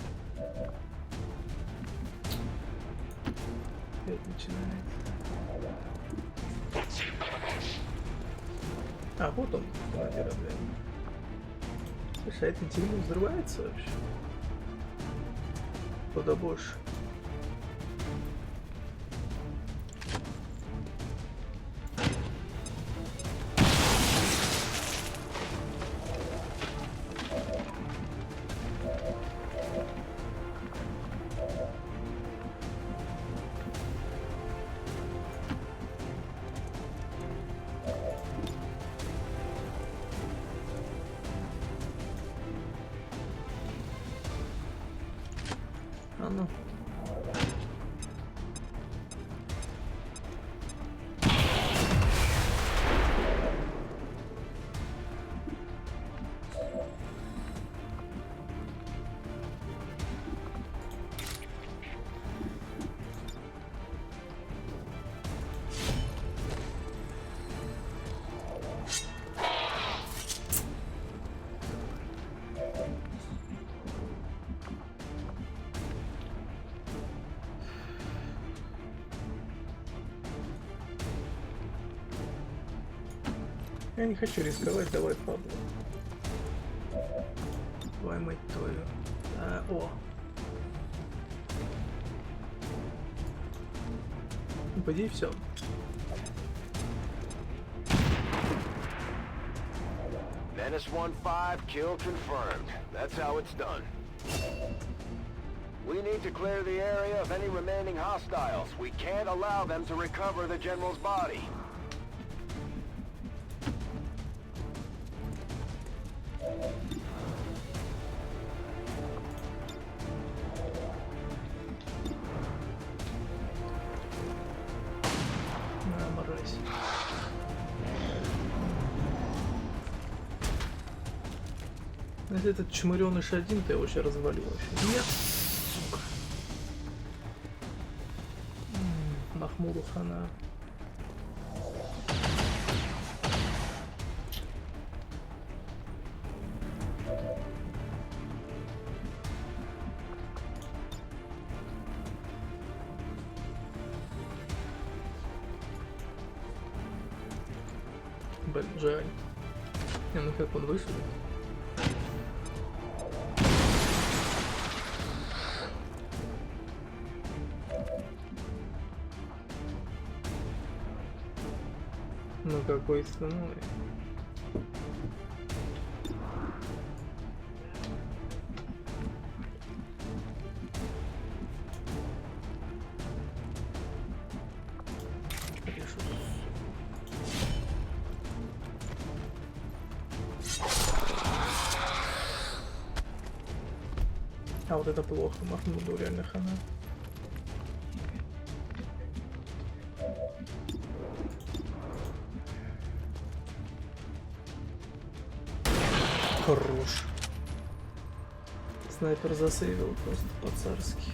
А, вот он, командир Адвент. Слушай, а этот дерьмо взрывается вообще? Куда больше? А ну. Я не хочу рисковать, давай Пабло. Твою мать твою. О. Ну, по идее, все. Menace 1-5, kill confirmed. That's how it's done. We need to clear the area of any remaining hostiles. We can't allow them to recover the general's body. Если этот чмыреныш один, то я его сейчас развалю вообще. Нет, сука. Махмуду хана. Блин, жаль. Не, ну как он вышел? Ну какой ценой? А вот это плохо, Махмуду реально хана. Хорош. Снайпер засейвил просто по-царски.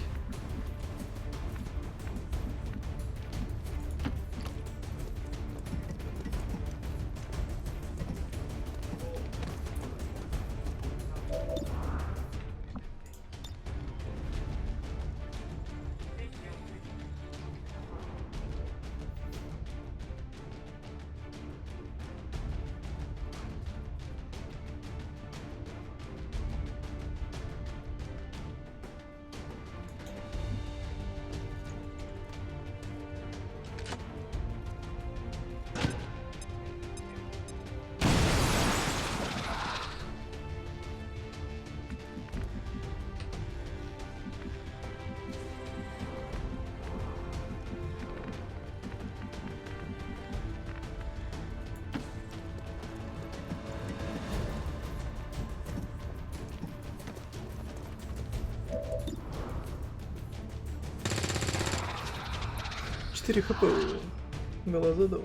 Четыре хп у Голозадова.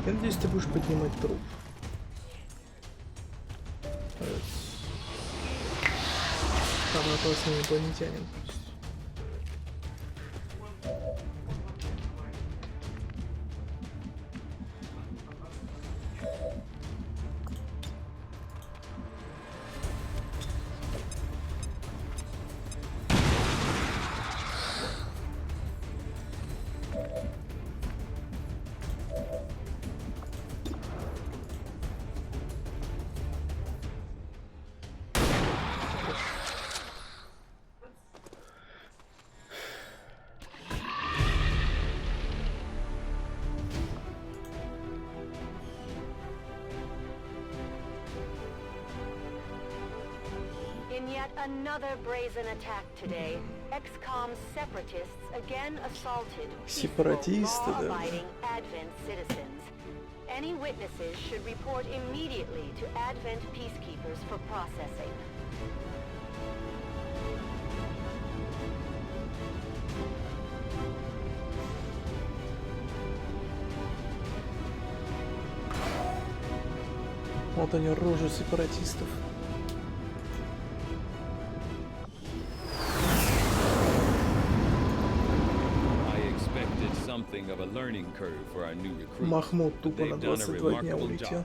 Я надеюсь, ты будешь поднимать труп. Самый опасный инопланетянин. In yet another brazen attack today, XCOM separatists again assaulted peaceful, law-abiding Advent citizens. Any witnesses should report immediately to Advent peacekeepers for processing. Вот они, рожи сепаратистов. Махмуд тупо на 22 дня улетел.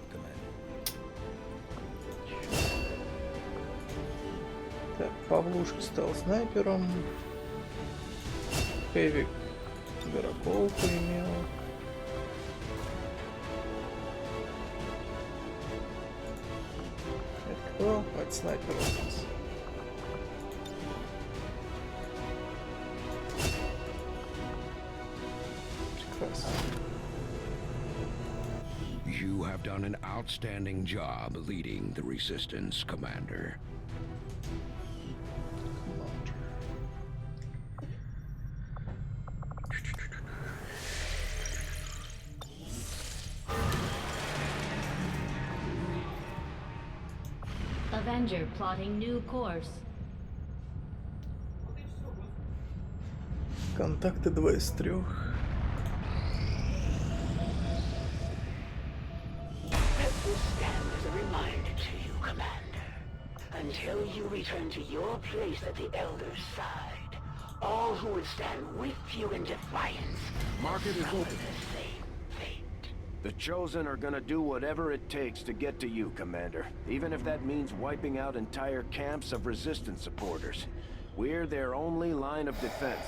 Так, Павлушка стал снайпером. Хэвик гороколку имел. Это кто? Это снайпер у нас. You have done an outstanding job leading the resistance, Commander. Avenger plotting new course. Контакты 2 из 3. Until you return to your place at the Elder's side, all who would stand with you in defiance Market is suffer open. the same fate. The Chosen are gonna do whatever it takes to get to you, Commander. Even if that means wiping out entire camps of Resistance supporters. We're their only line of defense.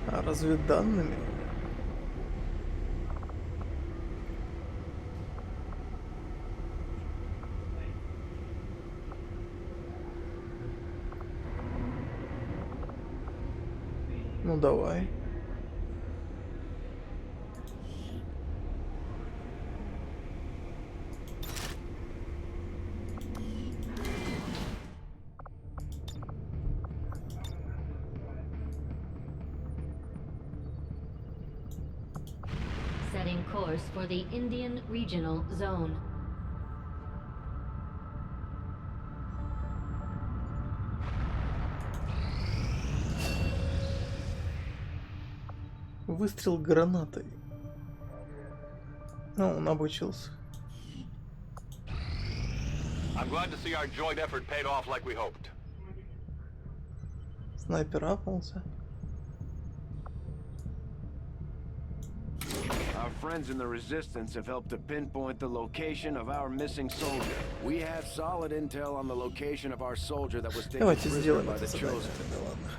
А разведданными? Ну давай. Setting course for the Indian Regional Zone. Выстрел гранатой. Ну, он обучился. I'm glad to see our joint effort paid off like we hoped. Снайпер апнулся. Our friends in the Resistance have helped to pinpoint the location of our missing soldier. We have solid intel on the location of our soldier that was taken prisoner by the Chosen.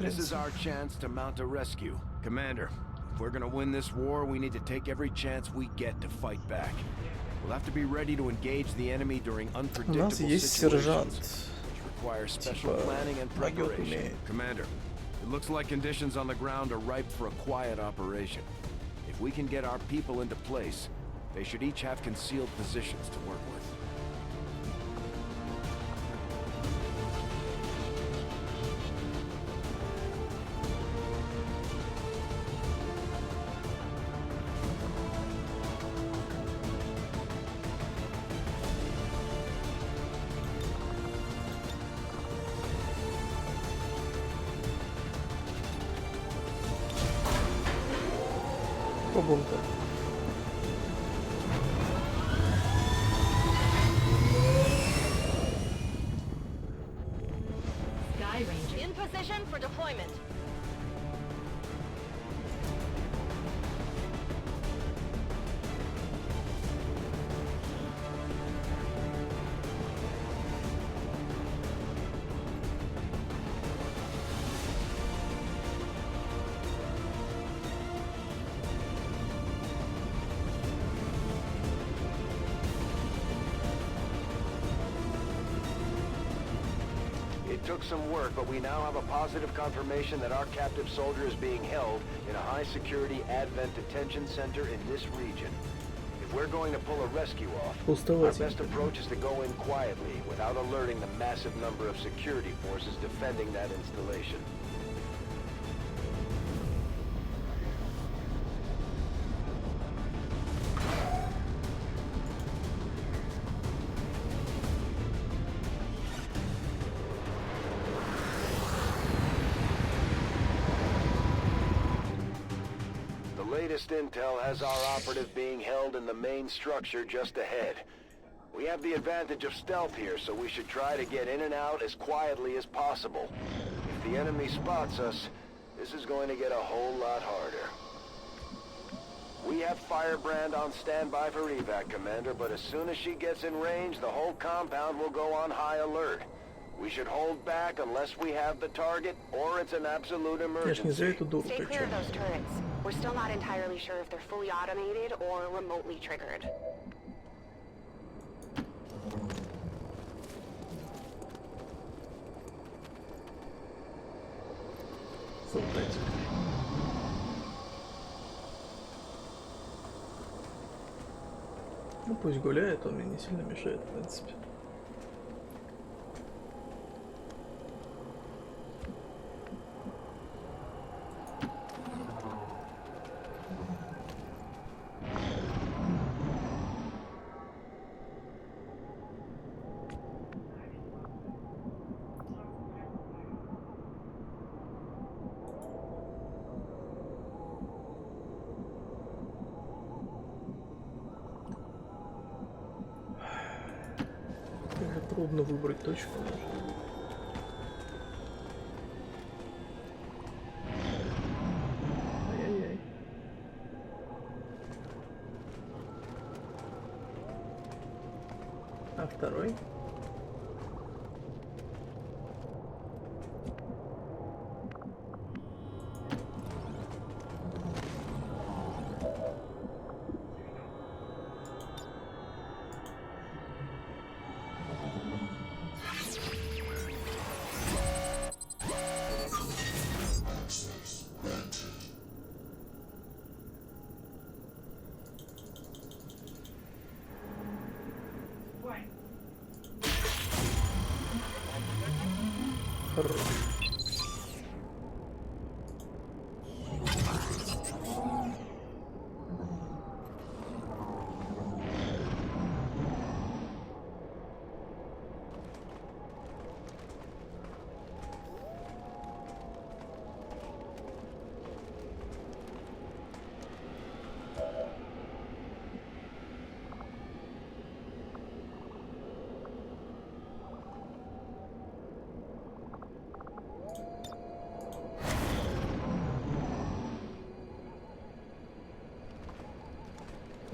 This is our chance to mount a rescue. Commander, if we're gonna win this war, we need to take every chance we get to fight back. We'll have to be ready to engage the enemy during unpredictable situations, which require special planning and preparation. Commander, it looks like conditions on the ground are ripe for a quiet operation. If we can get our people into place, they should each have concealed positions to work with. Побомка. Sky Ranger. In position for deployment. It took some work, but we now have a positive confirmation that our captive soldier is being held in a high-security Advent detention center in this region. If we're going to pull a rescue off, our best approach is to go in quietly without alerting the massive number of security forces defending that installation. Latest intel has our operative being held in the main structure just ahead. We have the advantage of stealth here, so we should try to get in and out as quietly as possible. If the enemy spots us, this is going to get a whole lot harder. We have Firebrand on standby for evac, Commander, but as soon as she gets in range, the whole compound will go on high alert. We should hold back unless we have the target, or it's an absolute emergency. Stay clear of those turrets. We're still not entirely sure if they're fully automated or remotely triggered. Ну пусть гуляет, он мне не сильно мешает, в принципе. Трудно выбрать точку. Ай-яй-яй. А второй?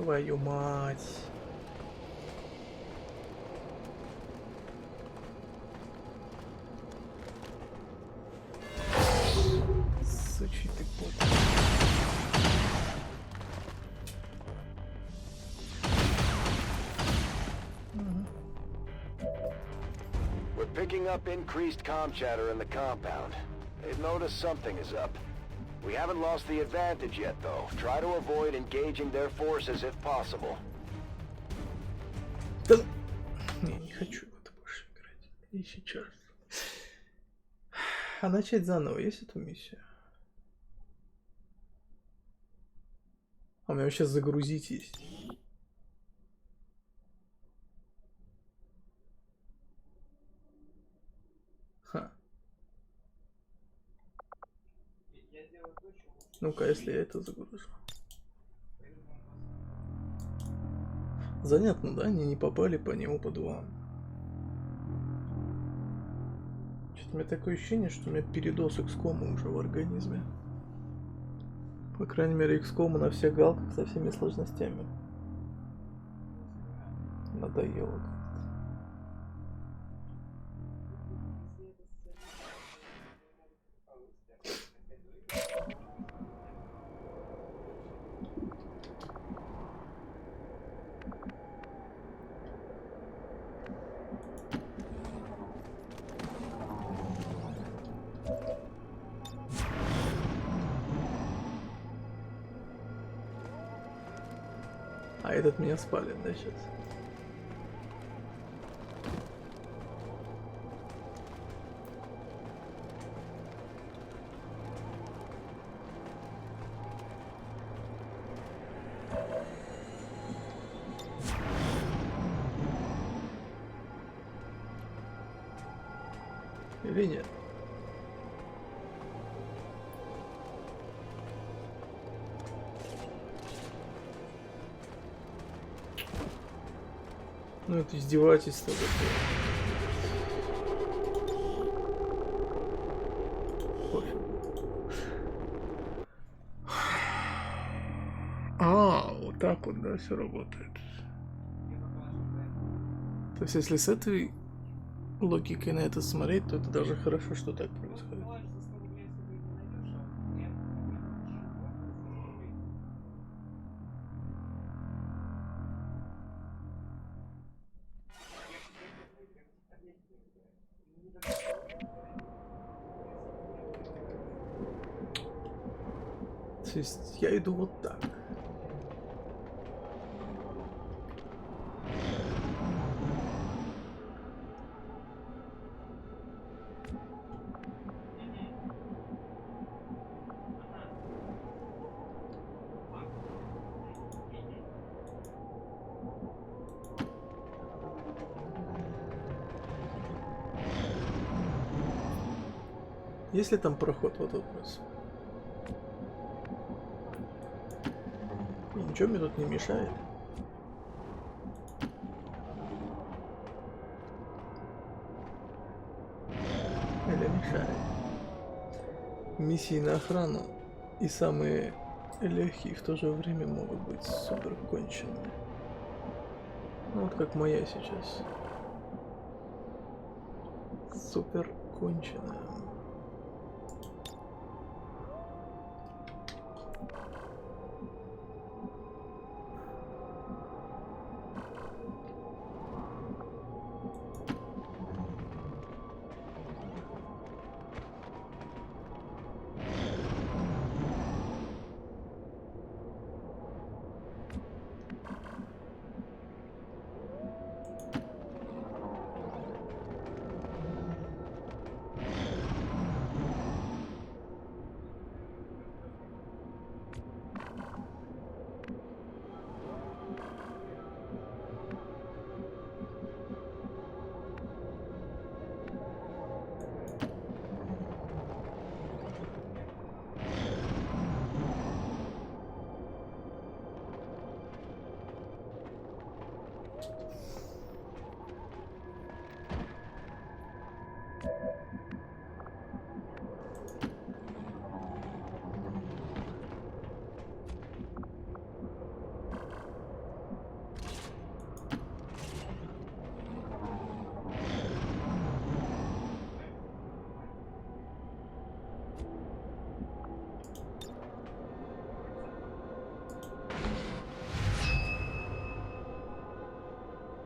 Твою мать. Сучий ты кот. We're picking up increased comm chatter in the compound. They've noticed something is up. We haven't lost the advantage yet, though. Try to avoid engaging their forces if possible. Не хочу в это больше играть. И сейчас. А начать заново есть эту миссию? А у меня сейчас загрузить есть. Ха. Ну-ка, если я это загружу. Занятно, да? Они не попали по нему по двум. Что-то у меня такое ощущение, что у меня передоз XCOM уже в организме. По крайней мере, XCOM на всех галках со всеми сложностями. Надоело. А этот меня спалит, да, сейчас? Или нет? Ну это издевательство такое. А, вот так вот, да, все работает. То есть если с этой логикой на это смотреть, то это даже хорошо, что так происходит. То есть я иду вот так. Есть ли там проход? Вот вопрос. И ничего мне тут не мешает. Или мешает? Миссии на охрану и самые легкие в то же время могут быть супер конченными. Ну, вот как моя сейчас. Супер конченая.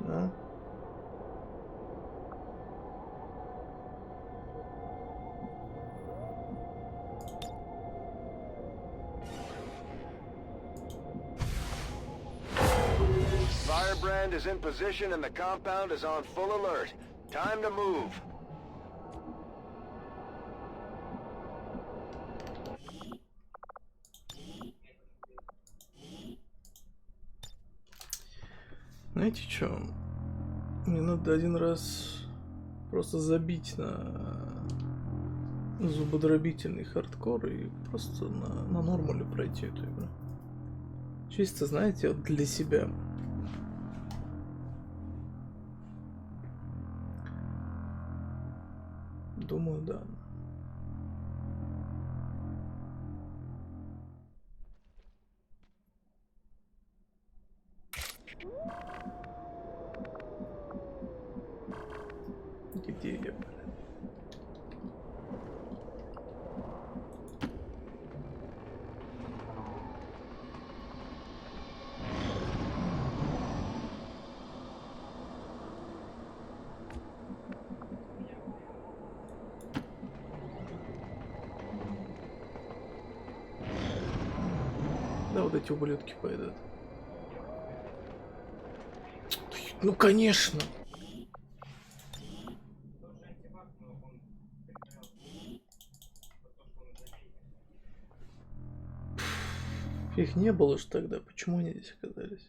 А? Firebrand is in position and the compound is on full alert. Time to move. Знаете что? Мне надо один раз просто забить на зубодробительный хардкор и просто на нормале пройти эту игру. Чисто, знаете, вот для себя. Думаю, да. Где я, блин? Да, вот эти ублюдки пойдут. Ну, конечно. Их не было ж тогда. Почему они здесь оказались?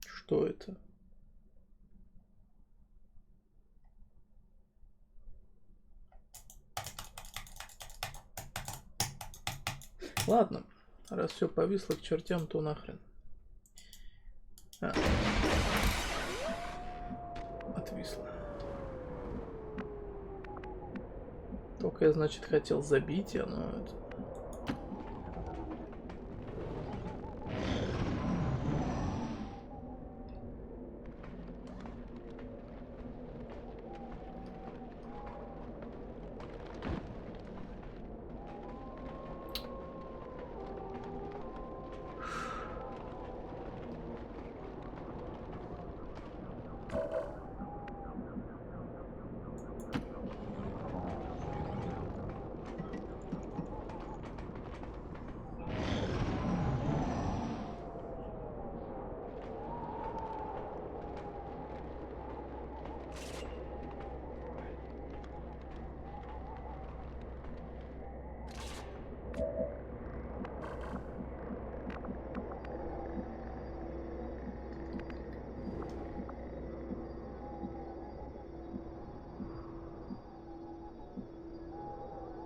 Что это? Ладно, раз все повисло к чертям, то нахрен. Отвисло. Только я, значит, хотел забить, и оно это...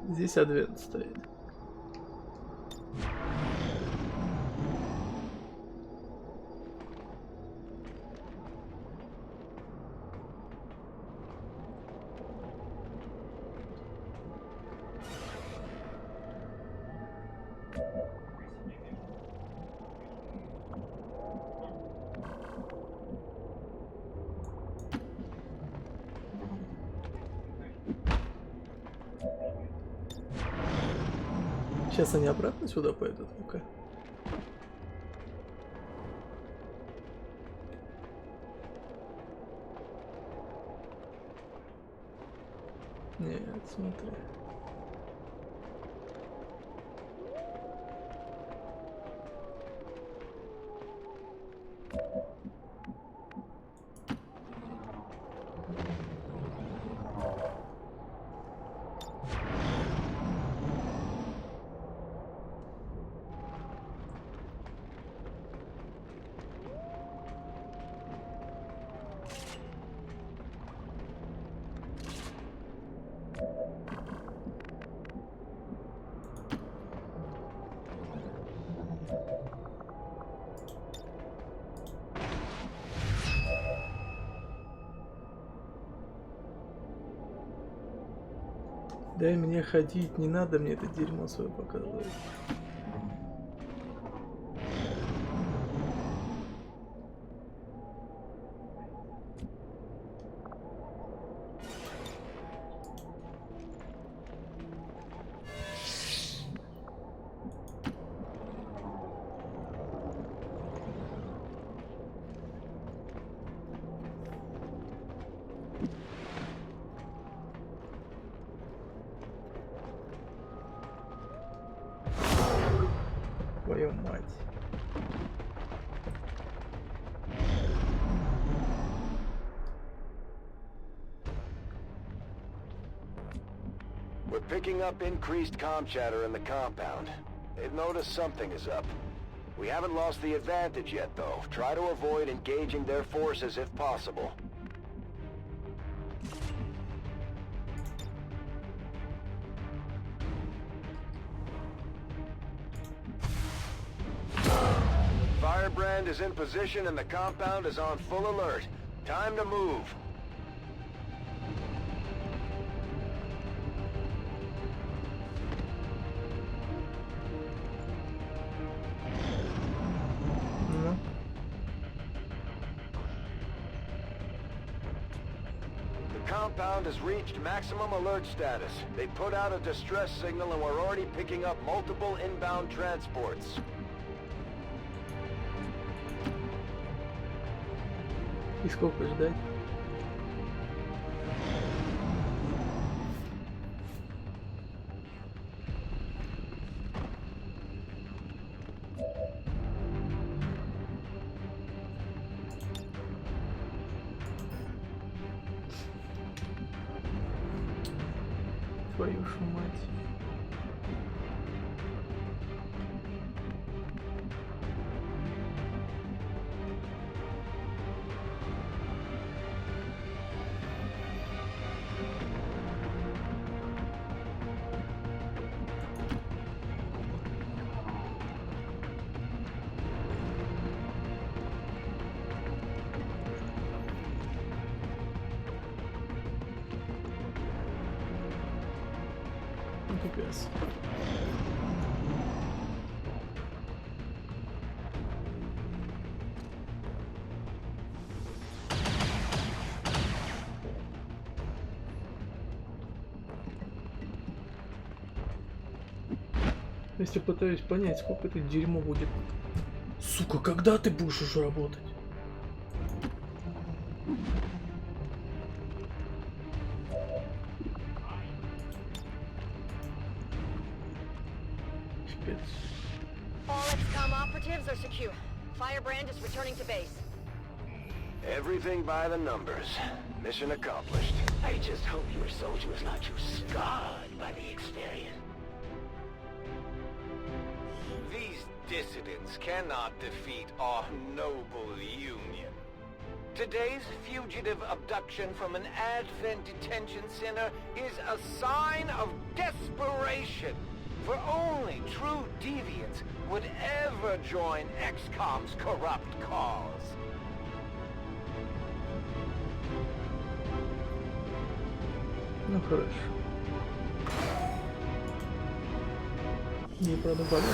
Здесь адвент стоит. Сейчас они обратно сюда пойдут, ну-ка. Нет, смотри. Дай мне ходить, не надо мне это дерьмо свое показывать. Твою мать. We're picking up increased comm chatter in the compound. They've noticed something is up. We haven't lost the advantage yet, though. Try to avoid engaging their forces if possible. Firebrand is in position and the compound is on full alert. Time to move. The compound has reached maximum alert status. They put out a distress signal and we're already picking up multiple inbound transports. И сколько ждать? Твою ж мать. Пипец. Если пытаюсь понять, сколько это дерьмо будет. Сука, когда ты будешь уже работать? All XCOM operatives are secure. Firebrand is returning to base. Everything by the numbers. Mission accomplished. I just hope your soldier was not too scarred by the experience. These dissidents cannot defeat our noble Union. Today's fugitive abduction from an Advent detention center is a sign of desperation. For only true deviants would ever join XCOM's corrupt cause. Ну хорошо. Не правда болит.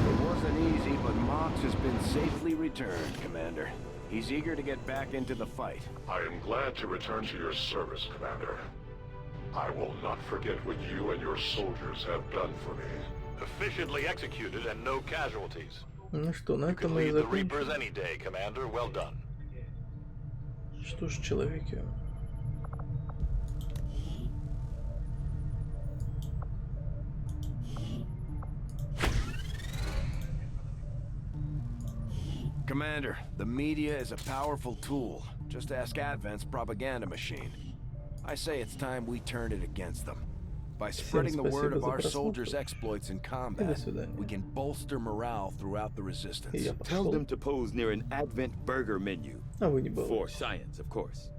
It wasn't easy, but Mox has been safely returned, Commander. He's eager to get back into the fight. I am glad to return to your service, Commander. I will not forget what you and your soldiers have done for me. Efficiently executed and no casualties. Ну что, на этом мы и закончим. Что ж, человеки. Commander, the media is a powerful tool. Just ask Advent's propaganda machine. I say it's time we turn it against them. By spreading the word of our soldiers' exploits in combat, we can bolster morale throughout the resistance. Tell them to pose near an Advent burger menu. For science, of course.